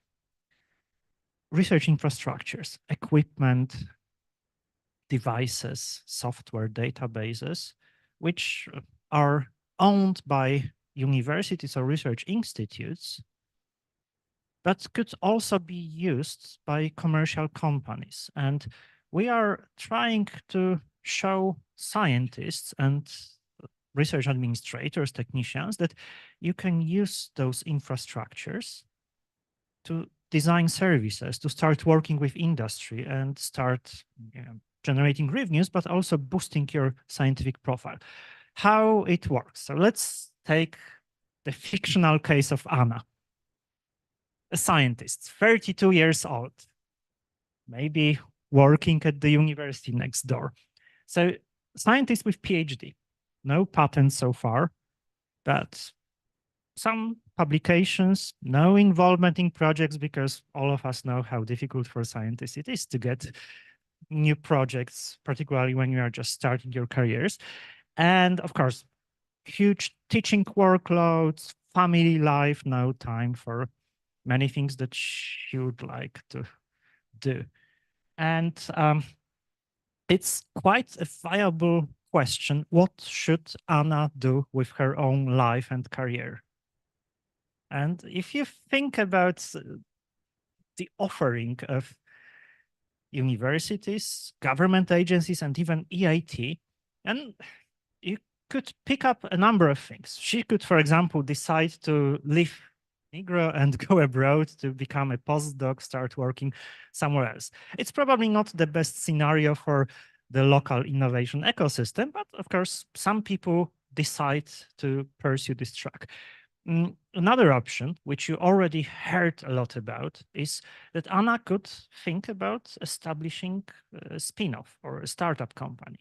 Speaker 21: research infrastructures, equipment, devices, software, databases, which are owned by universities or research institutes, but could also be used by commercial companies. And we are trying to show scientists and research administrators, technicians, that you can use those infrastructures to design services, to start working with industry and start generating revenues, but also boosting your scientific profile. How it works. So let's take the fictional case of Anna, a scientist, 32 years old, maybe working at the university next door. So scientist with PhD, no patents so far, but some publications, no involvement in projects, because all of us know how difficult for scientists it is to get new projects, particularly when you are just starting your careers. And of course, huge teaching workloads, family life, no time for many things that she would like to do. And it's quite a viable question. What should Anna do with her own life and career? And if you think about the offering of universities, government agencies, and even EIT. And you could pick up a number of things. She could, for example, decide to leave Montenegro and go abroad to become a postdoc, start working somewhere else. It's probably not the best scenario for the local innovation ecosystem, but of course, some people decide to pursue this track. Another option, which you already heard a lot about, is that Anna could think about establishing a spin-off or a startup company.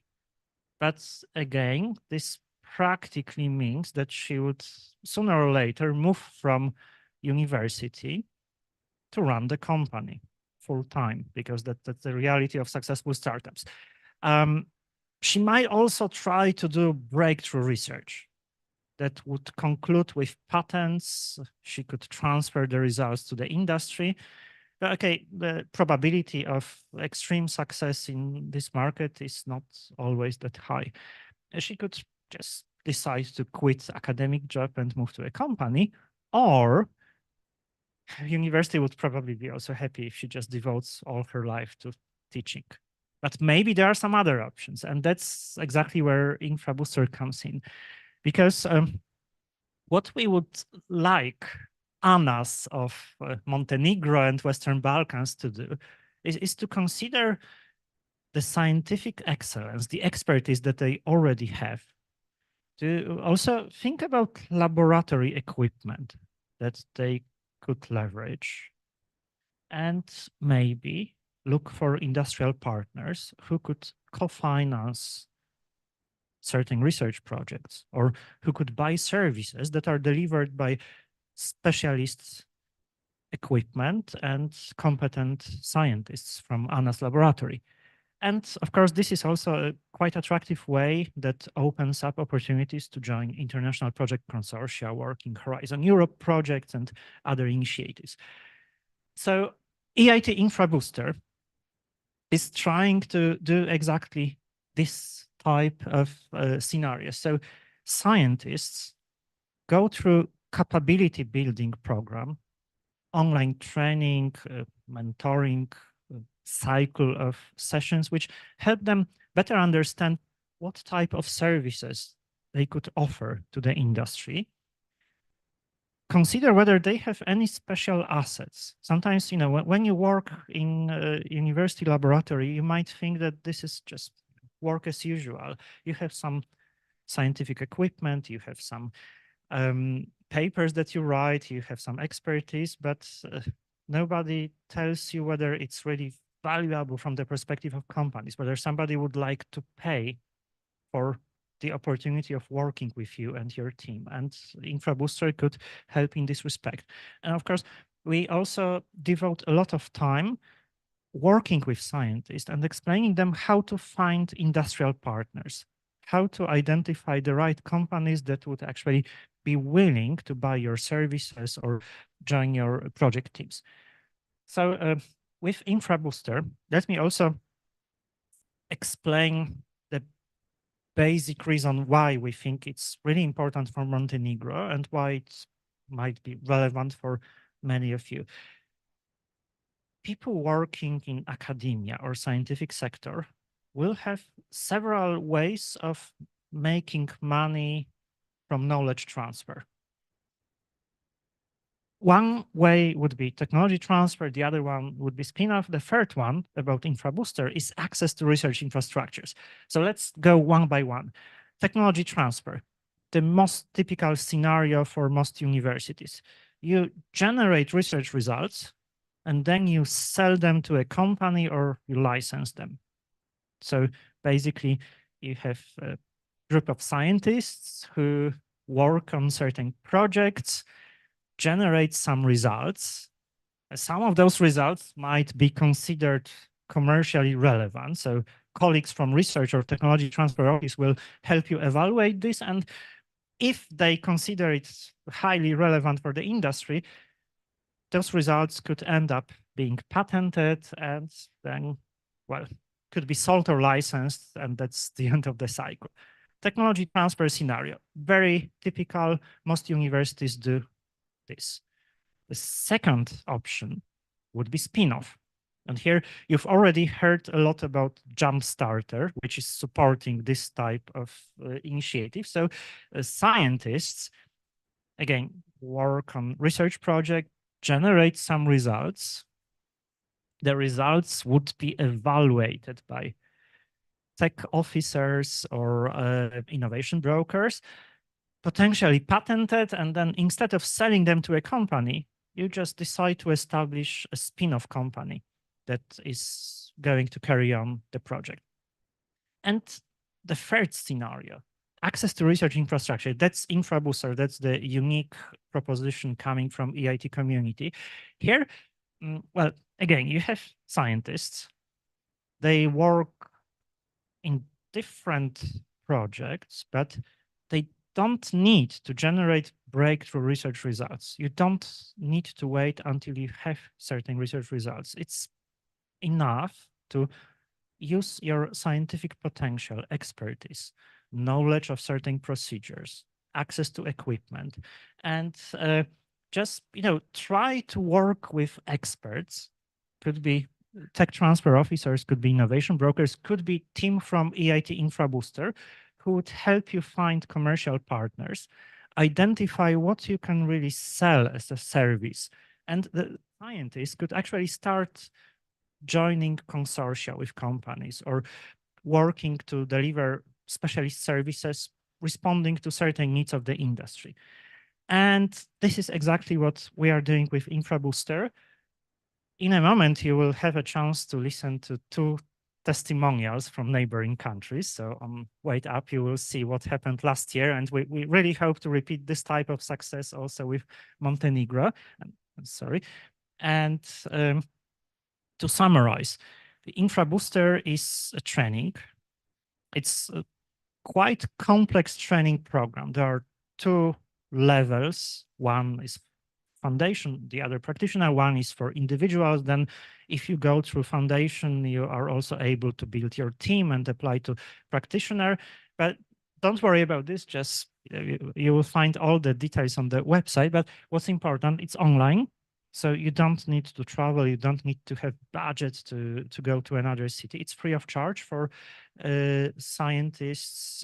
Speaker 21: But again, this practically means that she would sooner or later move from university to run the company full time, because that's the reality of successful startups. She might also try to do breakthrough research that would conclude with patents. She could transfer the results to the industry. But okay, the probability of extreme success in this market is not always that high. She could just decide to quit academic job and move to a company, or university would probably be also happy if she just devotes all her life to teaching. But maybe there are some other options, and that's exactly where InfraBooster comes in. Because what we would like Annas of Montenegro and Western Balkans to do is to consider the scientific excellence, the expertise that they already have, to also think about laboratory equipment that they could leverage, and maybe look for industrial partners who could co-finance certain research projects, or who could buy services that are delivered by specialists, equipment, and competent scientists from Anna's laboratory. And of course, this is also a quite attractive way that opens up opportunities to join international project consortia, working Horizon Europe projects and other initiatives. So EIT InfraBooster is trying to do exactly this type of scenario. So scientists go through capability building program, online training, mentoring, cycle of sessions, which help them better understand what type of services they could offer to the industry. Consider whether they have any special assets. Sometimes, when you work in a university laboratory, you might think that this is just work as usual. You have some scientific equipment, you have some papers that you write, you have some expertise, but nobody tells you whether it's really valuable from the perspective of companies, whether somebody would like to pay for the opportunity of working with you and your team. And InfraBooster could help in this respect. And of course, we also devote a lot of time working with scientists and explaining them how to find industrial partners, how to identify the right companies that would actually be willing to buy your services or join your project teams. So with InfraBooster, let me also explain the basic reason why we think it's really important for Montenegro and why it might be relevant for many of you. People working in academia or scientific sector will have several ways of making money from knowledge transfer. One way would be technology transfer, the other one would be spin-off. The third one about InfraBooster is access to research infrastructures. So let's go one by one. Technology transfer, the most typical scenario for most universities. You generate research results and then you sell them to a company or you license them. So basically you have a group of scientists who work on certain projects, generate some results. Some of those results might be considered commercially relevant. So colleagues from research or technology transfer office will help you evaluate this. And if they consider it highly relevant for the industry, those results could end up being patented and then, well, could be sold or licensed, and that's the end of the cycle. Technology transfer scenario, very typical. Most universities do this. The second option would be spin-off. And here you've already heard a lot about Jumpstarter, which is supporting this type of initiative. So scientists, again, work on research project, generate some results. The results would be evaluated by tech officers or innovation brokers, potentially patented, and then instead of selling them to a company, you just decide to establish a spin-off company that is going to carry on the project. And the third scenario, access to research infrastructure, that's InfraBooster, that's the unique proposition coming from EIT community. Here, well, again, you have scientists, they work in different projects, but they don't need to generate breakthrough research results. You don't need to wait until you have certain research results. It's enough to use your scientific potential, expertise, knowledge of certain procedures, access to equipment, and just try to work with experts. Could be tech transfer officers, could be innovation brokers, could be team from EIT InfraBooster who would help you find commercial partners, identify what you can really sell as a service. And the scientists could actually start joining consortia with companies or working to deliver specialist services responding to certain needs of the industry. And this is exactly what we are doing with InfraBooster. In a moment, you will have a chance to listen to 2 testimonials from neighboring countries. So wait up, you will see what happened last year. And we really hope to repeat this type of success also with Montenegro. Sorry. And to summarize, the InfraBooster is a training. It's a quite complex training program. There are 2 levels. One is foundation, the other practitioner. One is for individuals. Then if you go through foundation, you are also able to build your team and apply to practitioner. But don't worry about this, just you will find all the details on the website. But what's important, it's online. So you don't need to travel, you don't need to have budget to go to another city. It's free of charge for scientists,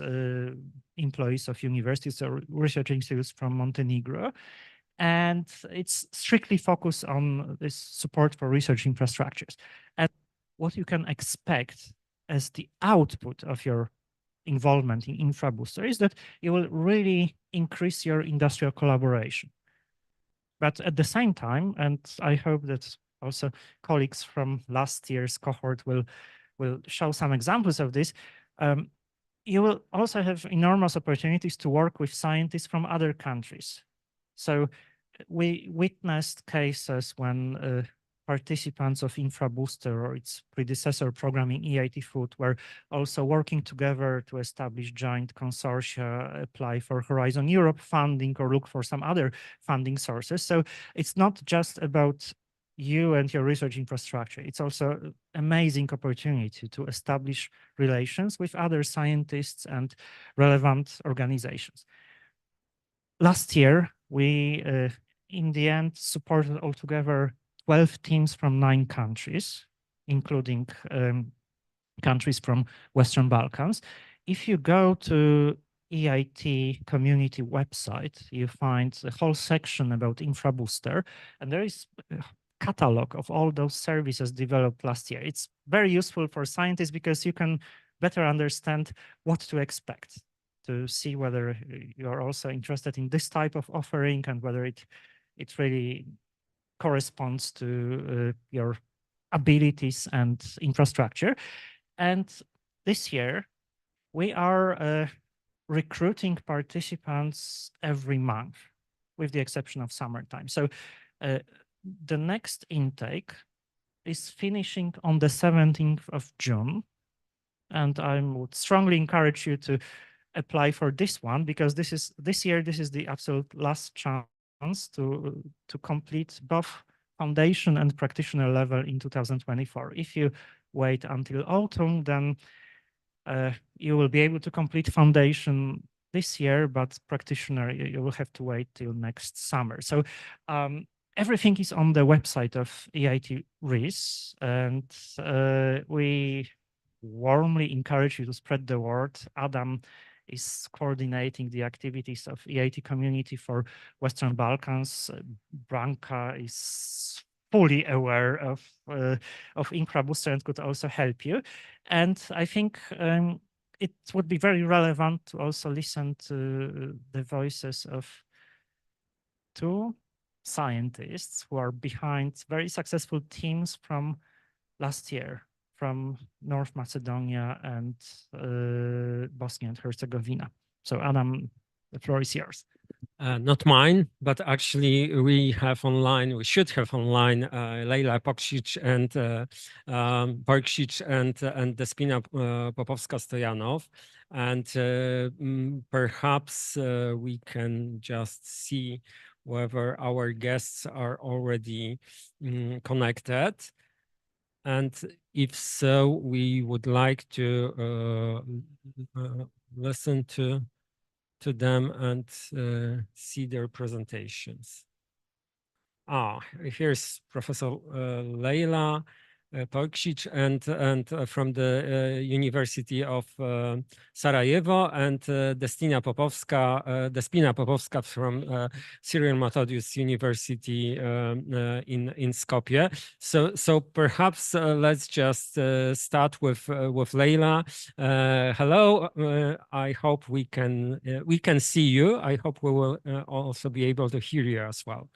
Speaker 21: employees of universities or research institutes from Montenegro. And it's strictly focused on this support for research infrastructures. And what you can expect as the output of your involvement in InfraBooster is that you will really increase your industrial collaboration. But at the same time, and I hope that also colleagues from last year's cohort will show some examples of this, you will also have enormous opportunities to work with scientists from other countries. So we witnessed cases when participants of InfraBooster or its predecessor program in EIT Food were also working together to establish joint consortia, apply for Horizon Europe funding or look for some other funding sources. So it's not just about you and your research infrastructure. It's also an amazing opportunity to establish relations with other scientists and relevant organizations. Last year, we, in the end, supported altogether 12 teams from 9 countries, including countries from Western Balkans. If you go to EIT community website, you find a whole section about InfraBooster, and there is a catalog of all those services developed last year. It's very useful for scientists because you can better understand what to expect, to see whether you're also interested in this type of offering and whether it really corresponds to your abilities and infrastructure. And this year, we are recruiting participants every month, with the exception of summertime. So the next intake is finishing on the 17th of June. And I would strongly encourage you to apply for this one, because this year, this is the absolute last chance to complete both foundation and practitioner level in 2024. If you wait until autumn, then you will be able to complete foundation this year, but practitioner, you will have to wait till next summer. So everything is on the website of EIT RIS, and we warmly encourage you to spread the word. Adam is coordinating the activities of EIT Community for Western Balkans. Branka is fully aware of InfraBooster and could also help you. And I think it would be very relevant to also listen to the voices of two scientists who are behind very successful teams from last year, from North Macedonia and Bosnia and Herzegovina. So Adam, the floor is yours.
Speaker 13: Not mine, but actually we should have online Leila Pokšić and Despina Popowska-Stojanov. And perhaps we can just see whether our guests are already connected. And if so, we would like to listen to them and see their presentations. Here's Professor Leila Pokšić and from the University of Sarajevo, and Despina Popowska from Cyrill-Methodius University in Skopje. So perhaps let's just start with Leila. Hello, I hope we can see you. I hope we will also be able to hear you as well.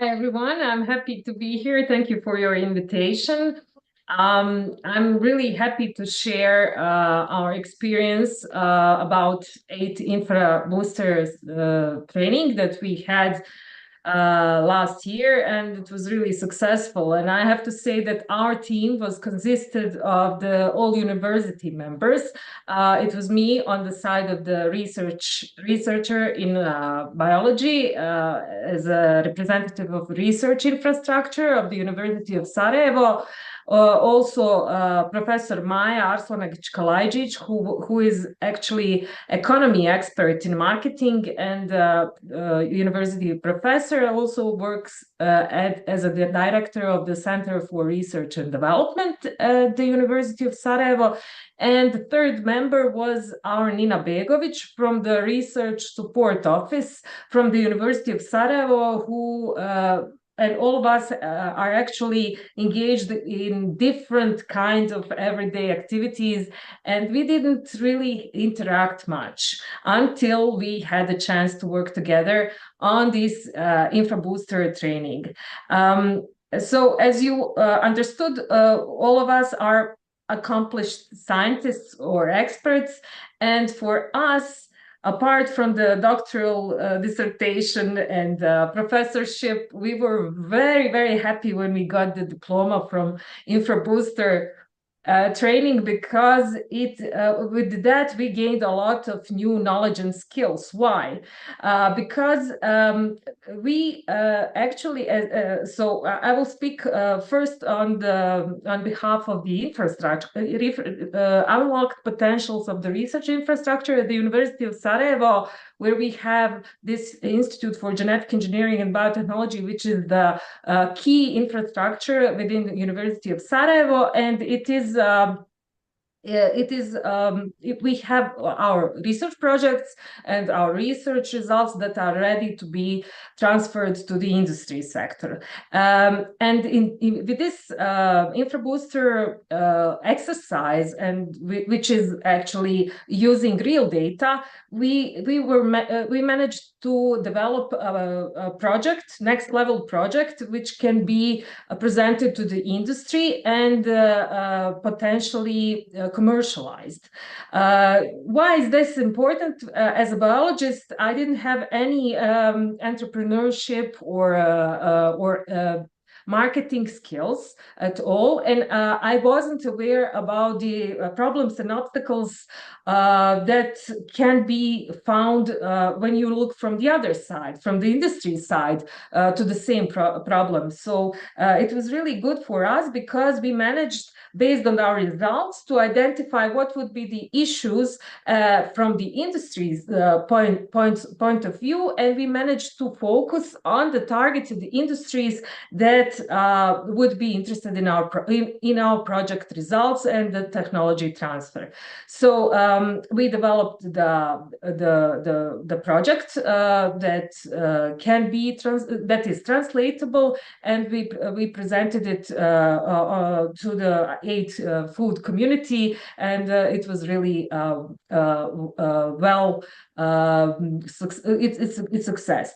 Speaker 2: Hi, everyone. I'm happy to be here. Thank you for your invitation. I'm really happy to share our experience about EIT Infra Boosters training that we had last year, and it was really successful. And I have to say that our team was consisted of all university members. It was me on the side of the researcher in biology as a representative of research infrastructure of the University of Sarajevo. Also Professor Maja Arslanagić-Kalajdzic, who is actually economy expert in marketing and university professor, also works as a director of the Center for Research and Development at the University of Sarajevo. And the third member was our Nina Begović from the Research Support Office from the University of Sarajevo, who and all of us are actually engaged in different kinds of everyday activities, and we didn't really interact much until we had a chance to work together on this InfraBooster training. So as you understood, all of us are accomplished scientists or experts, and for us, apart from the doctoral dissertation and professorship, we were very, very happy when we got the diploma from InfraBooster training, because with that we gained a lot of new knowledge and skills. Why? Because we actually, so I will speak first on behalf of the infrastructure, unlocked potentials of the research infrastructure at the University of Sarajevo, where we have this Institute for Genetic Engineering and Biotechnology, which is the key infrastructure within the University of Sarajevo, and we have our research projects and our research results that are ready to be transferred to the industry sector. And with this InfraBooster exercise, and which is actually using real data, we managed to develop a project, next level project, which can be presented to the industry and potentially commercialized. Why is this important? As a biologist, I didn't have any entrepreneurship or marketing skills at all. And I wasn't aware about the problems and obstacles that can be found when you look from the other side, from the industry side, to the same problem. So it was really good for us because we managed, based on our results, to identify what would be the issues from the industry's point of view, and we managed to focus on the targeted industries that would be interested in our project results and the technology transfer. So we developed the project that is translatable, and we presented it to the EIT food community, and it was really it's success.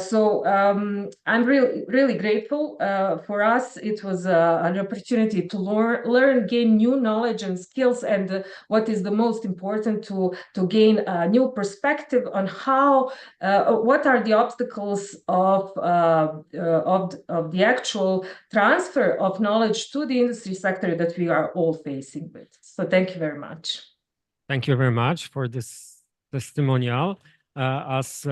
Speaker 2: So I'm really grateful. For us, it was an opportunity to learn, gain new knowledge and skills, and what is the most important, to gain a new perspective on how what are the obstacles of the actual transfer of knowledge to the industry sector that we are all facing with. So thank you very much.
Speaker 13: Thank you very much for this testimonial. As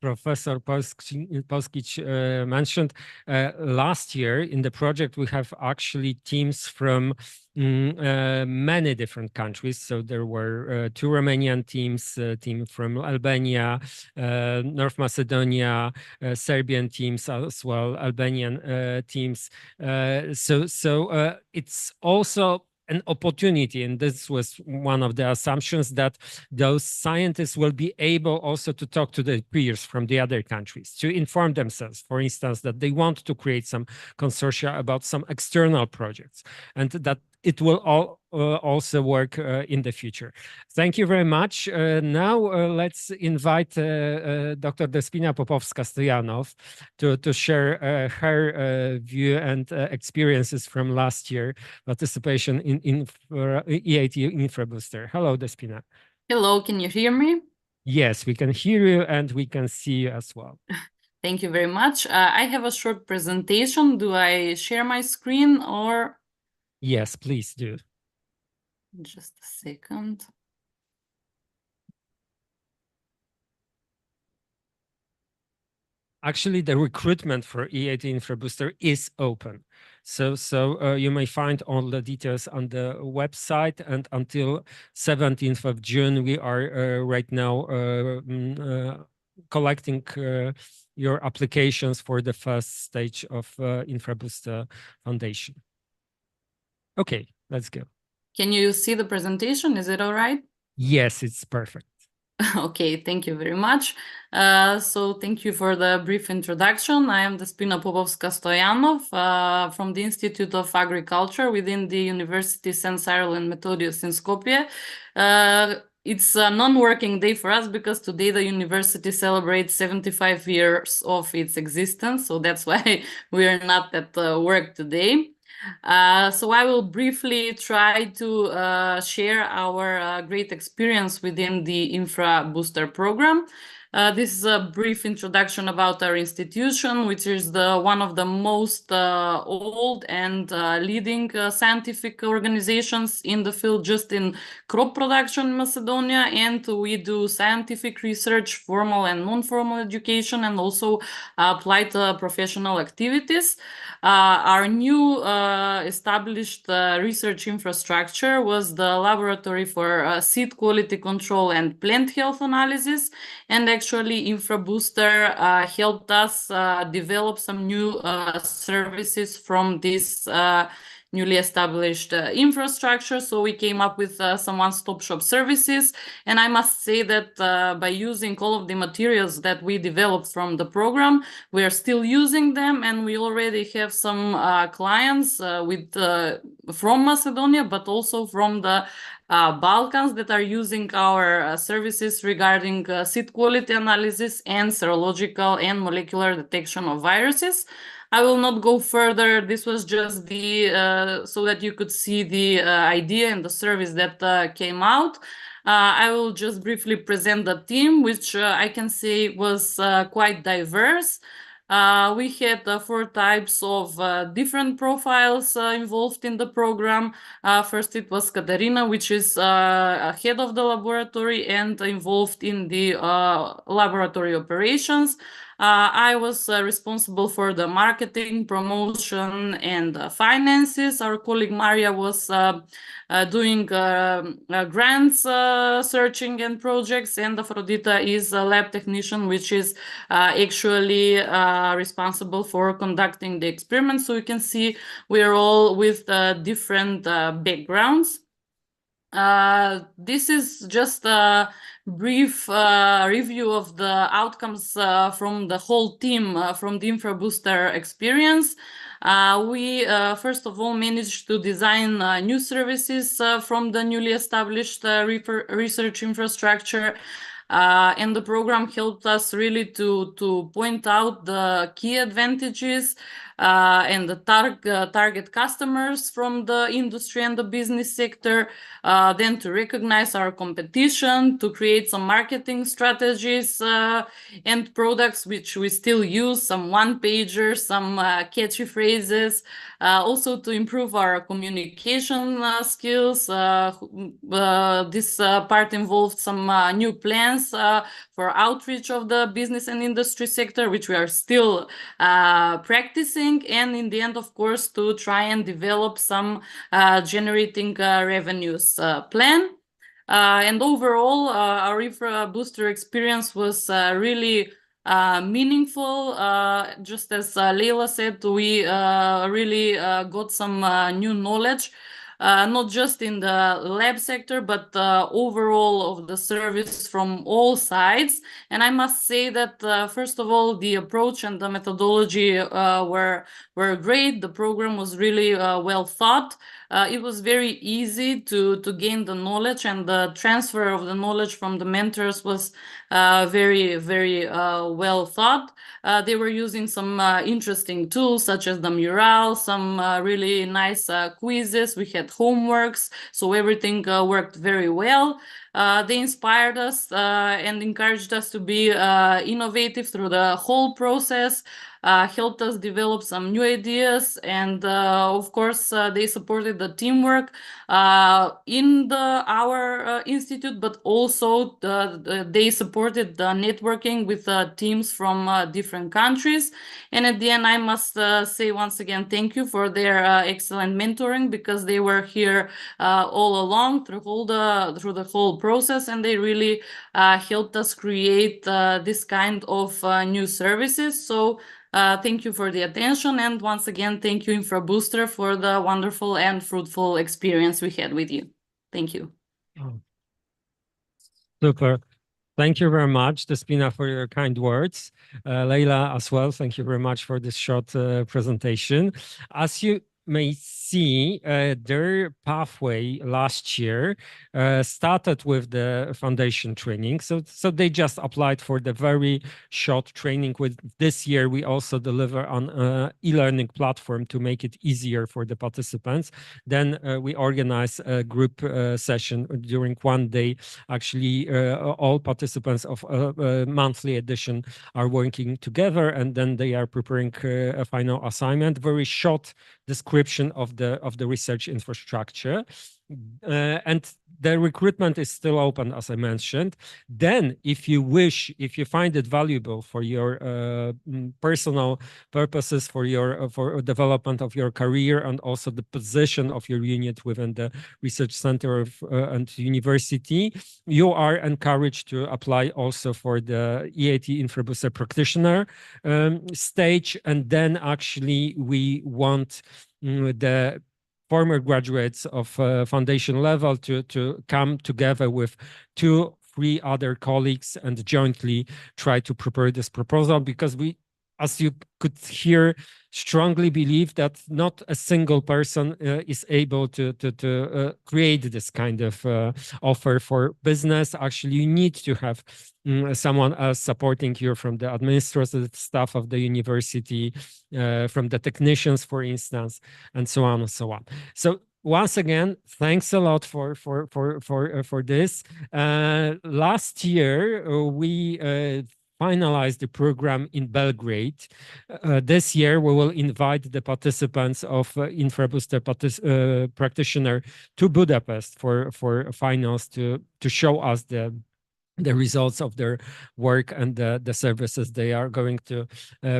Speaker 13: Professor Polskic mentioned, last year in the project we have actually teams from many different countries. So there were 2 Romanian teams, a team from Albania, North Macedonia, Serbian teams as well, Albanian teams. So it's also an opportunity, and this was one of the assumptions, that those scientists will be able also to talk to their peers from the other countries, to inform themselves, for instance, that they want to create some consortia about some external projects, and that it will also work in the future. Thank you very much. Now let's invite Dr. Despina Popowska-Stoyanov to share her view and experiences from last year participation in EIT InfraBooster. Hello, Despina.
Speaker 5: Hello, can you hear me?
Speaker 13: Yes, we can hear you and we can see you as well.
Speaker 5: Thank you very much. I have a short presentation. Do I share my screen or?
Speaker 13: Yes, please do.
Speaker 5: Just a second.
Speaker 13: Actually, the recruitment for EIT InfraBooster is open. So you may find all the details on the website, and until 17th of June, we are right now collecting your applications for the first stage of InfraBooster Foundation. Okay, let's go.
Speaker 5: Can you see the presentation? Is it all right?
Speaker 13: Yes, it's perfect.
Speaker 5: Okay, thank you very much. So thank you for the brief introduction. I am Despina Popowska-Stoyanov from the Institute of Agriculture within the University St. Cyril and Methodius in Skopje. It's a non-working day for us because today the university celebrates 75 years of its existence. So that's why we are not at work today. So I will briefly try to share our great experience within the InfraBooster program. This is a brief introduction about our institution, which is one of the most old and leading scientific organizations in the field just in crop production in Macedonia. And we do scientific research, formal and non-formal education, and also applied professional activities. Our new established research infrastructure was the Laboratory for Seed Quality Control and Plant Health Analysis. And actually, InfraBooster helped us develop some new services from this newly established infrastructure. So we came up with some one-stop shop services. And I must say that by using all of the materials that we developed from the program, we are still using them. And we already have some clients from Macedonia, but also from the Balkans that are using our services regarding seed quality analysis and serological and molecular detection of viruses. I will not go further. This was just so that you could see the idea and the service that came out. I will just briefly present the team, which I can say was quite diverse. We had 4 types of different profiles involved in the program. First, it was Katerina, which is head of the laboratory and involved in the laboratory operations. I was responsible for the marketing, promotion, and finances. Our colleague Maria was doing grants searching and projects, and Afrodita is a lab technician, which is actually responsible for conducting the experiments. So you can see we are all with different backgrounds. This is just a brief review of the outcomes from the whole team from the InfraBooster experience. We first of all managed to design new services from the newly established research infrastructure. And the program helped us really to point out the key advantages and the target customers from the industry and the business sector, then to recognize our competition, to create some marketing strategies and products which we still use, some one-pagers, some catchy phrases, also to improve our communication skills. This part involved some new plans for outreach of the business and industry sector, which we are still practicing, and in the end, of course, to try and develop some generating revenues plan. And overall, our InfraBooster experience was really meaningful. Just as Leila said, we really got some new knowledge, not just in the lab sector, but overall of the service from all sides. And I must say that, first of all, the approach and the methodology were great. The program was really well thought. It was very easy to gain the knowledge, and the transfer of the knowledge from the mentors was very, very well thought. They were using some interesting tools such as the mural, some really nice quizzes. We had homeworks, so everything worked very well. They inspired us and encouraged us to be innovative through the whole process, helped us develop some new ideas, and of course they supported the teamwork in our institute, but also they supported the networking with teams from different countries. And at the end, I must say once again thank you for their excellent mentoring, because they were here all along through the whole process, and they really helped us create this kind of new services. So thank you for the attention, and once again, thank you InfraBooster for the wonderful and fruitful experience we had with you. Thank you.
Speaker 6: Super. Thank you very much, Despina, for your kind words. Leila as well, thank you very much for this short presentation. As you may see, their pathway last year started with the foundation training. So they just applied for the very short training. With this year, we also deliver on e-learning platform to make it easier for the participants. Then we organize a group session during one day. Actually, all participants of a monthly edition are working together, and then they are preparing a final assignment, very short description of the research infrastructure. And the recruitment is still open, as I mentioned. Then, if you wish, if you find it valuable for your personal purposes, for development of your career, and also the position of your unit within the research center and university, you are encouraged to apply also for the EIT InfraBooster practitioner stage. And then actually we want the former graduates of foundation level to come together with 2-3 other colleagues and jointly try to prepare this proposal, because we, as you could hear, strongly believe that not a single person is able to create this kind of offer for business. Actually, you need to have someone else supporting you from the administrative staff of the university, from the technicians, for instance, and so on and so on. So once again, thanks a lot for this. Last year, we finalize the program in Belgrade. This year, we will invite the participants of InfraBooster practitioner to Budapest for finals to show us the results of their work and the services they are going to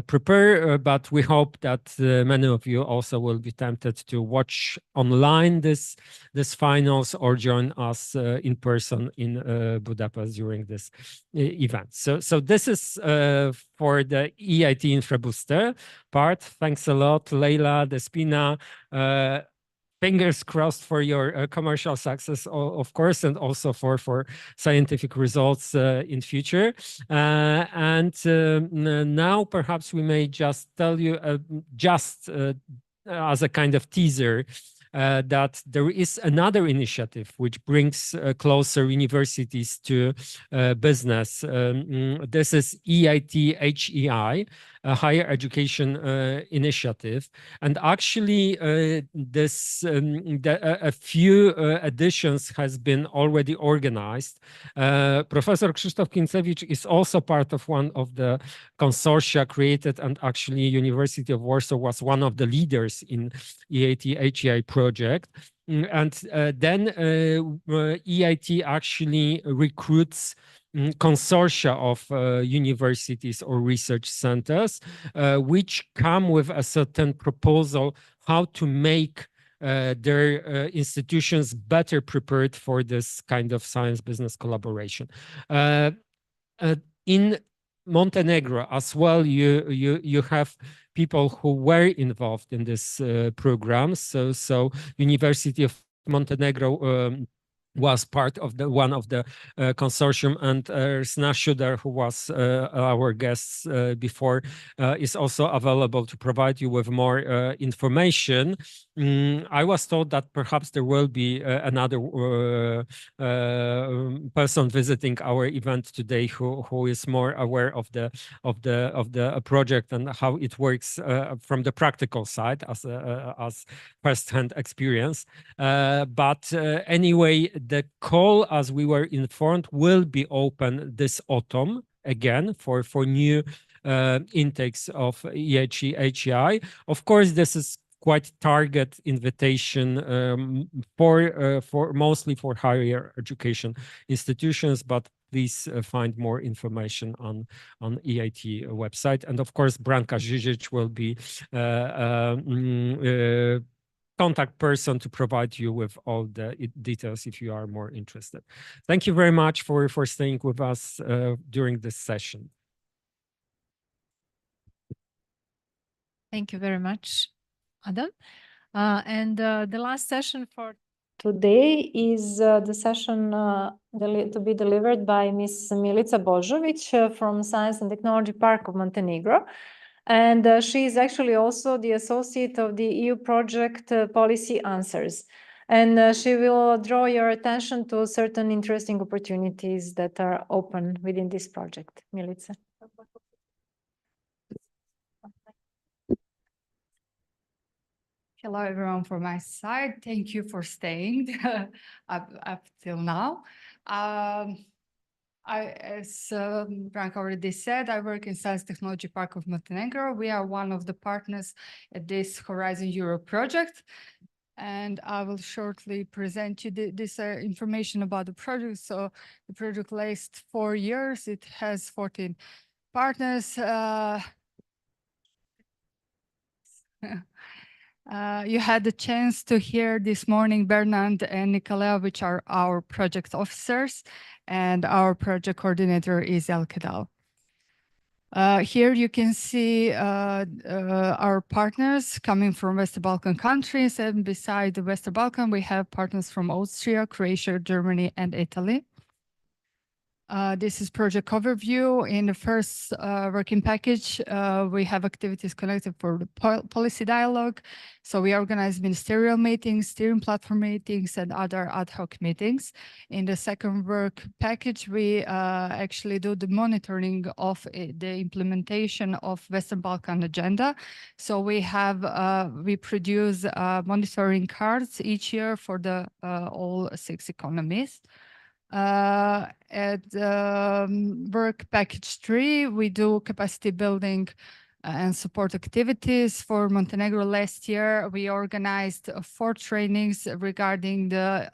Speaker 6: prepare. But we hope that many of you also will be tempted to watch online this finals or join us in person in Budapest during this event. So this is for the EIT InfraBooster part. Thanks a lot, Leila, Despina. Fingers crossed for your commercial success, of course, and also for scientific results in future. And now perhaps we may just tell you as a kind of teaser that there is another initiative which brings closer universities to business. This is EIT HEI, a higher education initiative. And actually, a few editions has been already organized. Professor Krzysztof Kincewicz is also part of one of the consortia created, and actually University of Warsaw was one of the leaders in EIT HEI project. And then EIT actually recruits consortia of universities or research centers, which come with a certain proposal how to make their institutions better prepared for this kind of science-business collaboration. In Montenegro as well, you have people who were involved in this program. So University of Montenegro was part of one of the consortium, and Sna Schuder, who was our guest before, is also available to provide you with more information. I was told that perhaps there will be another person visiting our event today who is more aware of the project and how it works from the practical side as first-hand experience. But anyway, the call, as we were informed, will be open this autumn again for new intakes of EIT HEI. Of course, this is quite target invitation for mostly for higher education institutions, but please find more information on EIT website. And of course, Branka Žižić will be contact person to provide you with all the details if you are more interested. Thank you very much for staying with us during this session.
Speaker 7: Thank you very much, Adam. And the last session for today is the session to be delivered by Ms. Milica Božović from Science and Technology Park of Montenegro. And she is actually also the associate of the EU project Policy Answers. And she will draw your attention to certain interesting opportunities that are open within this project. Milica.
Speaker 22: Hello, everyone from my side. Thank you for staying up till now. As Branka already said, I work in Science Technology Park of Montenegro. We are one of the partners at this Horizon Europe project. And I will shortly present you this information about the project. So the project lasts 4 years. It has 14 partners. You had the chance to hear this morning Bernard and Nicolea, which are our project officers, and our project coordinator is Elkedal. Here you can see our partners coming from Western Balkan countries, and beside the Western Balkan, we have partners from Austria, Croatia, Germany, and Italy. This is project overview. In the first working package, we have activities connected for the policy dialogue. So we organize ministerial meetings, steering platform meetings, and other ad hoc meetings. In the second work package, we actually do the monitoring of the implementation of Western Balkan agenda. So we produce monitoring cards each year for the all 6 economies. At work package 3, we do capacity building and support activities. For Montenegro last year, we organized 4 trainings regarding the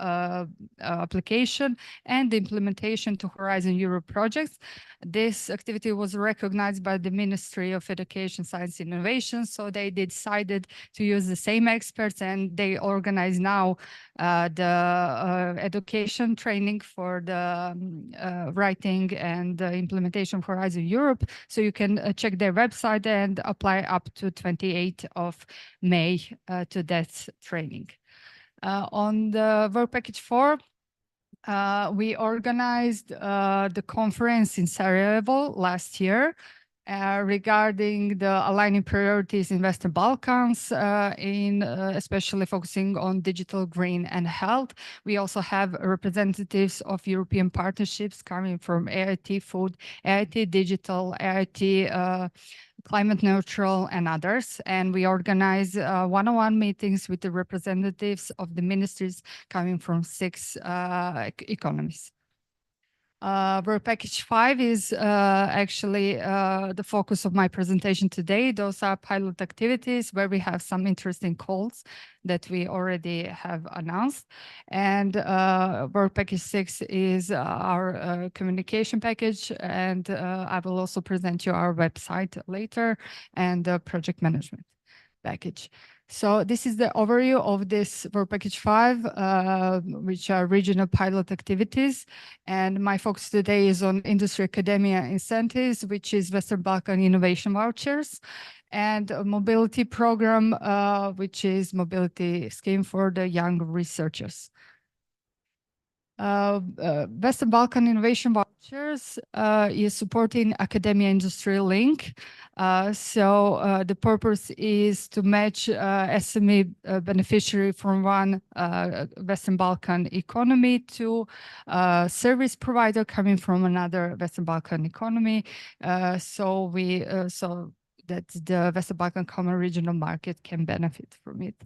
Speaker 22: application and the implementation to Horizon Europe projects. This activity was recognized by the Ministry of Education, Science and Innovation, so they decided to use the same experts, and they organize now the education training for the writing and the implementation of Horizon Europe. So you can check their website and apply up to 28th of May to that training. On the work package 4, we organized the conference in Sarajevo last year regarding the aligning priorities in Western Balkans, especially focusing on digital, green, and health. We also have representatives of European partnerships coming from EIT Food, EIT Digital, EIT Climate Neutral, and others. And we organize one-on-one meetings with the representatives of the ministries coming from 6 economies. Work package 5 is actually the focus of my presentation today. Those are pilot activities where we have some interesting calls that we already have announced. And work package 6 is our communication package. And I will also present you our website later and the project management package. So this is the overview of this work package 5, which are regional pilot activities. And my focus today is on industry academia incentives, which is Western Balkan innovation vouchers, and a mobility program, which is mobility scheme for the young researchers. Western Balkan Innovation Vouchers is supporting academia industry link. So the purpose is to match SME beneficiary from one Western Balkan economy to service provider coming from another Western Balkan economy. So that the Western Balkan Common Regional Market can benefit from it.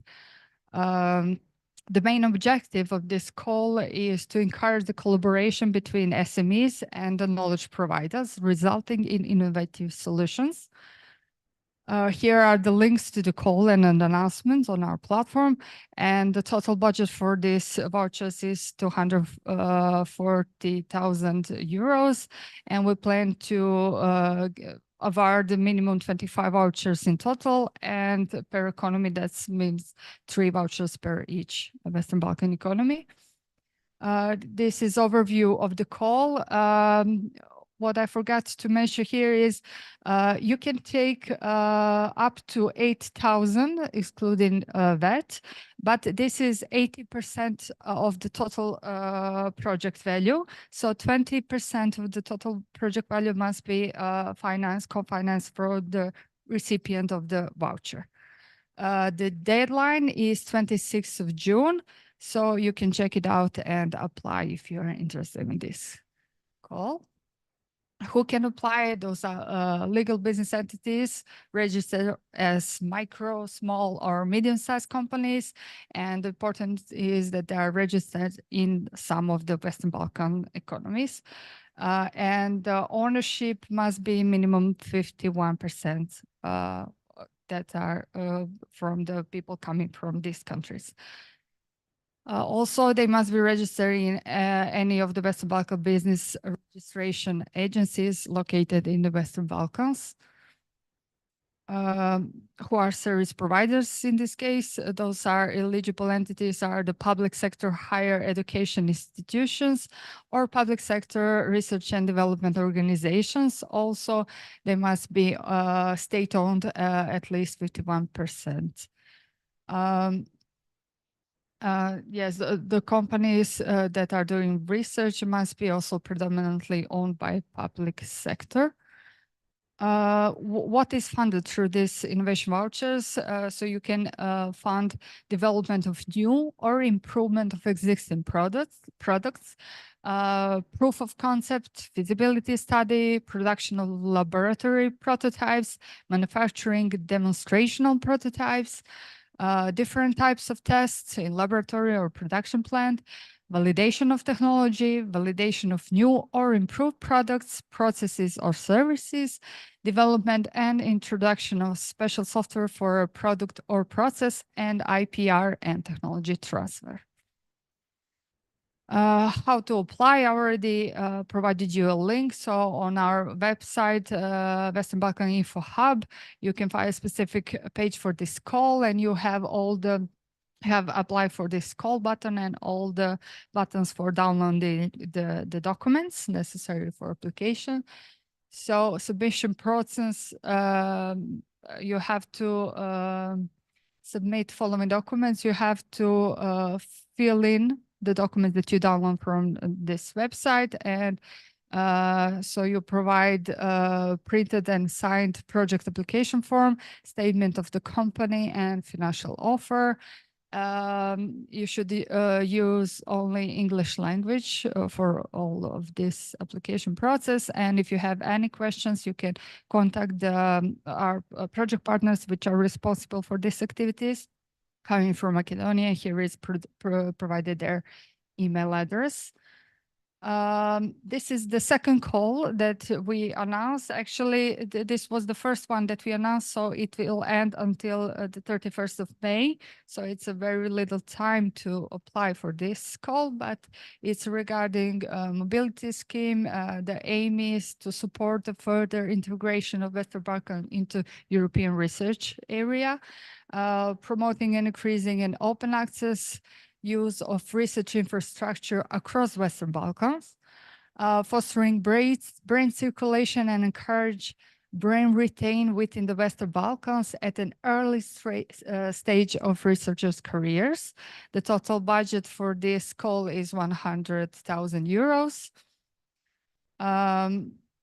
Speaker 22: The main objective of this call is to encourage the collaboration between SMEs and the knowledge providers, resulting in innovative solutions. Here are the links to the call and an announcements on our platform. And the total budget for these vouchers is 240,000 euros. And we plan to award the minimum 25 vouchers in total, and per economy that means 3 vouchers per each Western Balkan economy. This is overview of the call. What I forgot to mention here is you can take up to 8,000 excluding VAT, but this is 80% of the total project value. So 20% of the total project value must be co-financed for the recipient of the voucher. The deadline is 26th of June, so you can check it out and apply if you're interested in this call. Who can apply? Those are legal business entities registered as micro, small, or medium-sized companies. And the important is that they are registered in some of the Western Balkan economies. And ownership must be minimum 51% that are from the people coming from these countries. Also, they must be registered in any of the Western Balkan business registration agencies located in the Western Balkans, who are service providers in this case. Those are eligible entities are the public sector higher education institutions or public sector research and development organizations. Also, they must be state-owned at least 51%. Yes, the companies that are doing research must be also predominantly owned by public sector. What is funded through these innovation vouchers? So you can fund development of new or improvement of existing products, proof of concept, feasibility study, production of laboratory prototypes, manufacturing demonstrational prototypes, different types of tests in laboratory or production plant, validation of technology, validation of new or improved products, processes, or services, development and introduction of special software for a product or process, and IPR and technology transfer. How to apply, I already provided you a link. So on our website, Western Balkan Info Hub, you can find a specific page for this call, and you have all the apply for this call button and all the buttons for downloading the documents necessary for application. So submission process, you have to submit following documents. You have to fill in the documents that you download from this website, and so you provide printed and signed project application form, statement of the company, and financial offer. You should use only English language for all of this application process. And if you have any questions, you can contact our project partners, which are responsible for these activities. Coming from Macedonia, here is provided their email address. This is the second call that we announced. Actually, this was the first one that we announced, so it will end until the 31st of May. So it's a very little time to apply for this call, but it's regarding mobility scheme. The aim is to support the further integration of Western Balkan into European research area, promoting and increasing an open access use of research infrastructure across Western Balkans, fostering brain circulation and encourage brain retain within the Western Balkans at an early stage of researchers' careers. The total budget for this call is 100,000 euros.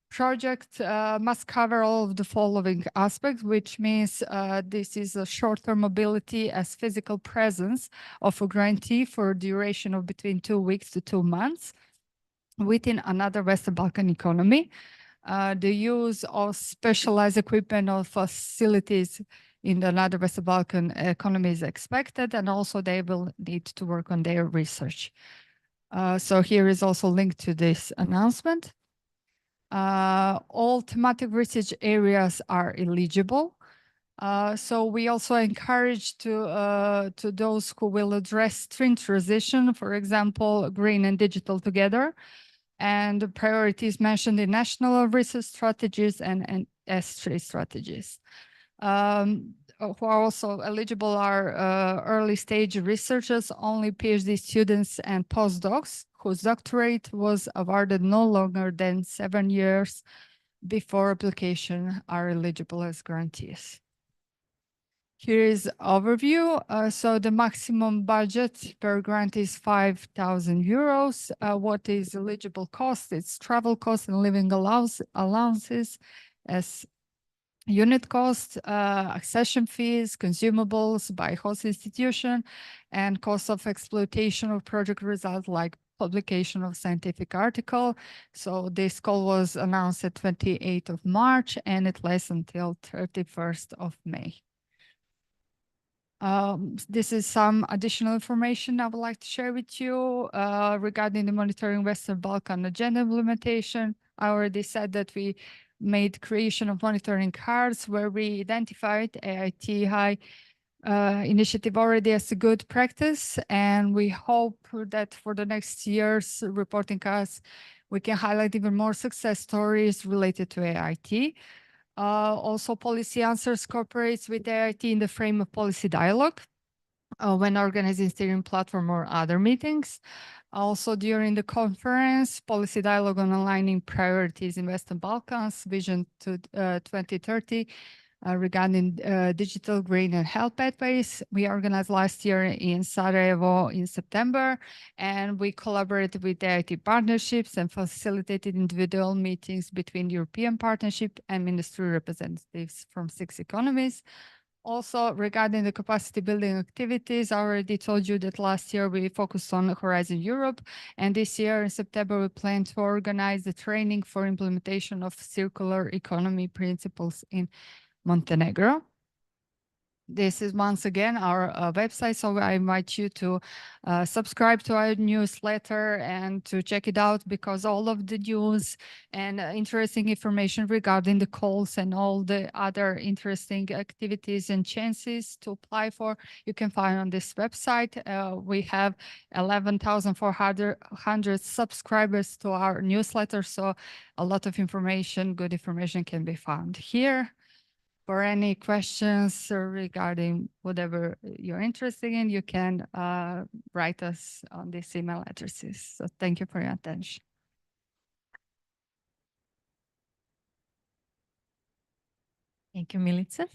Speaker 22: Project must cover all of the following aspects, which means this is a short-term mobility as physical presence of a grantee for a duration of between 2 weeks to 2 months within another Western Balkan economy. The use of specialized equipment or facilities in another Western Balkan economy is expected, and also they will need to work on their research. So here is also linked to this announcement. All thematic research areas are eligible. So we also encourage to those who will address twin transition, for example, green and digital together, and the priorities mentioned in national research strategies and S3 strategies. Who are also eligible are early stage researchers, only PhD students and postdocs whose doctorate was awarded no longer than 7 years before application are eligible as grantees. Here is overview. So the maximum budget per grant is 5,000 euros. What is eligible cost? It's travel costs and living allowances as unit cost, accession fees, consumables by host institution, and cost of exploitation of project results like publication of scientific article. So this call was announced at 28th of March and it lasts until 31st of May. This is some additional information I would like to share with you regarding the Monitoring Western Balkan agenda implementation. I already said that we made creation of monitoring cards where we identified EIT High initiative already as a good practice, and we hope that for the next year's reporting cards, we can highlight even more success stories related to EIT. Also, Policy Answers cooperates with EIT in the frame of policy dialogue when organizing steering platform or other meetings. Also, during the conference, Policy Dialogue on Aligning Priorities in Western Balkans, Vision to 2030, regarding digital, green, and health pathways. We organized last year in Sarajevo in September, and we collaborated with the EIT partnerships and facilitated individual meetings between European Partnership and ministry representatives from 6 economies. Also, regarding the capacity building activities, I already told you that last year we focused on Horizon Europe, and this year in September we plan to organize the training for implementation of circular economy principles in Montenegro. This is once again our website, so I invite you to subscribe to our newsletter and to check it out, because all of the news and interesting information regarding the calls and all the other interesting activities and chances to apply you can find on this website. We have 11,400 subscribers to our newsletter, so a lot of information, good information can be found here. For any questions regarding whatever you're interested in, you can write us on these email addresses. So thank you for your attention. Thank you, Milica.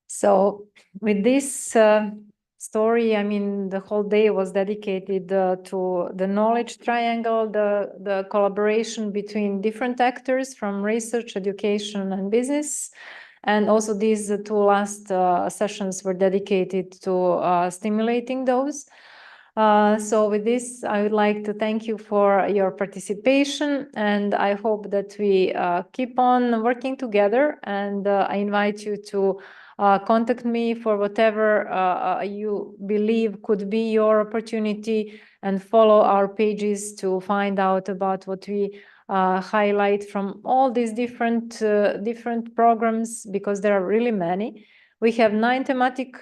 Speaker 7: So with this story, I mean, the whole day was dedicated to the knowledge triangle, the collaboration between different actors from research, education, and business. And also these two last sessions were dedicated to stimulating those. So with this, I would like to thank you for your participation, and I hope that we keep on working together, and I invite you to contact me for whatever you believe could be your opportunity, and follow our pages to find out about what we highlight from all these different programs, because there are really many. We have 9 thematic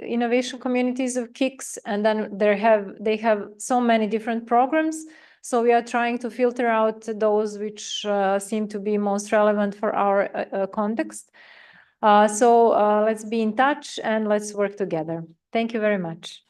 Speaker 7: innovation communities of KICS, and then they have so many different programs. So we are trying to filter out those which seem to be most relevant for our context. So let's be in touch and let's work together. Thank you very much.